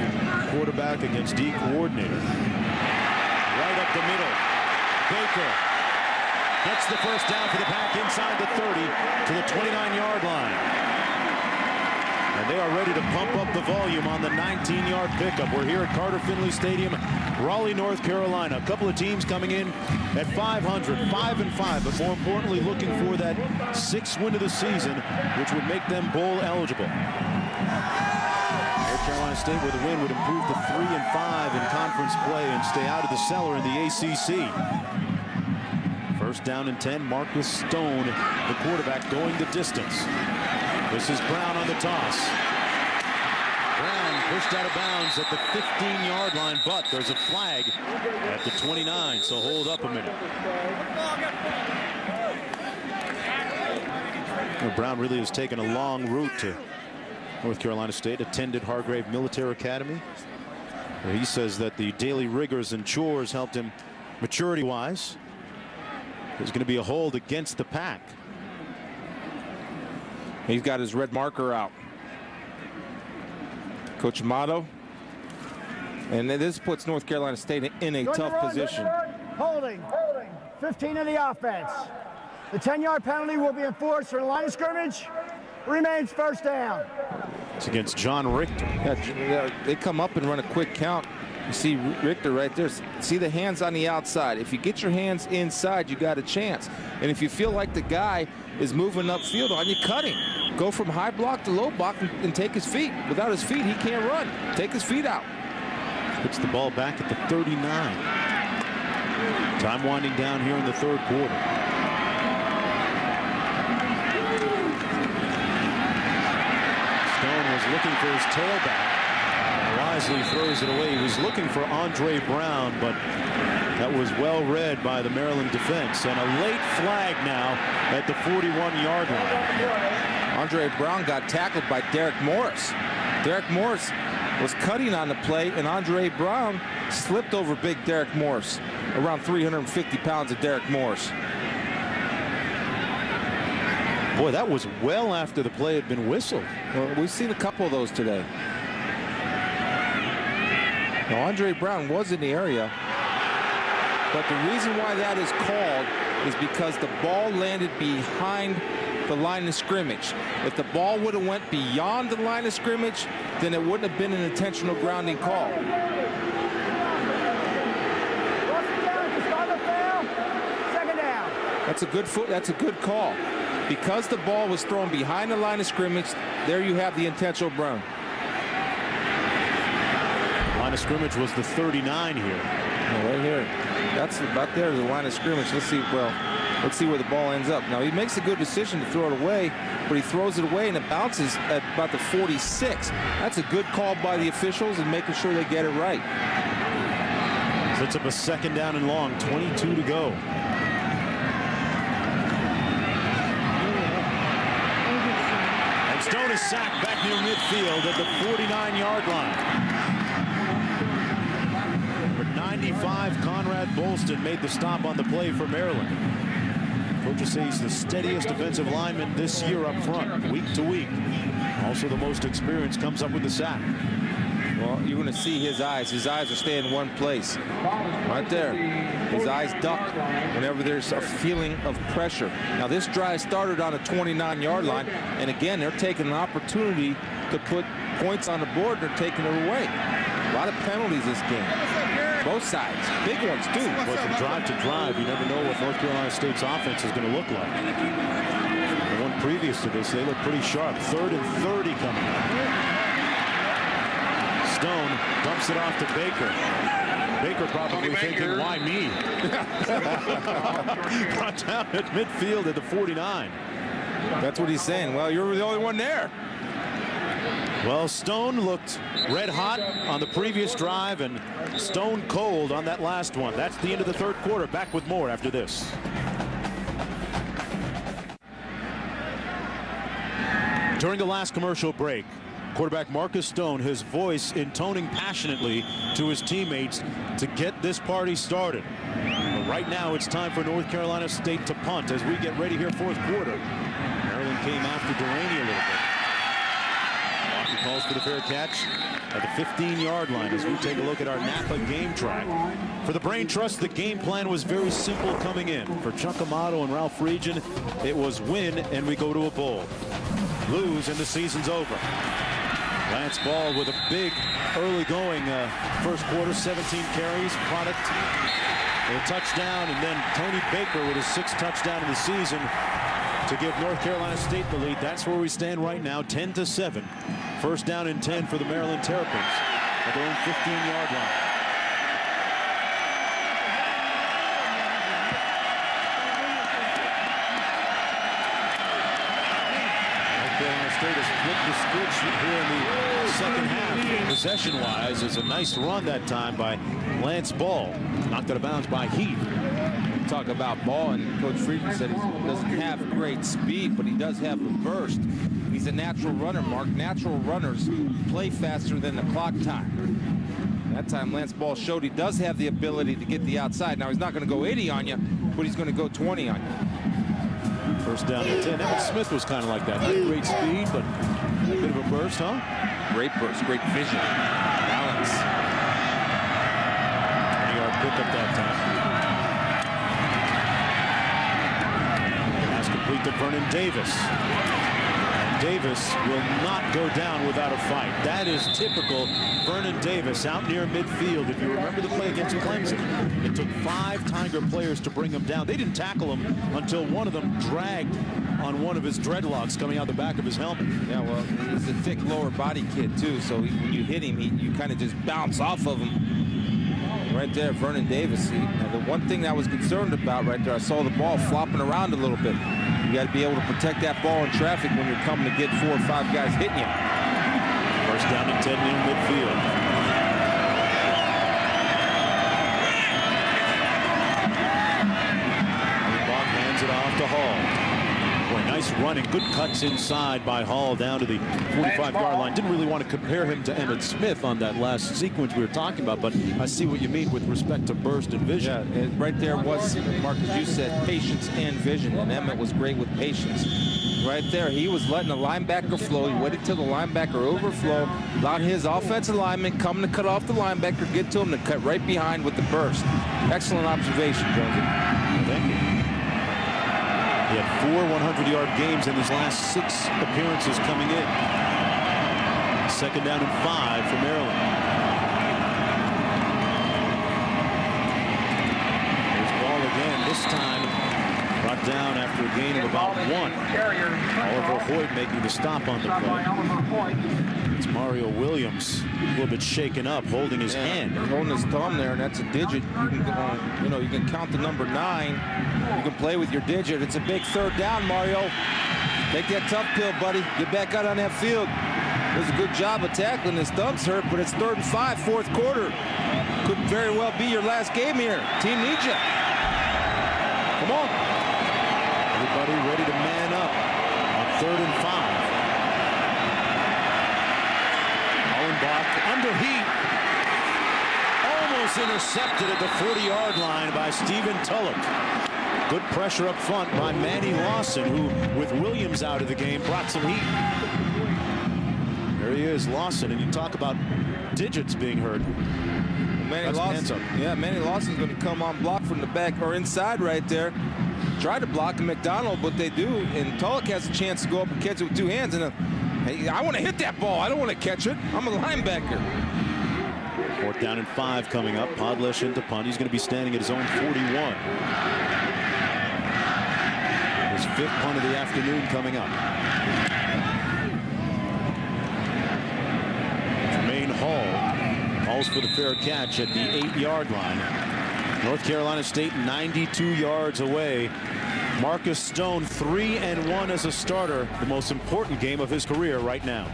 Speaker 2: quarterback against D coordinator. Right up the middle. Baker gets the first down for the Pack inside the 30 to the 29-yard line. And they are ready to pump up the volume on the 19-yard pickup. We're here at Carter Finley Stadium, Raleigh, North Carolina. A couple of teams coming in at 500, 5-5, but more importantly, looking for that 6th win of the season, which would make them bowl eligible. North Carolina State with a win would improve to 3-5 in conference play and stay out of the cellar in the ACC. First down and 10. Marcus Stone, the quarterback, going the distance. This is Brown on the toss. Brown pushed out of bounds at the 15-yard line, but there's a flag at the 29, so hold up a minute. Well, Brown really has taken a long route to North Carolina State, attended Hargrave Military Academy, where he says that the daily rigors and chores helped him maturity-wise. There's going to be a hold against the Pack.
Speaker 3: He's got his red marker out. Coach Amato. And this puts North Carolina State in a tough position.
Speaker 6: Holding. 15 in the offense. The 10-yard penalty will be enforced for the line of scrimmage. Remains first down.
Speaker 2: It's against John Richter.
Speaker 3: Yeah, they come up and run a quick count. You see Richter right there. See the hands on the outside. If you get your hands inside, you got a chance. And if you feel like the guy is moving upfield on you, cut him. Go from high block to low block and take his feet. Without his feet, he can't run. Take his feet out.
Speaker 2: Puts the ball back at the 39. Time winding down here in the third quarter. Stone was looking for his tailback. Wisely throws it away. He was looking for Andre Brown, but that was well read by the Maryland defense. And a late flag now at the 41-yard line.
Speaker 3: Andre Brown got tackled by Derek Morris. Derek Morris was cutting on the play, and Andre Brown slipped over big Derek Morris. Around 350 pounds of Derek Morris.
Speaker 2: Boy, that was well after the play had been whistled.
Speaker 3: Well, we've seen a couple of those today. Now, Andre Brown was in the area, but the reason why that is called is because the ball landed behind the line of scrimmage. If the ball would have went beyond the line of scrimmage, then it wouldn't have been an intentional grounding call.
Speaker 6: Second down.
Speaker 3: That's a good call. Because the ball was thrown behind the line of scrimmage, there you have the intentional ground.
Speaker 2: Line of scrimmage was the 39 here.
Speaker 3: Right here. That's about there, the line of scrimmage. Let's see where the ball ends up. Now, he makes a good decision to throw it away, but he throws it away and it bounces at about the 46. That's a good call by the officials and making sure they get it right.
Speaker 2: Sets up a second down and long, 22 to go. And Stone is sacked back near midfield at the 49-yard line. 95, Conrad Bolston made the stop on the play for Maryland. Coaches say he's the steadiest defensive lineman this year up front, week to week. Also the most experience, comes up with the sack.
Speaker 3: Well, Well, you're going to see his eyes. His eyes are staying in one place. Right there. His eyes duck whenever there's a feeling of pressure. Now, this drive started on a 29-yard line. And again, they're taking an opportunity to put points on the board. They're taking it away. A lot of penalties this game. Both sides. Big ones, too.
Speaker 2: Well, from drive to drive, you never know what North Carolina State's offense is going to look like. The one previous to this, they look pretty sharp. 3rd and 30 coming up. Stone dumps it off to Baker. Baker probably thinking, why me? Got down at midfield at the 49.
Speaker 3: That's what he's saying. Well, you're the only one there.
Speaker 2: Well, Stone looked red hot on the previous drive and stone cold on that last one. That's the end of the 3rd quarter. Back with more after this. During the last commercial break, quarterback Marcus Stone, his voice intoning passionately to his teammates to get this party started. But right now, it's time for North Carolina State to punt as we get ready here 4th quarter. Maryland came after Delaney a little bit. He calls for the fair catch at the 15-yard line as we take a look at our Napa game track. For the Brain Trust, the game plan was very simple coming in. For Chuck Amato and Ralph Friedgen, it was win and we go to a bowl. Lose and the season's over. Lance Ball with a big early going 1st quarter, 17 carries, product, a touchdown, and then Tony Baker with his 6th touchdown of the season to give North Carolina State the lead. That's where we stand right now, 10-7. 1st down and 10 for the Maryland Terrapins at their own 15-yard line. North Carolina State has flipped the switch here in the 2nd half. Possession-wise, is a nice run that time by Lance Ball. Knocked out of bounds by Heath.
Speaker 3: Talk about Ball, and Coach Friedgen said he doesn't have great speed, but he does have a burst. He's a natural runner, Mark. Natural runners play faster than the clock time. That time, Lance Ball showed he does have the ability to get the outside. Now, he's not going to go 80 on you, but he's going to go 20 on you.
Speaker 2: 1st down and 10. Emmitt Smith was kind of like that. Not great speed, but a bit of a burst, huh?
Speaker 3: Great burst, great vision, balance.
Speaker 2: 20-yard pickup that time. Complete to Vernon Davis. And Davis will not go down without a fight. That is typical Vernon Davis out near midfield. If you remember the play against Clemson, it took 5 Tiger players to bring him down. They didn't tackle him until one of them dragged on one of his dreadlocks coming out the back of his helmet.
Speaker 3: Yeah, well, he's a thick lower body kid, too, so when you hit him, you kind of just bounce off of him. Right there, Vernon Davis. The one thing that I was concerned about right there, I saw the ball flopping around a little bit. You got to be able to protect that ball in traffic when you're coming to get 4 or 5 guys hitting you.
Speaker 2: 1st down and 10 in midfield. Bach hands it off to Hall. Boy, nice running. Good cuts inside by Hall down to the 45-yard line. Didn't really want to compare him to Emmitt Smith on that last sequence we were talking about, but I see what you mean with respect to burst and vision.
Speaker 3: Yeah, right there was, Mark, as you said, patience and vision, and Emmitt was great with patience. Right there, he was letting the linebacker flow. He waited till the linebacker overflow, allowed his offensive lineman come to cut off the linebacker, get to him to cut right behind with the burst. Excellent observation, Jonesy.
Speaker 2: Thank you. He had 4 100-yard games in his last 6 appearances coming in. 2nd down and 5 for Maryland. There's Ball again. This time brought down after a gain of about 1. Oliver Hoyt making the stop on the play. It's Mario Williams a little bit shaken up, holding his hand.
Speaker 3: Holding his thumb there, and that's a digit. You can count the number 9. You can play with your digit. It's a big 3rd down, Mario. Take that tough pill, buddy. Get back out on that field. Does a good job of tackling. His thumb's hurt, but it's 3rd and 5, 4th quarter. Could very well be your last game here. Team needs you. Come on.
Speaker 2: Everybody ready to man up on 3rd and 5. Hollenbach under heat. Almost intercepted at the 40-yard line by Stephen Tulloch. Good pressure up front by Manny Lawson, who, with Williams out of the game, brought some heat. Very There he is, Lawson, and you talk about digits being heard.
Speaker 3: Manny Lawson. Yeah, Manny Lawson's going to come on block from the back or inside right there. Try to block McDonald, but they do. And Tulloch has a chance to go up and catch it with 2 hands. And hey, I want to hit that ball. I don't want to catch it. I'm a linebacker.
Speaker 2: 4th down and 5 coming up. Podlesh into punt. He's going to be standing at his own 41. His 5th punt of the afternoon coming up. Jermaine Hall calls for the fair catch at the 8-yard line. North Carolina State 92 yards away. Marcus Stone 3-1 as a starter. The most important game of his career right now.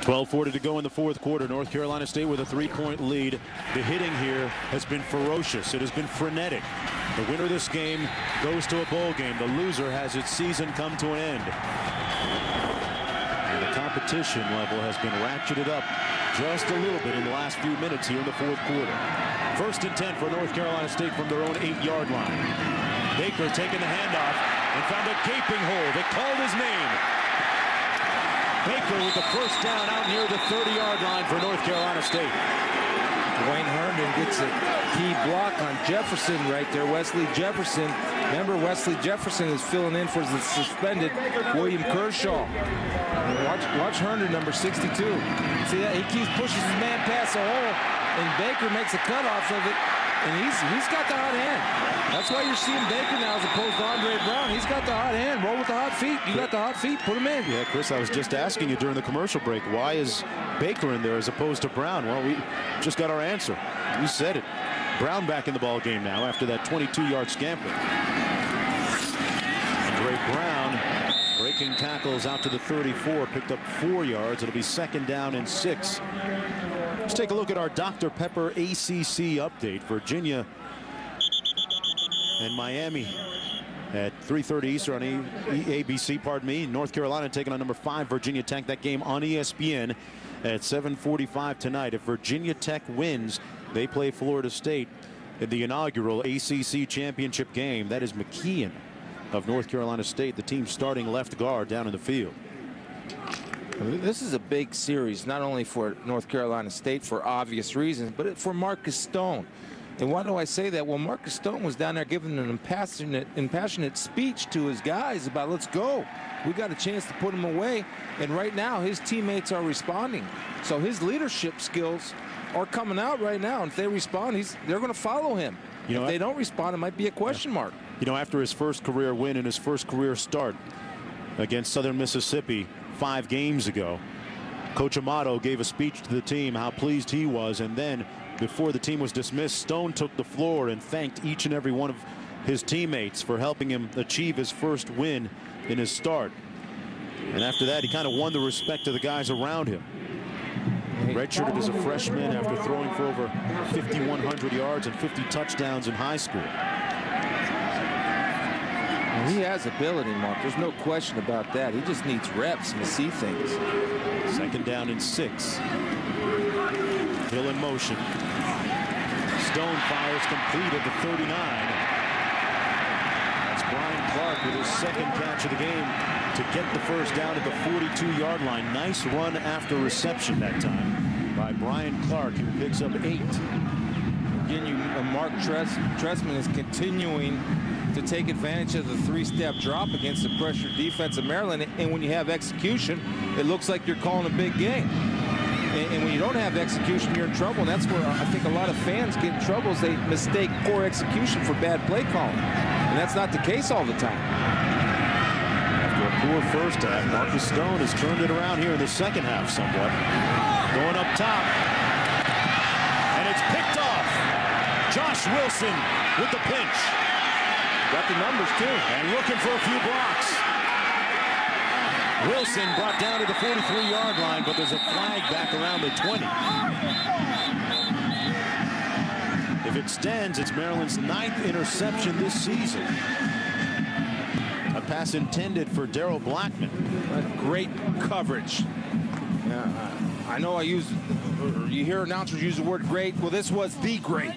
Speaker 2: 12:40 to go in the 4th quarter. North Carolina State with a 3-point lead. The hitting here has been ferocious. It has been frenetic. The winner of this game goes to a bowl game. The loser has its season come to an end. And the competition level has been ratcheted up just a little bit in the last few minutes here in the 4th quarter. 1st and 10 for North Carolina State from their own 8-yard line. Baker taking the handoff and found a gaping hole. They called his name. Baker with the 1st down out near the 30-yard line for North Carolina State.
Speaker 3: Dwayne Herndon gets a key block on Jefferson right there. Wesley Jefferson. Remember, Wesley Jefferson is filling in for the suspended William Kershaw. Watch Herndon, number 62. See that? He keeps pushing his man past the hole, and Baker makes a cutoff of it, and he's got the hot hand. That's why you're seeing Baker now as opposed to Andre Brown. He's got the hot hand. Roll with the hot feet. You got the hot feet. Put him in.
Speaker 2: Yeah, Chris, I was just asking you during the commercial break, why is Baker in there as opposed to Brown? Well, we just got our answer. You said it. Brown back in the ball game now after that 22-yard scamper. Andre Brown breaking tackles out to the 34, picked up 4 yards. It'll be 2nd down and 6. Let's take a look at our Dr. Pepper ACC update. Virginia and Miami at 3:30 Eastern on ABC, pardon me. North Carolina taking on number 5 Virginia Tech. That game on ESPN at 7:45 tonight. If Virginia Tech wins, they play Florida State in the inaugural ACC championship game. That is McKeon of North Carolina State, the team's starting left guard down in the field.
Speaker 3: This is a big series, not only for North Carolina State for obvious reasons, but for Marcus Stone. And why do I say that? Well, Marcus Stone was down there giving an impassionate speech to his guys about, let's go. We got a chance to put him away. And right now, his teammates are responding. So his leadership skills are coming out right now. And if they respond, they're going to follow him. If they don't respond, it might be a question mark.
Speaker 2: You know, after his first career win and his first career start against Southern Mississippi 5 games ago, Coach Amato gave a speech to the team how pleased he was, and then before the team was dismissed, Stone took the floor and thanked each and every one of his teammates for helping him achieve his first win in his start. And after that, he kind of won the respect of the guys around him. Redshirted as a freshman after throwing for over 5,100 yards and 50 touchdowns in high school.
Speaker 3: He has ability, Mark. There's no question about that. He just needs reps to see things.
Speaker 2: 2nd down and 6. Hill in motion. Stone fires complete at the 39. That's Brian Clark with his 2nd catch of the game to get the 1st down at the 42-yard line. Nice run after reception that time by Brian Clark, who picks up 8.
Speaker 3: Again, Mark Trestman is continuing to take advantage of the 3-step drop against the pressured defense of Maryland. And when you have execution, it looks like you're calling a big game. And when you don't have execution, you're in trouble. And that's where I think a lot of fans get in trouble, is they mistake poor execution for bad play calling. And that's not the case all the time.
Speaker 2: After a poor first half, Marcus Stone has turned it around here in the 2nd half somewhat. Going up top. And it's picked off. Josh Wilson with the pinch.
Speaker 3: Got the numbers, too.
Speaker 2: And looking for a few blocks. Wilson brought down to the 43-yard line, but there's a flag back around the 20. If it stands, it's Maryland's 9th interception this season. A pass intended for Darrell Blackman.
Speaker 3: Great coverage. I know you hear announcers use the word great. Well, this was the great,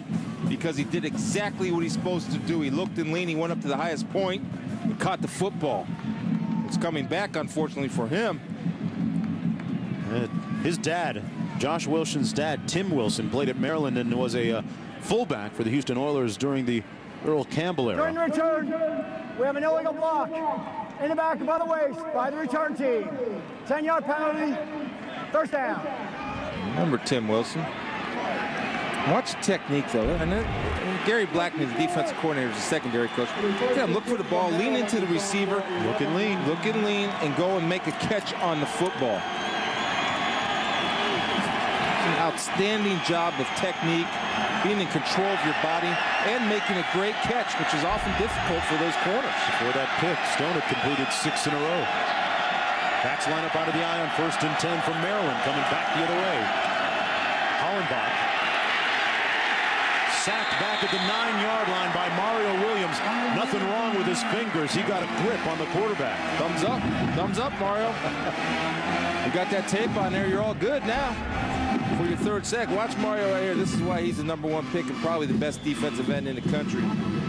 Speaker 3: because he did exactly what he's supposed to do. He looked and leaned, he went up to the highest point and caught the football. It's coming back, unfortunately for him.
Speaker 2: His dad, Josh Wilson's dad, Tim Wilson, played at Maryland and was a fullback for the Houston Oilers during the Earl Campbell era.
Speaker 6: During the return, we have an illegal block in the back above the waist by the return team. 10-yard penalty, first down.
Speaker 3: Remember Tim Wilson. Watch the technique, though. And Gary Blackman, the defensive coordinator, is the secondary coach. Look for the ball, lean into the receiver.
Speaker 2: Look and lean,
Speaker 3: and go and make a catch on the football. An outstanding job of technique, being in control of your body, and making a great catch, which is often difficult for those corners.
Speaker 2: Before that pick, Stone had completed 6 in a row. Backs line up out of the eye on 1st and 10 from Maryland, coming back the other way. Hollenbach sacked back at the 9-yard line by Mario Williams. Nothing wrong with his fingers. He got a grip on the quarterback.
Speaker 3: Thumbs up, Mario. You got that tape on there. You're all good now for your 3rd sack. Watch Mario right here. This is why he's the #1 pick and probably the best defensive end in the country.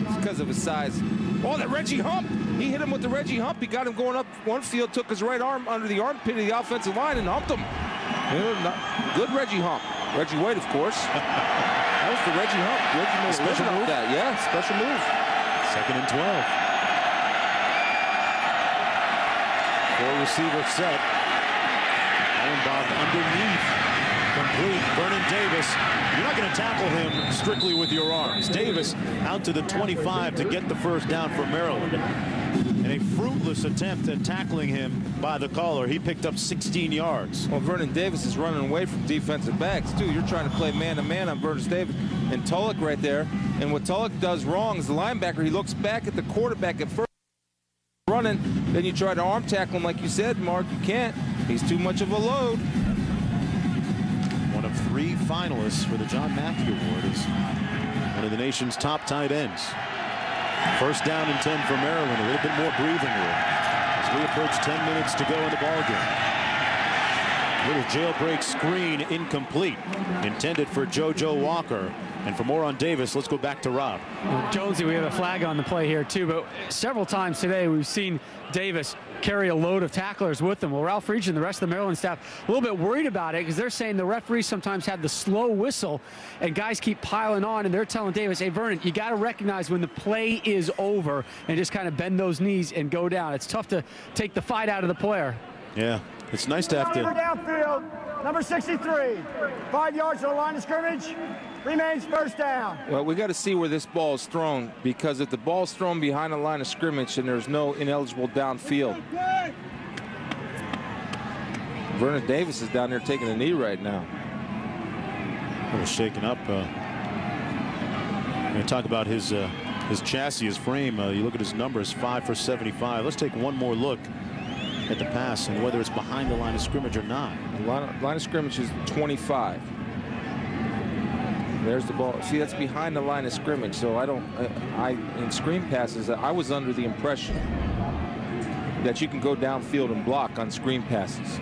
Speaker 3: It's because of his size. Oh, that Reggie Hump. He hit him with the Reggie Hump. He got him going up one field, took his right arm under the armpit of the offensive line and humped him. Good Reggie Hump. Reggie White, of course. That was the Reggie Hump. Reggie made
Speaker 2: special move.
Speaker 3: That. Yeah, special move.
Speaker 2: 2nd and 12. 4-receiver set. Hollenbach underneath. Complete. Vernon Davis. You're not going to tackle him strictly with your arms. Davis out to the 25 to get the first down for Maryland. And a fruitless attempt at tackling him by the caller. He picked up 16 yards.
Speaker 3: Well, Vernon Davis is running away from defensive backs, too. You're trying to play man-to-man on Vernon Davis and Tulloch right there. And what Tulloch does wrong is the linebacker, he looks back at the quarterback at first running. Then you try to arm tackle him like you said, Mark. You can't. He's too much of a load.
Speaker 2: One of 3 finalists for the John Mackey Award is one of the nation's top tight ends. 1st down and 10 for Maryland. A little bit more breathing room as we approach 10 minutes to go in the ballgame. Little jailbreak screen incomplete, intended for JoJo Walker. And for more on Davis, let's go back to Rob.
Speaker 4: Well, Jonesy, we have a flag on the play here too, but several times today we've seen Davis carry a load of tacklers with him. Well, Ralph Friedgen and the rest of the Maryland staff a little bit worried about it because they're saying the referees sometimes have the slow whistle and guys keep piling on, and they're telling Davis, hey, Vernon, you got to recognize when the play is over and just kind of bend those knees and go down. It's tough to take the fight out of the player.
Speaker 2: Yeah, it's nice to have to.
Speaker 6: Downfield, number 63, 5 yards to the line of scrimmage. Remains first down.
Speaker 3: Well, we got to see where this ball is thrown, because if the ball's thrown behind the line of scrimmage and there's no ineligible downfield. Vernon Davis is down there taking a knee right now.
Speaker 2: A little shaken up. We're going to talk about his chassis, his frame. You look at his numbers, 5 for 75. Let's take one more look at the pass and whether it's behind the line of scrimmage or not.
Speaker 3: The line of scrimmage is 25. There's the ball. See, that's behind the line of scrimmage. So in screen passes, I was under the impression that you can go downfield and block on screen passes.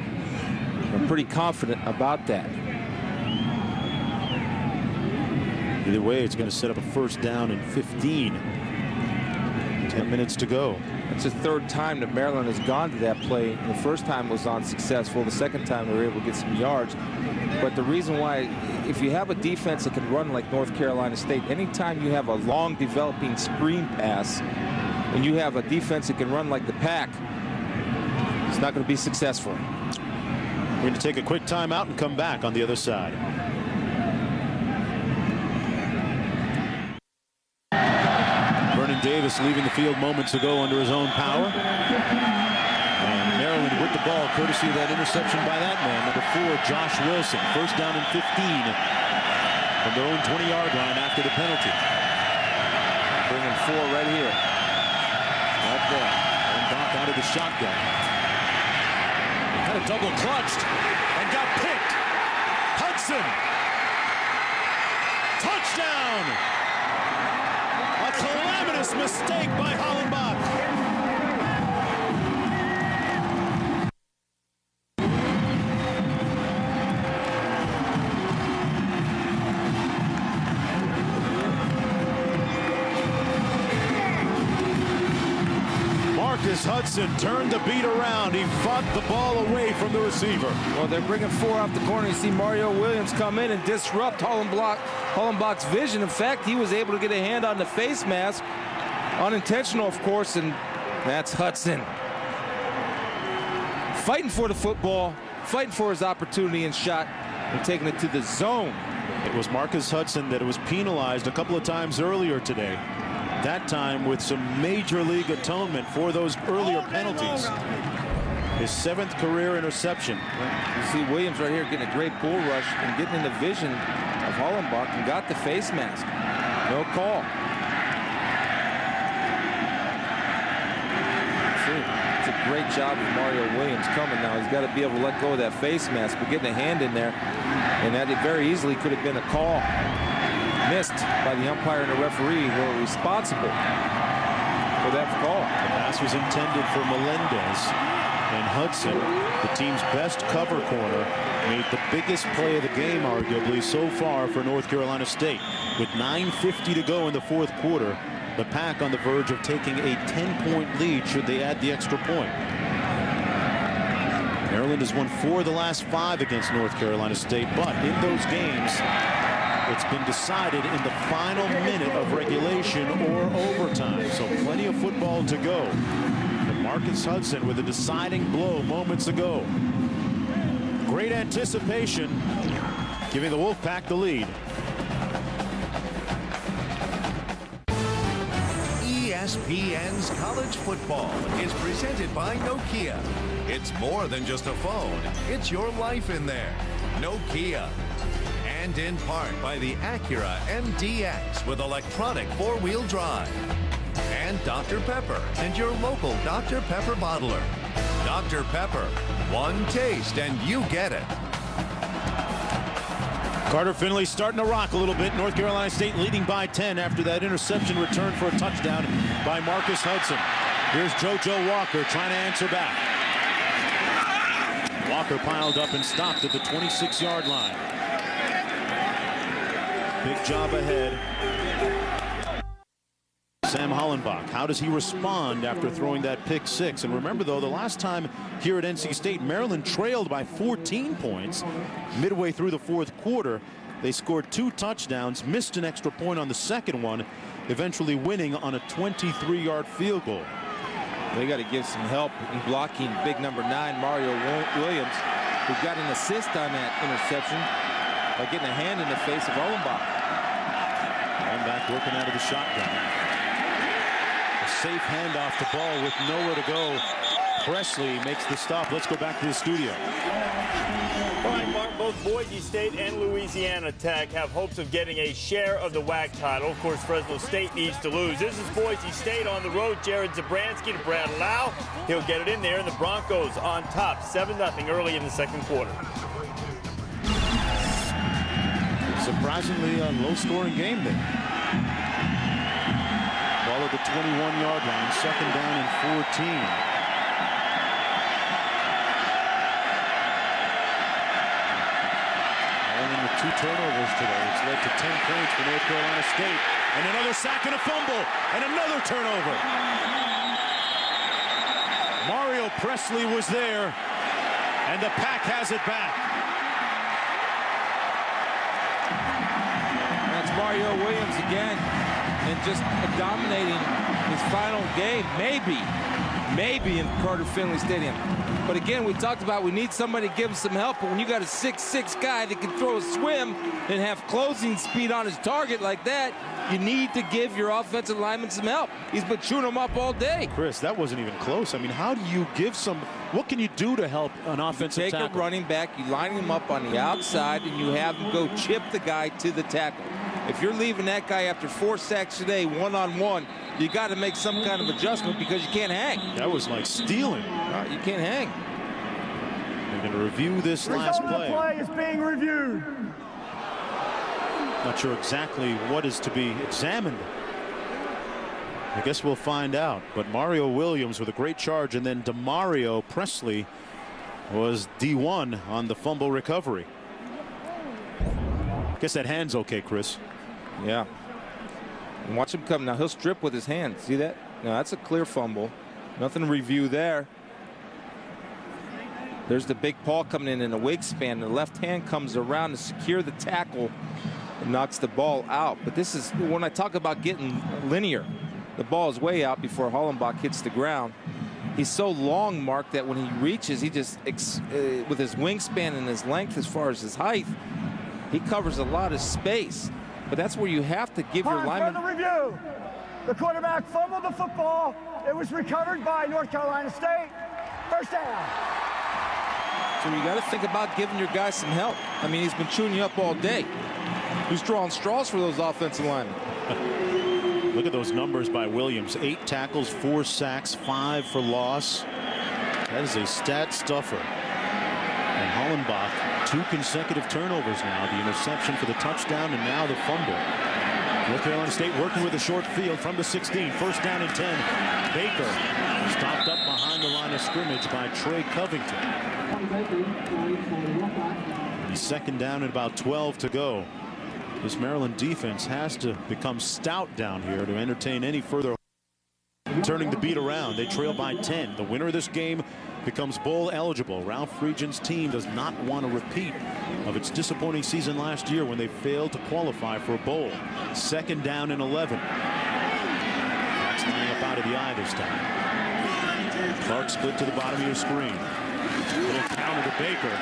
Speaker 3: I'm pretty confident about that.
Speaker 2: Either way, it's going to set up a 1st down and 15. 10 minutes to go.
Speaker 3: It's the 3rd time that Maryland has gone to that play. The first time was unsuccessful. The second time they were able to get some yards. But the reason why, if you have a defense that can run like North Carolina State, anytime you have a long developing screen pass and you have a defense that can run like the Pack, it's not going to be successful.
Speaker 2: We're going to take a quick timeout and come back on the other side. Vernon Davis leaving the field moments ago under his own power. And Maryland with the ball, courtesy of that interception by that man, number 4, Josh Wilson. 1st down and 15 from their own 20-yard line after the penalty.
Speaker 3: Bringing 4 right here.
Speaker 2: Right there. And Doc out of the shotgun. Had a double clutched and got picked. Hudson. Touchdown. A calamitous mistake by Hollenbach. Marcus Hudson turned the beat around. He fought the ball away from the receiver.
Speaker 3: Well, they're bringing 4 off the corner. You see Mario Williams come in and disrupt Hollenbach's vision. In fact, he was able to get a hand on the face mask. Unintentional, of course, and that's Hudson. Fighting for the football, fighting for his opportunity and shot, and taking it to the zone.
Speaker 2: It was Marcus Hudson that was penalized a couple of times earlier today. That time with some major league atonement for those earlier penalties. His 7th career interception.
Speaker 3: You see Williams right here getting a great bull rush and getting in the vision of Hollenbach and got the face mask. No call. It's a great job of Mario Williams coming now. He's got to be able to let go of that face mask, but getting a hand in there, and that it very easily could have been a call. Missed by the umpire and the referee who were responsible for that call.
Speaker 2: The pass was intended for Melendez, and Hudson, the team's best cover corner, made the biggest play of the game, arguably, so far for North Carolina State. With 9:50 to go in the 4th quarter, the Pack on the verge of taking a 10-point lead should they add the extra point. Maryland has won 4 of the last 5 against North Carolina State, but in those games, it's been decided in the final minute of regulation or overtime, so plenty of football to go. But Marcus Hudson with a deciding blow moments ago. Great anticipation, giving the Wolfpack the lead.
Speaker 1: ESPN's College Football is presented by Nokia. It's more than just a phone. It's your life in there. Nokia. And in part by the Acura MDX with electronic 4-wheel drive. And Dr. Pepper and your local Dr. Pepper bottler. Dr. Pepper. One taste and you get it.
Speaker 2: Carter Finley starting to rock a little bit. North Carolina State leading by 10 after that interception return for a touchdown by Marcus Hudson. Here's JoJo Walker trying to answer back. Walker piled up and stopped at the 26-yard line. Big job ahead. Sam Hollenbach, how does he respond after throwing that pick 6? And remember, though, the last time here at NC State, Maryland trailed by 14 points midway through the 4th quarter. They scored 2 touchdowns, missed an extra point on the second one, eventually winning on a 23-yard field goal.
Speaker 3: They got to give some help in blocking big number 9, Mario Williams, who got an assist on that interception by getting a hand in the face of Hollenbach.
Speaker 2: Back working out of the shotgun. A safe handoff to ball with nowhere to go. Presley makes the stop. Let's go back to the studio.
Speaker 7: All right, Mark, both Boise State and Louisiana Tech have hopes of getting a share of the WAC title. Of course, Fresno State needs to lose. This is Boise State on the road. Jared Zabransky to Brad Lau. He'll get it in there, and the Broncos on top, 7-0 early in the 2nd quarter.
Speaker 2: Surprisingly, a low-scoring game there. Ball at the 21-yard line, 2nd down and 14. Maryland with 2 turnovers today. It's led to 10 points for North Carolina State. And another sack and a fumble, and another turnover. Mario Presley was there, and the Pack has it back.
Speaker 3: That's Mario Williams again, and just dominating his final game, maybe in Carter Finley Stadium. But again, we talked about we need somebody to give him some help, but when you got a 6'6" guy that can throw a swim and have closing speed on his target like that, you need to give your offensive lineman some help. He's been chewing them up all day.
Speaker 2: Chris, that wasn't even close. I mean, how do you give some, what can you do to help an offensive tackle?
Speaker 3: Take a running back, you line him up on the outside, and you have him go chip the guy to the tackle. If you're leaving that guy after 4 sacks today, one-on-one, you got to make some kind of adjustment because you can't hang.
Speaker 2: That was like stealing.
Speaker 3: You can't hang.
Speaker 2: They're going to review this last play.
Speaker 6: The play is being reviewed.
Speaker 2: Not sure exactly what is to be examined. I guess we'll find out. But Mario Williams with a great charge, and then Demario Presley was D1 on the fumble recovery. Guess that hand's okay, Chris.
Speaker 3: Yeah. And watch him come. Now he'll strip with his hand. See that? Now that's a clear fumble. Nothing to review there. There's the big paw coming in a wig span. The left hand comes around to secure the tackle and knocks the ball out. But this is when I talk about getting linear. The ball is way out before Hollenbach hits the ground. He's so long, Mark, that when he reaches, he just, with his wingspan and his length as far as his height, he covers a lot of space. But that's where you have to give your lineman.
Speaker 6: Further review. The quarterback fumbled the football. It was recovered by North Carolina State. First down.
Speaker 3: So you got to think about giving your guy some help. I mean, he's been chewing you up all day. Who's drawing straws for those offensive linemen?
Speaker 2: Look at those numbers by Williams. 8 tackles, 4 sacks, 5 for loss. That is a stat stuffer. And Hollenbach, 2 consecutive turnovers now. The interception for the touchdown and now the fumble. North Carolina State working with a short field from the 16. First down and 10. Baker stopped up behind the line of scrimmage by Trey Covington. And second down and about 12 to go. This Maryland defense has to become stout down here to entertain any further. Turning the beat around, they trail by 10. The winner of this game becomes bowl eligible. Ralph Friedgen's team does not want a repeat of its disappointing season last year when they failed to qualify for a bowl. Second down and 11. That's lining up out of the eye this time. Clark split to the bottom of your screen. Little counter to Baker.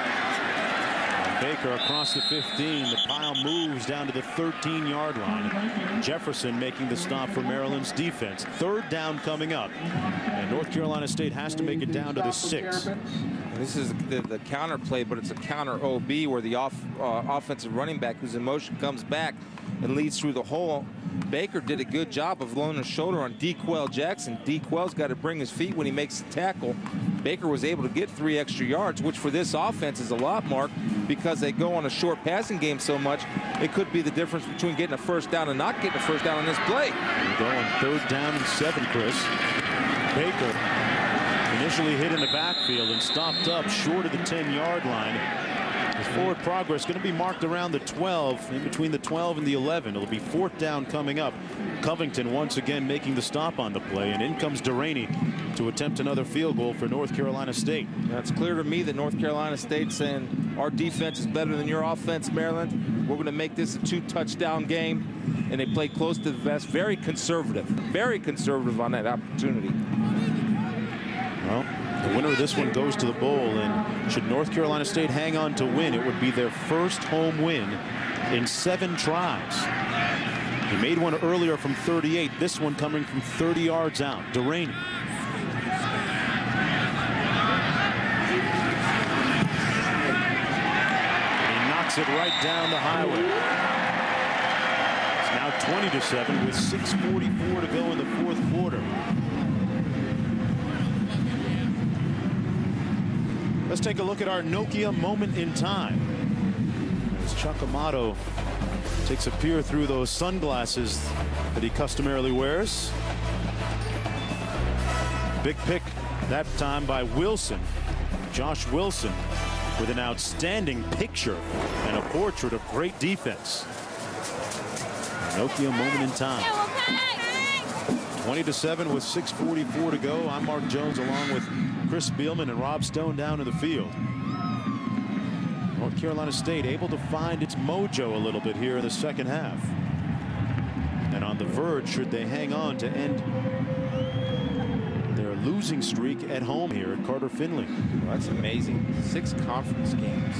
Speaker 2: Baker across the 15. The pile moves down to the 13-yard line. Jefferson making the stop for Maryland's defense. Third down coming up. And North Carolina State has to make it down to the 6.
Speaker 3: This is the counter play, but it's a counter OB where the offensive running back who's in motion comes back and leads through the hole. Baker did a good job of loaning a shoulder on Dequel Jackson. Dequel's got to bring his feet when he makes the tackle. Baker was able to get 3 extra yards, which for this offense is a lot, Mark, because they go on a short passing game so much. It could be the difference between getting a first down and not getting a first down on this play.
Speaker 2: We're going third down and 7, Chris. Baker initially hit in the backfield and stopped up short of the 10-yard line. His forward progress going to be marked around the 12, in between the 12 and the 11. It'll be fourth down coming up. Covington once again making the stop on the play, and in comes Deraney to attempt another field goal for North Carolina State.
Speaker 3: Now, it's clear to me that North Carolina State's saying our defense is better than your offense, Maryland. We're going to make this a 2-touchdown game, and they play close to the vest. Very conservative on that opportunity.
Speaker 2: Well, the winner of this one goes to the bowl, and should North Carolina State hang on to win, it would be their first home win in 7 tries. He made one earlier from 38. This one coming from 30 yards out. Deraney. He knocks it right down the highway. It's now 20-7 with 6:44 to go in the fourth quarter. Let's take a look at our Nokia moment in time. As Chuck Amato takes a peer through those sunglasses that he customarily wears. Big pick that time by Wilson. Josh Wilson with an outstanding picture and a portrait of great defense. Nokia moment in time. 20-7 with 6:44 to go. I'm Mark Jones along with Chris Spielman and Rob Stone down in the field. North Carolina State able to find its mojo a little bit here in the second half. And on the verge, should they hang on to end their losing streak at home here at Carter Finley.
Speaker 3: Well, that's amazing. 6 conference games.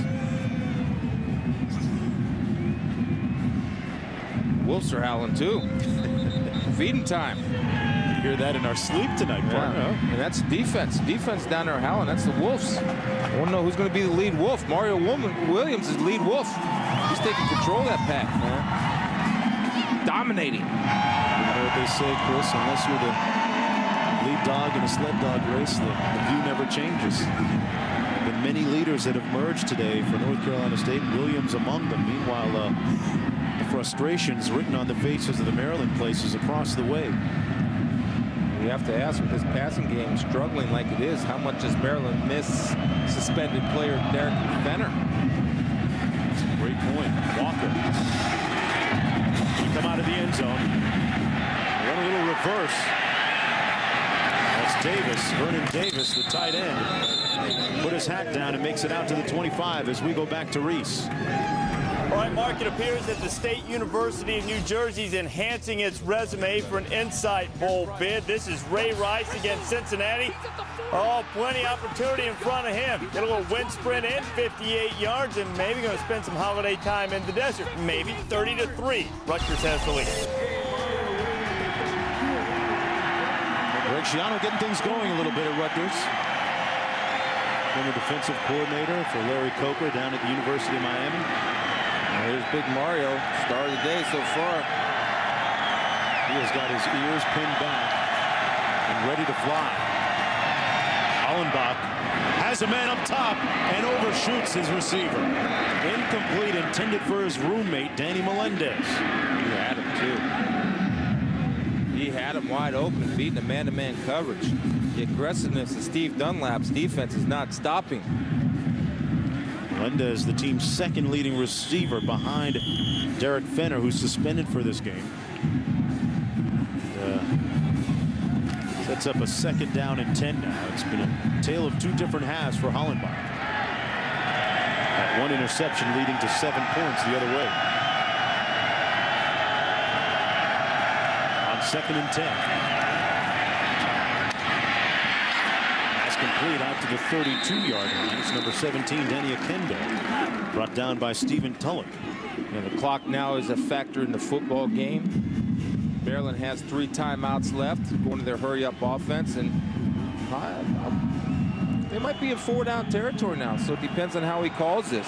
Speaker 3: Wolves are howling too. Feeding time.
Speaker 2: Hear that in our sleep tonight, partner.
Speaker 3: Yeah. And that's defense. Defense down there howling. That's the Wolves. I want to know who's going to be the lead wolf. Mario Williams is lead wolf. He's taking control of that pack, man. Dominating.
Speaker 2: You know what they say, Chris? Unless you're the lead dog in a sled dog race, the view never changes. There have been many leaders that have merged today for North Carolina State. Williams among them. Meanwhile, the frustrations written on the faces of the Maryland places across the way.
Speaker 3: You have to ask, with this passing game struggling like it is, how much does Maryland miss suspended player Derek Fenner?
Speaker 2: That's a great point. Walker. He come out of the end zone. Run a little reverse. That's Davis, Vernon Davis, the tight end, put his hat down and makes it out to the 25 as we go back to Reese.
Speaker 7: All right, Mark, it appears that the State University of New Jersey is enhancing its resume for an Insight Bowl bid. This is Ray Rice against Cincinnati. Oh, plenty of opportunity in front of him. Get a little wind sprint in, 58 yards, and maybe going to spend some holiday time in the desert. Maybe 30-3. Rutgers has the lead.
Speaker 2: Greg Schiano getting things going a little bit at Rutgers. Former defensive coordinator for Larry Coker down at the University of Miami.
Speaker 3: There's Big Mario, star of the day so far.
Speaker 2: He has got his ears pinned back and ready to fly. Hollenbach has a man up top and overshoots his receiver. Incomplete, intended for his roommate, Danny Melendez.
Speaker 3: He had him, too. He had him wide open, beating the man-to-man coverage. The aggressiveness of Steve Dunlap's defense is not stopping.
Speaker 2: Melendez, the team's second leading receiver behind Derek Fenner, who's suspended for this game. Sets up a 2nd down and 10 now. It's been a tale of 2 different halves for Hollenbach. That 1 interception leading to 7 points the other way. On 2nd and 10. Pass complete out to the 32-yard line. It's number 17, Danny Akendo, brought down by Stephen Tulloch.
Speaker 3: And the clock now is a factor in the football game. Maryland has 3 timeouts left, going to their hurry-up offense, and they might be in 4-down territory now, so it depends on how he calls this.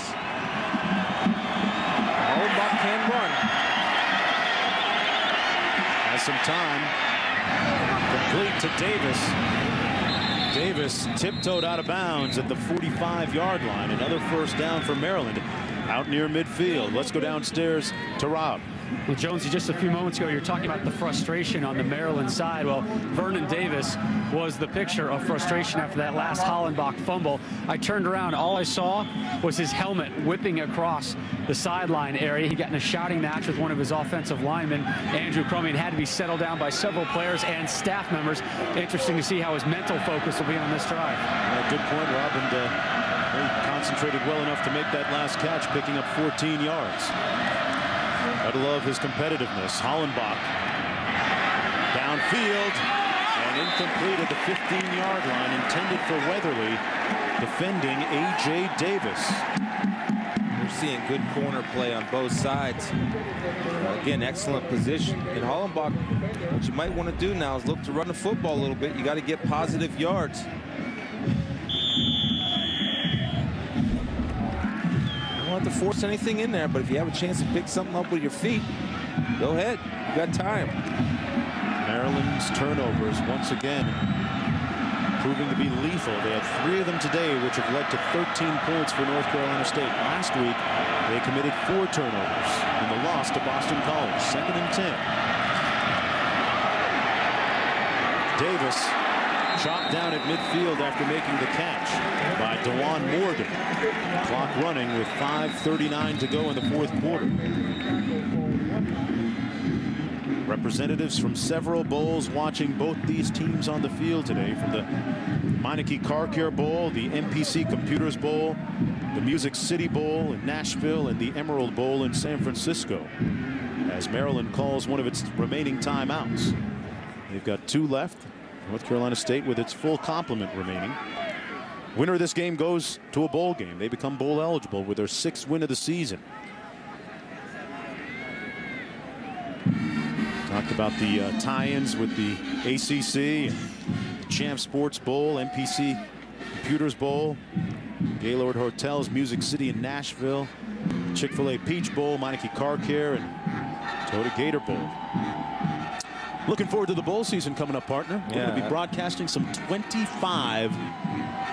Speaker 3: Hollenbach can run.
Speaker 2: Has some time. Complete to Davis. Davis tiptoed out of bounds at the 45-yard line. Another 1st down for Maryland out near midfield. Let's go downstairs to Rob.
Speaker 4: Well, Jonesy, just a few moments ago, you're talking about the frustration on the Maryland side. Well, Vernon Davis was the picture of frustration after that last Hollenbach fumble. I turned around. All I saw was his helmet whipping across the sideline area. He got in a shouting match with one of his offensive linemen, Andrew Crummy, and had to be settled down by several players and staff members. Interesting to see how his mental focus will be on this drive.
Speaker 2: Good point, Rob. And he concentrated well enough to make that last catch, picking up 14 yards. Gotta love his competitiveness. Hollenbach downfield and incomplete at the 15-yard line, intended for Weatherly, defending A.J. Davis.
Speaker 3: We're seeing good corner play on both sides. Again, excellent position. And Hollenbach, what you might want to do now is look to run the football a little bit. You got to get positive yards. You don't have to force anything in there, but if you have a chance to pick something up with your feet, go ahead. You got time.
Speaker 2: Maryland's turnovers once again proving to be lethal. They had 3 of them today, which have led to 13 points for North Carolina State. Last week, they committed 4 turnovers in the loss to Boston College. 2nd and 10. Davis chopped down at midfield after making the catch by DeJuan Morgan. Clock running with 5:39 to go in the 4th quarter. Representatives from several bowls watching both these teams on the field today, from the Meineke Car Care Bowl, the MPC Computers Bowl, the Music City Bowl in Nashville, and the Emerald Bowl in San Francisco, as Maryland calls one of its remaining timeouts. They've got 2 left. North Carolina State with its full complement remaining. Winner of this game goes to a bowl game. They become bowl eligible with their 6th win of the season. Talked about the tie-ins with the ACC, and the Champ Sports Bowl, MPC Computers Bowl, Gaylord Hotels, Music City in Nashville, Chick-fil-A Peach Bowl, Meineke Car Care, and Toyota Gator Bowl. Looking forward to the bowl season coming up, partner. We're going to be broadcasting some 25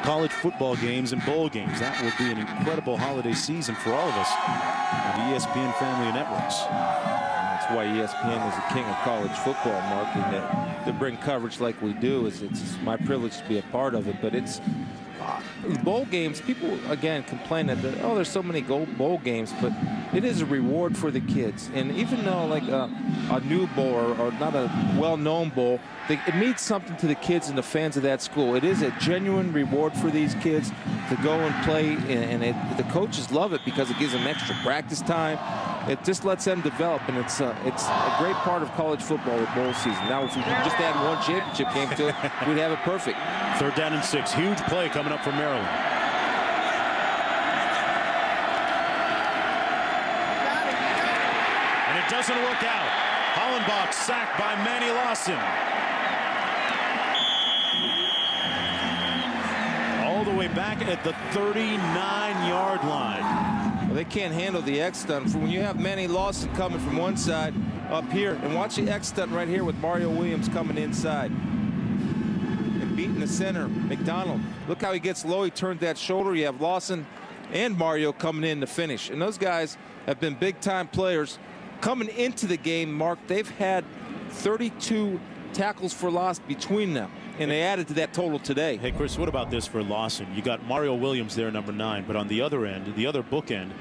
Speaker 2: college football games and bowl games. That will be an incredible holiday season for all of us on the ESPN family of networks.
Speaker 3: That's why ESPN is the king of college football, Mark, and to bring coverage like we do, it's my privilege to be a part of it. But it's bowl games, people, again, complain that, oh, there's so many bowl games, but it is a reward for the kids. And even though, like, a new bowl or not a well-known bowl, it means something to the kids and the fans of that school. It is a genuine reward for these kids to go and play, and the coaches love it because it gives them extra practice time. It just lets them develop, and it's a great part of college football with bowl season. Now, if we could just add one championship game to it, we'd have it perfect.
Speaker 2: 3rd down and 6. Huge play coming up for Maryland. And it doesn't work out. Hollenbach sacked by Manny Lawson. All the way back at the 39-yard line.
Speaker 3: Well, they can't handle the X stunt. When you have Manny Lawson coming from one side up here, and watch the X stunt right here with Mario Williams coming inside and beating the center, McDonald. Look how he gets low. He turned that shoulder. You have Lawson and Mario coming in to finish. And those guys have been big-time players. Coming into the game, Mark, they've had 32 tackles for loss between them, and they added to that total today.
Speaker 2: Hey, Chris, what about this for Lawson? You got Mario Williams there, number 9, but on the other end, the other bookend,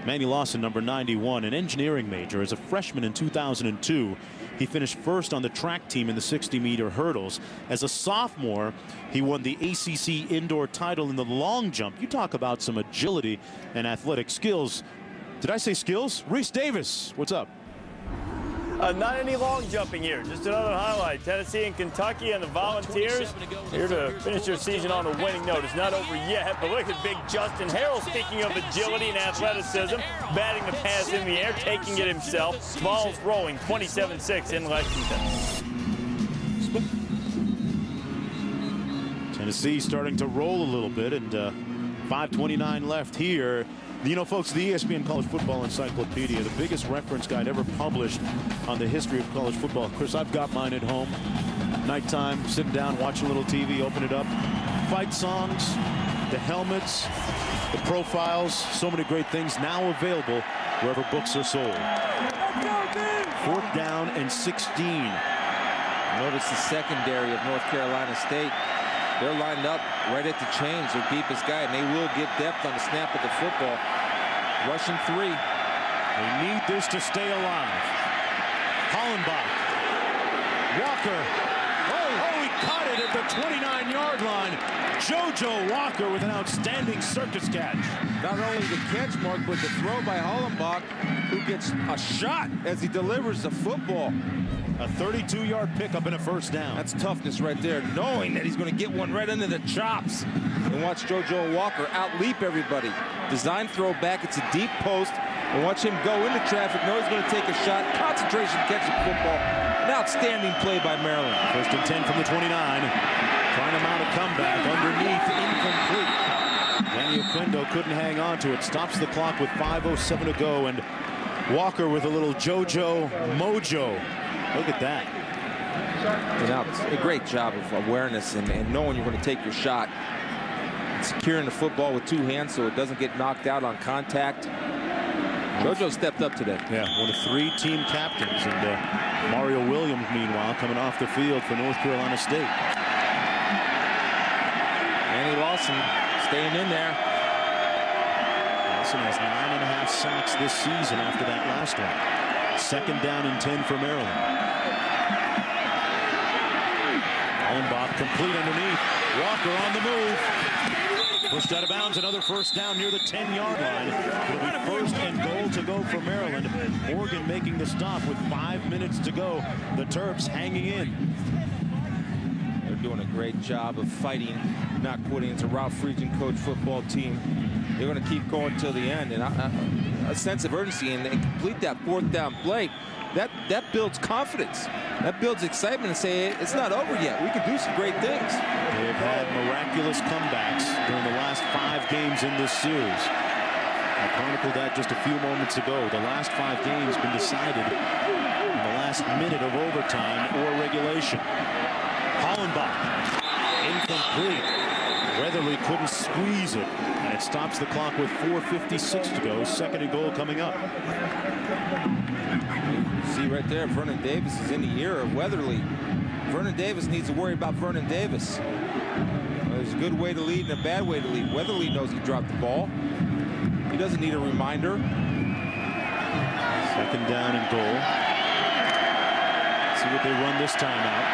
Speaker 2: Manny Lawson, number 91, an engineering major. As a freshman in 2002, he finished first on the track team in the 60-meter hurdles. As a sophomore, he won the ACC indoor title in the long jump. You talk about some agility and athletic skills. Did I say skills? Reese Davis, what's up?
Speaker 7: Not any long jumping here. Just another highlight. Tennessee and Kentucky and the Volunteers here to finish their season on a winning note. It's not over yet, but look at big Justin Harrell. Speaking of agility and athleticism, batting the pass in the air, taking it himself. Vols rolling 27-6 in Lexington.
Speaker 2: Tennessee starting to roll a little bit, and 5:29 left here. You know, folks, the ESPN College Football Encyclopedia, the biggest reference guide ever published on the history of college football. Chris, I've got mine at home. Nighttime, sitting down, watching a little TV, open it up. Fight songs, the helmets, the profiles, so many great things now available wherever books are sold. 4th down and 16.
Speaker 3: Notice the secondary of North Carolina State. They're lined up right at the chains, their deepest guy, and they will get depth on the snap of the football. Rushing 3.
Speaker 2: They need this to stay alive. Hollenbach. Walker. Oh, he caught it at the 29-yard line. JoJo Walker with an outstanding circus catch.
Speaker 3: Not only the catch, Mark, but the throw by Hollenbach, who gets a shot as he delivers the football.
Speaker 2: A 32-yard pickup and a 1st down.
Speaker 3: That's toughness right there, knowing that he's going to get one right under the chops. And watch JoJo Walker outleap everybody. Design throw back. It's a deep post. And watch him go into traffic. Know he's going to take a shot. Concentration, catch the football. An outstanding play by Maryland.
Speaker 2: 1st and 10 from the 29. Trying to mount a comeback. Underneath, incomplete. Danny Oquendo couldn't hang on to it. Stops the clock with 5:07 to go. And Walker with a little JoJo mojo. Look at that.
Speaker 3: You know, it's a great job of awareness and knowing you're going to take your shot. Securing the football with 2 hands so it doesn't get knocked out on contact. JoJo stepped up today.
Speaker 2: Yeah, one of 3 team captains. And Mario Williams, meanwhile, coming off the field for North Carolina State.
Speaker 3: Manny Lawson staying in there.
Speaker 2: Lawson has 9.5 sacks this season after that last one. 2nd down and 10 for Maryland. Hollenbach complete underneath. Walker on the move. Pushed out of bounds. Another 1st down near the 10-yard line. It'll be 1st and goal to go for Maryland. Morgan making the stop with 5 minutes to go. The Terps hanging in.
Speaker 3: They're doing a great job of fighting, not quitting. It's a Ralph Friedgen coach football team. They're going to keep going till the end, and a sense of urgency, and complete that 4th down play. That builds confidence. That builds excitement and say it's not over yet. We can do some great things.
Speaker 2: They've had miraculous comebacks during the last 5 games in this series. I chronicled that just a few moments ago. The last 5 games been decided in the last minute of overtime or regulation. Hollenbach, incomplete. Weatherly couldn't squeeze it, and it stops the clock with 4:56 to go. 2nd and goal coming up.
Speaker 3: See right there, Vernon Davis is in the ear of Weatherly. Vernon Davis needs to worry about Vernon Davis. there's a good way to lead and a bad way to lead. Weatherly knows he dropped the ball. He doesn't need a reminder.
Speaker 2: Second down and goal. See what they run this time out.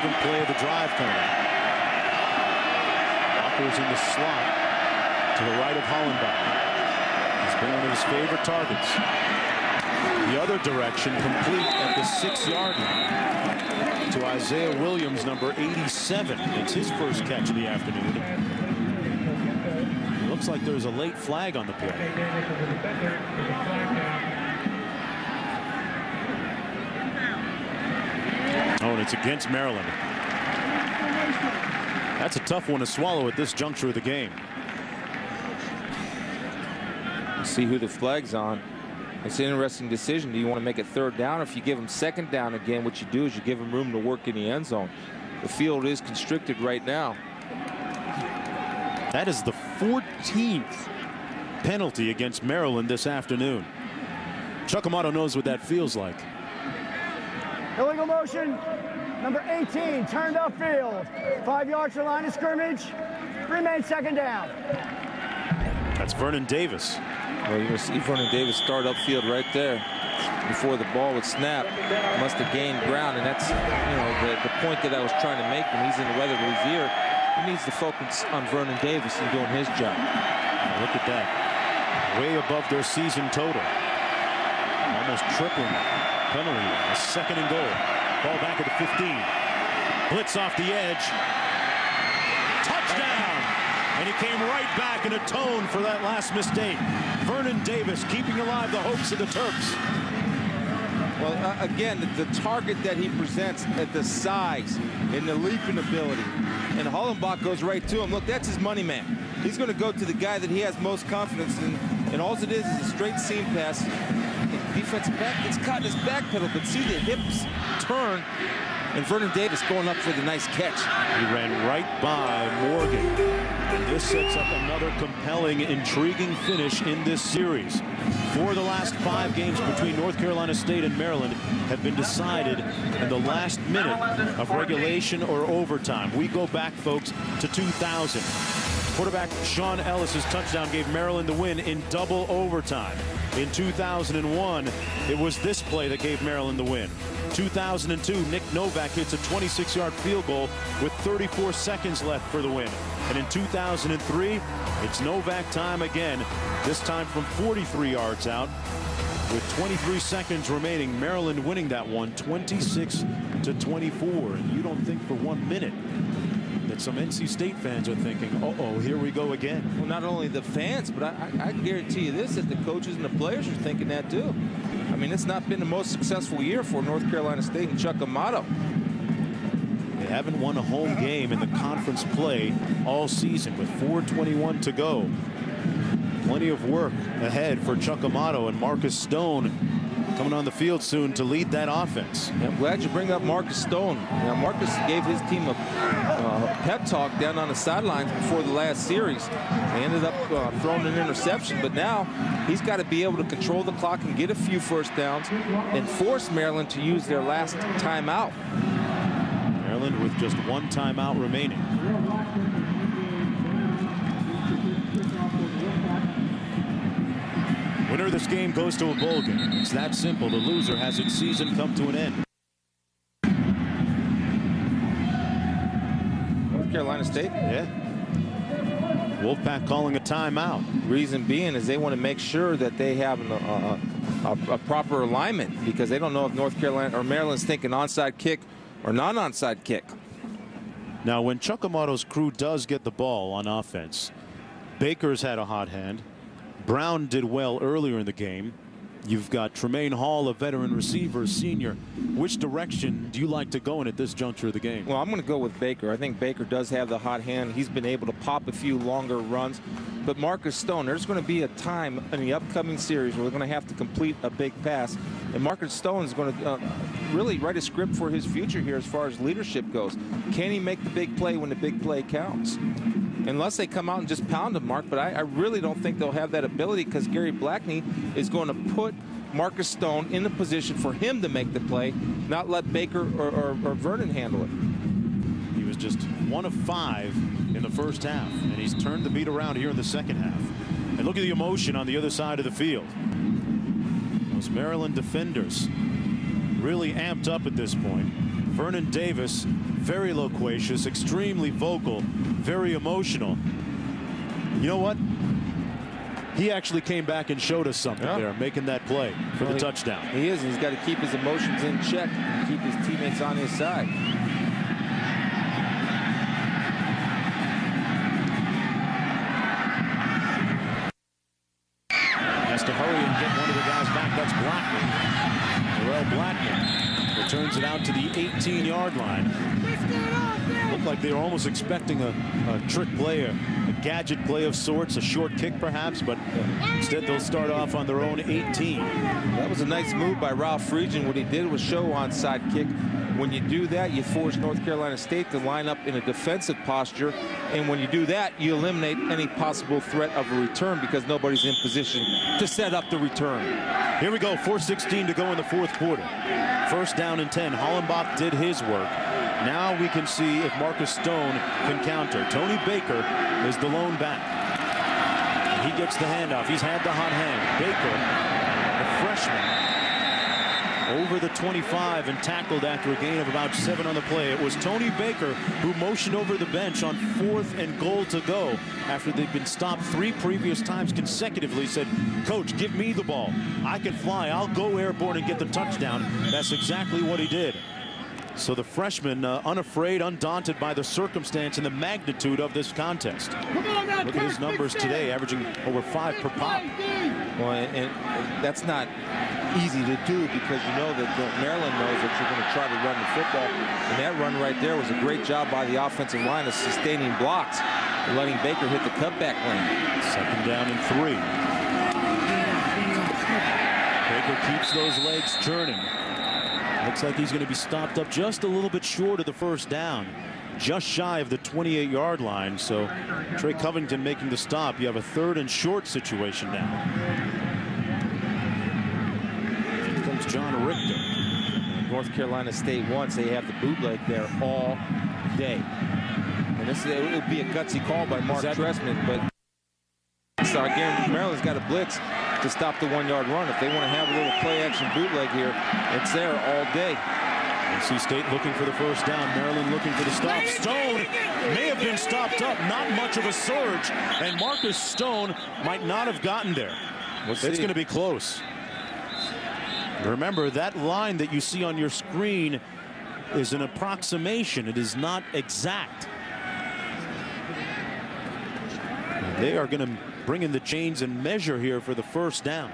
Speaker 2: 11th play of the drive coming up. Walker's in the slot to the right of Hollenbach. He's been one of his favorite targets. The other direction, complete at the 6-yard line to Isaiah Williams, number 87. It's his first catch of the afternoon. It looks like there's a late flag on the play. Oh, and it's against Maryland. That's a tough one to swallow at this juncture of the game.
Speaker 3: See who the flag's on. It's an interesting decision. Do you want to make it third down? If you give him second down again, what you do is you give him room to work in the end zone. The field is constricted right now.
Speaker 2: That is the 14th penalty against Maryland this afternoon. Chuck Amato knows what that feels like.
Speaker 6: Illegal motion, number 18, turned upfield. 5 yards to the line of scrimmage. Remain second down.
Speaker 2: That's Vernon Davis.
Speaker 3: Well, you're going to see Vernon Davis start upfield right there before the ball would snap. Must have gained ground, and that's the point that I was trying to make when he's in the Weatherly's ear. He needs to focus on Vernon Davis and doing his job.
Speaker 2: Now look at that. Way above their season total. Almost tripling penalty. A second and goal. Ball back at the 15. Blitz off the edge. Touchdown! And he came right back and atoned for that last mistake. Vernon Davis keeping alive the hopes of the Terps.
Speaker 3: Well, again, the target that he presents at the size and the leaping ability. And Hollenbach goes right to him. Look, that's his money man. He's going to go to the guy that he has most confidence in. And all it is a straight seam pass. The defensive back gets caught in his back pedal, but see the hips turn. And Vernon Davis going up for the nice catch.
Speaker 2: He ran right by Morgan. This sets up another compelling, intriguing finish in this series. 4 of the last 5 games between North Carolina State and Maryland have been decided in the last minute of regulation or overtime. We go back, folks, to 2000. Quarterback Sean Ellis's touchdown gave Maryland the win in double overtime. In 2001, it was this play that gave Maryland the win. 2002, Nick Novak hits a 26-yard field goal with 34 seconds left for the win. And in 2003, it's Novak time again, this time from 43 yards out. With 23 seconds remaining, Maryland winning that one 26-24. And you don't think for 1 minute that some NC State fans are thinking, uh-oh, here we go again.
Speaker 3: Well, not only the fans, but I can guarantee you this, that the coaches and the players are thinking that too. I mean, it's not been the most successful year for North Carolina State and Chuck Amato.
Speaker 2: They haven't won a home game in the conference play all season with 4:21 to go. Plenty of work ahead for Chuck Amato and Marcus Stone coming on the field soon to lead that offense.
Speaker 3: Yeah, I'm glad you bring up Marcus Stone. Marcus gave his team a pep talk down on the sidelines before the last series. They ended up throwing an interception, but now he's got to be able to control the clock and get a few first downs and force Maryland to use their last timeout.
Speaker 2: Maryland with just 1 timeout remaining. Winner of this game goes to a bowl game. It's that simple. The loser has its season come to an end.
Speaker 3: North Carolina State?
Speaker 2: Yeah. Wolfpack calling a timeout.
Speaker 3: Reason being is they want to make sure that they have a proper alignment, because they don't know if North Carolina or Maryland's thinking onside kick or non-onside kick.
Speaker 2: Now, when Chuck Amato's crew does get the ball on offense, Baker's had a hot hand. Brown did well earlier in the game. You've got Tremaine Hall, a veteran receiver, senior. Which direction do you like to go in at this juncture of the game?
Speaker 3: Well, I'm going to go with Baker. I think Baker does have the hot hand. He's been able to pop a few longer runs. But Marcus Stone, there's going to be a time in the upcoming series where they're going to have to complete a big pass. And Marcus Stone is going to really write a script for his future here as far as leadership goes. Can he make the big play when the big play counts? Unless they come out and just pound him, Mark. But I really don't think they'll have that ability, because Gary Blackney is going to put Marcus Stone in the position for him to make the play, not let Baker or Vernon handle it.
Speaker 2: He was just 1 of 5 in the first half, and he's turned the beat around here in the second half. And look at the emotion on the other side of the field. Those Maryland defenders really amped up at this point. Vernon Davis, very loquacious, extremely vocal, very emotional. You know what? He actually came back and showed us something there, making that play for the touchdown.
Speaker 3: He is. He's got to keep his emotions in check and keep his teammates on his side.
Speaker 2: Has to hurry and get one of the guys back. That's Blackman. Terrell Blackman returns it out to the 18-yard line. Looked like they were almost expecting a trick play, a gadget play of sorts, a short kick perhaps, but instead they'll start off on their own 18.
Speaker 3: That was a nice move by Ralph Friedgen. What he did was show onside kick. When you do that, you force North Carolina State to line up in a defensive posture, and when you do that, you eliminate any possible threat of a return because nobody's in position to set up the return.
Speaker 2: Here we go, 4:16 to go in the fourth quarter. First down and 10. Hollenbach did his work. Now we can see if Marcus Stone can counter. Tony Baker is the lone back. And he gets the handoff. He's had the hot hand. Baker, the freshman, over the 25 and tackled after a gain of about 7 on the play. It was Tony Baker who motioned over the bench on 4th and goal to go after they've been stopped 3 previous times consecutively. Said, "Coach, give me the ball. I can fly. I'll go airborne and get the touchdown." That's exactly what he did. So the freshman, unafraid, undaunted by the circumstance and the magnitude of this contest. Look at his numbers today, averaging over 5 per pop.
Speaker 3: Well, and that's not easy to do because you know that Maryland knows that you're going to try to run the football. And that run right there was a great job by the offensive line of sustaining blocks and letting Baker hit the cutback lane.
Speaker 2: Second down and 3. Baker keeps those legs churning. Looks like he's going to be stopped up just a little bit short of the first down, just shy of the 28-yard line. So Trey Covington making the stop. You have a 3rd and short situation now. Here comes John Richter.
Speaker 3: North Carolina State wants, they have the bootleg there all day. And this it would be a gutsy call by Mark Trestman, but so again, Maryland's got a blitz to stop the 1-yard run. If they want to have a little play-action bootleg here, it's there all day.
Speaker 2: NC State looking for the first down. Maryland looking for the stop. Stone may have been stopped up. Not much of a surge. And Marcus Stone might not have gotten there. It's going to be close. Remember, that line that you see on your screen is an approximation. It is not exact. They are going to bring in the chains and measure here for the first down.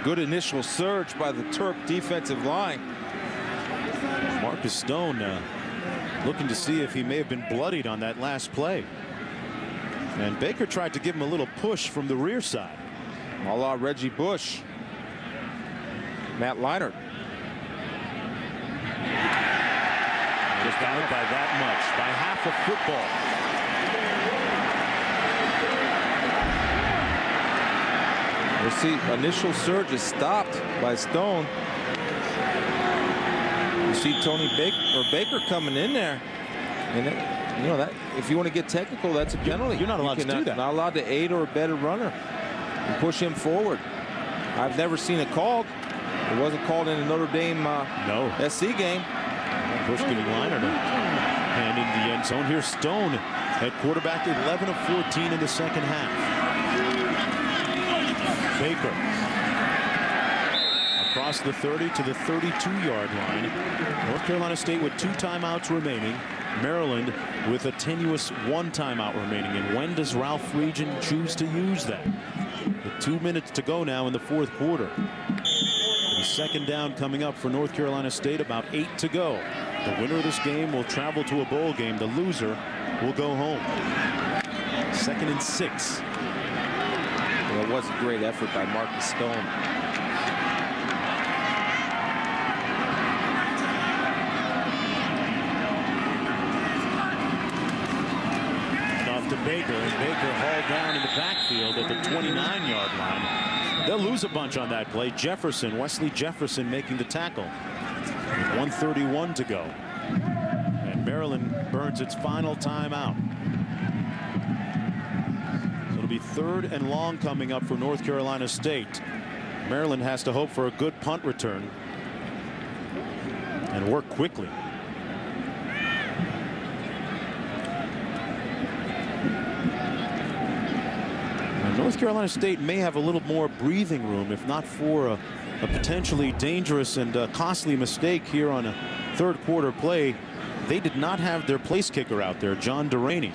Speaker 3: Good initial surge by the Terp defensive line.
Speaker 2: Marcus Stone looking to see if he may have been bloodied on that last play. And Baker tried to give him a little push from the rear side.
Speaker 3: A la Reggie Bush. Matt Leinart.
Speaker 2: Just got it by that much, by half a football.
Speaker 3: We'll see initial surge is stopped by Stone. You see Tony Baker coming in there. And you know that if you want to get technical, that's a penalty.
Speaker 2: You're not allowed to do that.
Speaker 3: Not allowed to aid or abet a runner and push him forward. I've never seen it called. It wasn't called in the Notre Dame SC game.
Speaker 2: Bush giving Leinart a hand in the end zone. Here's Stone at quarterback, 11 of 14 in the second half. Baker across the 30 to the 32-yard line. North Carolina State with 2 timeouts remaining. Maryland with a tenuous 1 timeout remaining. And when does Ralph Friedgen choose to use that? With 2 minutes to go now in the fourth quarter. The second down coming up for North Carolina State, about 8 to go. The winner of this game will travel to a bowl game. The loser will go home. 2nd and 6.
Speaker 3: Well, it was a great effort by Marcus Stone.
Speaker 2: Off to Baker, and Baker hauled down in the backfield at the 29-yard line. They'll lose a bunch on that play. Wesley Jefferson making the tackle. With 1:31 to go. And And Maryland burns its final timeout. So it'll be 3rd and long coming up for North Carolina State. Maryland has to hope for a good punt return and work quickly. Now, North Carolina State may have a little more breathing room if not for a potentially dangerous and costly mistake here on a 3rd quarter play. They did not have their place kicker out there. John Delaney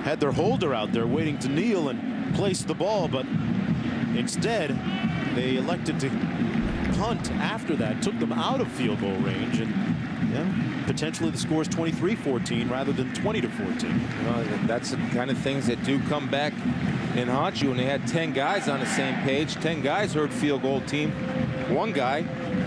Speaker 2: had their holder out there waiting to kneel and place the ball, but instead they elected to punt after that, took them out of field goal range, and potentially the score is 23-14 rather than 20-14.
Speaker 3: Well, that's the kind of things that do come back and haunt you. And they had 10 guys on the same page. 10 guys heard field goal team. One guy,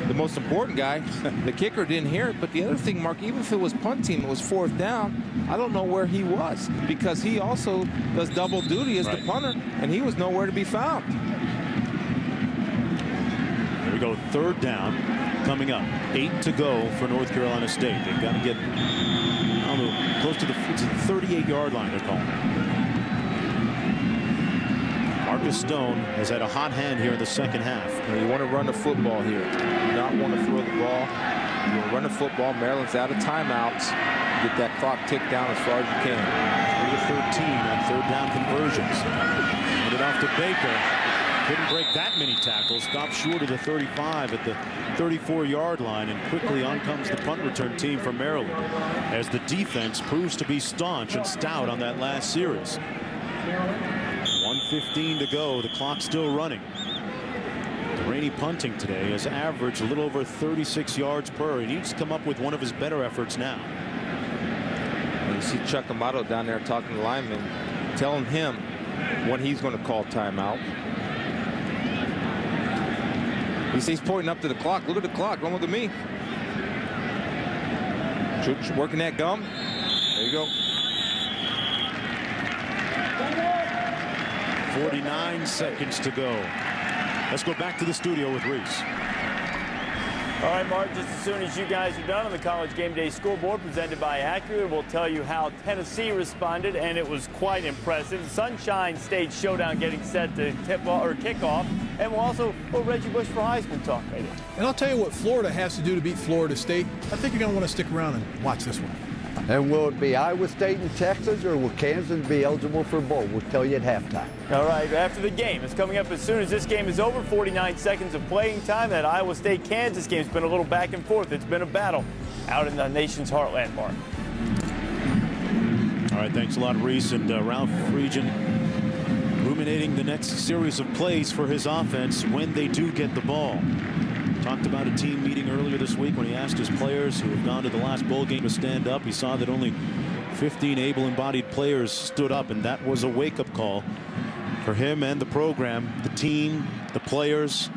Speaker 3: the most important guy, the kicker, didn't hear it. But the other thing, Mark, even if it was punt team, it was 4th down, I don't know where he was, because he also does double duty as the punter, and he was nowhere to be found.
Speaker 2: Here we go, 3rd down coming up. 8 to go for North Carolina State. They've got to get, I don't know, close to the 38-yard line, they're calling it. Marcus Stone has had a hot hand here in the 2nd half.
Speaker 3: You want to run the football here. You do not want to throw the ball. You want to run the football. Maryland's out of timeouts. Get that clock ticked down as far as you can.
Speaker 2: 3 of 13 on 3rd down conversions. Hand it off to Baker. Couldn't break that many tackles. Stopped short of the 35 at the 34-yard line, and quickly on comes the punt return team from Maryland as the defense proves to be staunch and stout on that last series. 1:15 to go. The clock still running. Delaney punting today has averaged a little over 36 yards per. He needs to come up with one of his better efforts now.
Speaker 3: And you see Chuck Amato down there talking to the lineman, telling him when he's going to call timeout. He's pointing up to the clock. Look at the clock. Don't look at me. Working that gum. There you go.
Speaker 2: 49 seconds to go. Let's go back to the studio with Reese.
Speaker 7: All right, Mark, just as soon as you guys are done on the College Game Day Scoreboard presented by Acura, we'll tell you how Tennessee responded, and it was quite impressive. Sunshine State Showdown getting set to kick off, and we'll also Reggie Bush for Heisman talk right here.
Speaker 10: And I'll tell you what Florida has to do to beat Florida State. I think you're going to want to stick around and watch this one.
Speaker 8: And will it be Iowa State and Texas, or will Kansas be eligible for a bowl? We'll tell you at halftime.
Speaker 7: All right, after the game. It's coming up as soon as this game is over. 49 seconds of playing time. That Iowa State-Kansas game's been a little back and forth. It's been a battle out in the nation's heartland, Mark.
Speaker 2: All right, thanks a lot, Reese. And Ralph Friedgen ruminating the next series of plays for his offense when they do get the ball. Talked about a team meeting earlier this week when he asked his players who have gone to the last bowl game to stand up. He saw that only 15 able-embodied players stood up, and that was a wake-up call for him and the program, the team, the players.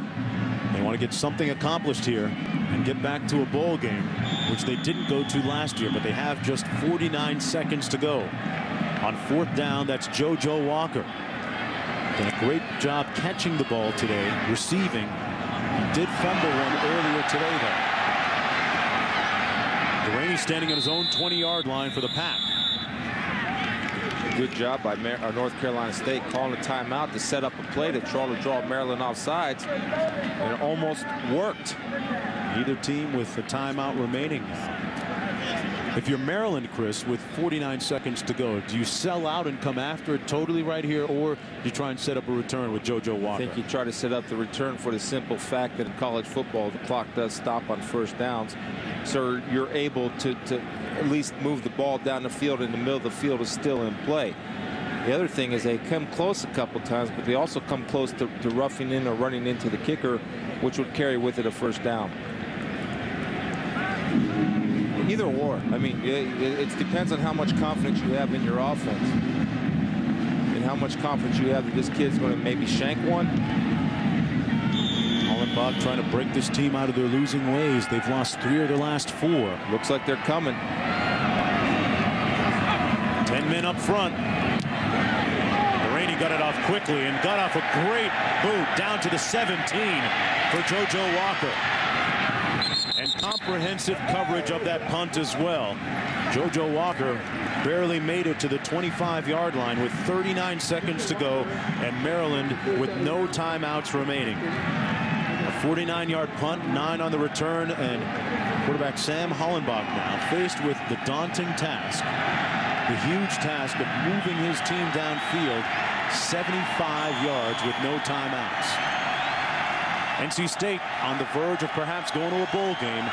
Speaker 2: They want to get something accomplished here and get back to a bowl game, which they didn't go to last year, but they have just 49 seconds to go. On 4th down, that's JoJo Walker. Done a great job catching the ball today, receiving. He did fumble one earlier today, though. Delaney standing on his own 20-yard line for the Pack.
Speaker 3: Good job by North Carolina State calling a timeout to set up a play to try to draw Maryland off sides, and it almost worked.
Speaker 2: Either team with a timeout remaining now. If you're Maryland, Chris, with 49 seconds to go, do you sell out and come after it totally right here, or do you try and set up a return with JoJo Walker?
Speaker 3: I think you try to set up the return for the simple fact that in college football, the clock does stop on 1st downs. So you're able to at least move the ball down the field, and the middle of the field is still in play. The other thing is they come close a couple times, but they also come close to roughing in or running into the kicker, which would carry with it a 1st down. Either or. I mean, it depends on how much confidence you have in your offense and how much confidence you have that this kid's going to maybe shank one.
Speaker 2: Hollenbach trying to break this team out of their losing ways. They've lost 3 of their last 4.
Speaker 3: Looks like they're coming.
Speaker 2: 10 men up front. Delaney got it off quickly and got off a great boot down to the 17 for JoJo Walker. And comprehensive coverage of that punt as well. JoJo Walker barely made it to the 25-yard line with 39 seconds to go, and Maryland with no timeouts remaining. A 49-yard punt, 9 on the return, and quarterback Sam Hollenbach now faced with the daunting task, the huge task of moving his team downfield 75 yards with no timeouts. NC State on the verge of perhaps going to a bowl game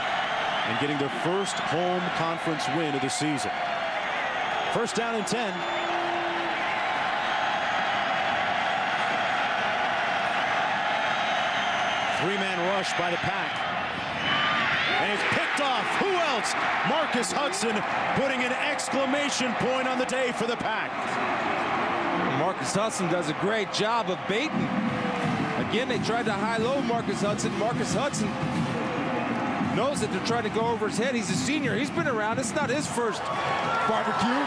Speaker 2: and getting their first home conference win of the season. First down and 10. Three-man rush by the Pack. And it's picked off. Who else? Marcus Hudson putting an exclamation point on the day for the Pack.
Speaker 3: Marcus Hudson does a great job of baiting. Again, they tried to high-low Marcus Hudson. Marcus Hudson knows that they're trying to go over his head. He's a senior. He's been around. It's not his first barbecue.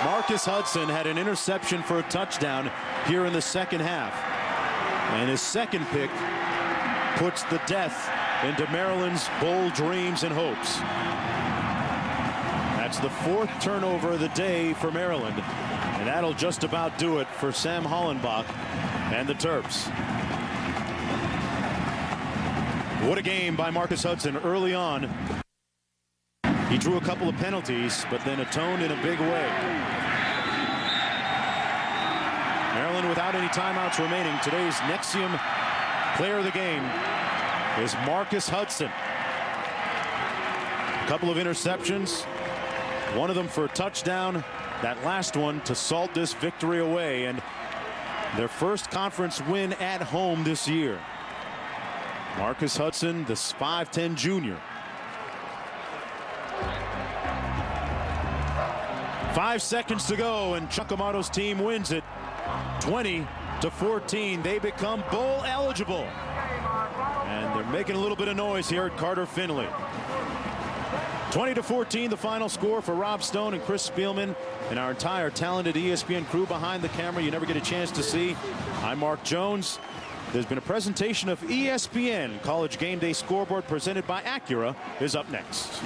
Speaker 2: Marcus Hudson had an interception for a touchdown here in the second half. And his second pick puts the death into Maryland's bowl dreams and hopes. That's the 4th turnover of the day for Maryland. And that'll just about do it for Sam Hollenbach and the Terps. What a game by Marcus Hudson early on. He drew a couple of penalties, but then atoned in a big way. Maryland without any timeouts remaining. Today's Nexium player of the game is Marcus Hudson. A couple of interceptions, one of them for a touchdown, that last one to salt this victory away, and their first conference win at home this year. Marcus Hudson, the 5'10" junior. 5 seconds to go, and Chuck Amato's team wins it 20-14. They become bowl eligible. And they're making a little bit of noise here at Carter Finley. 20-14, the final score for Rob Stone and Chris Spielman and our entire talented ESPN crew behind the camera you never get a chance to see. I'm Mark Jones. There's been a presentation of ESPN College Game Day Scoreboard presented by Acura is up next.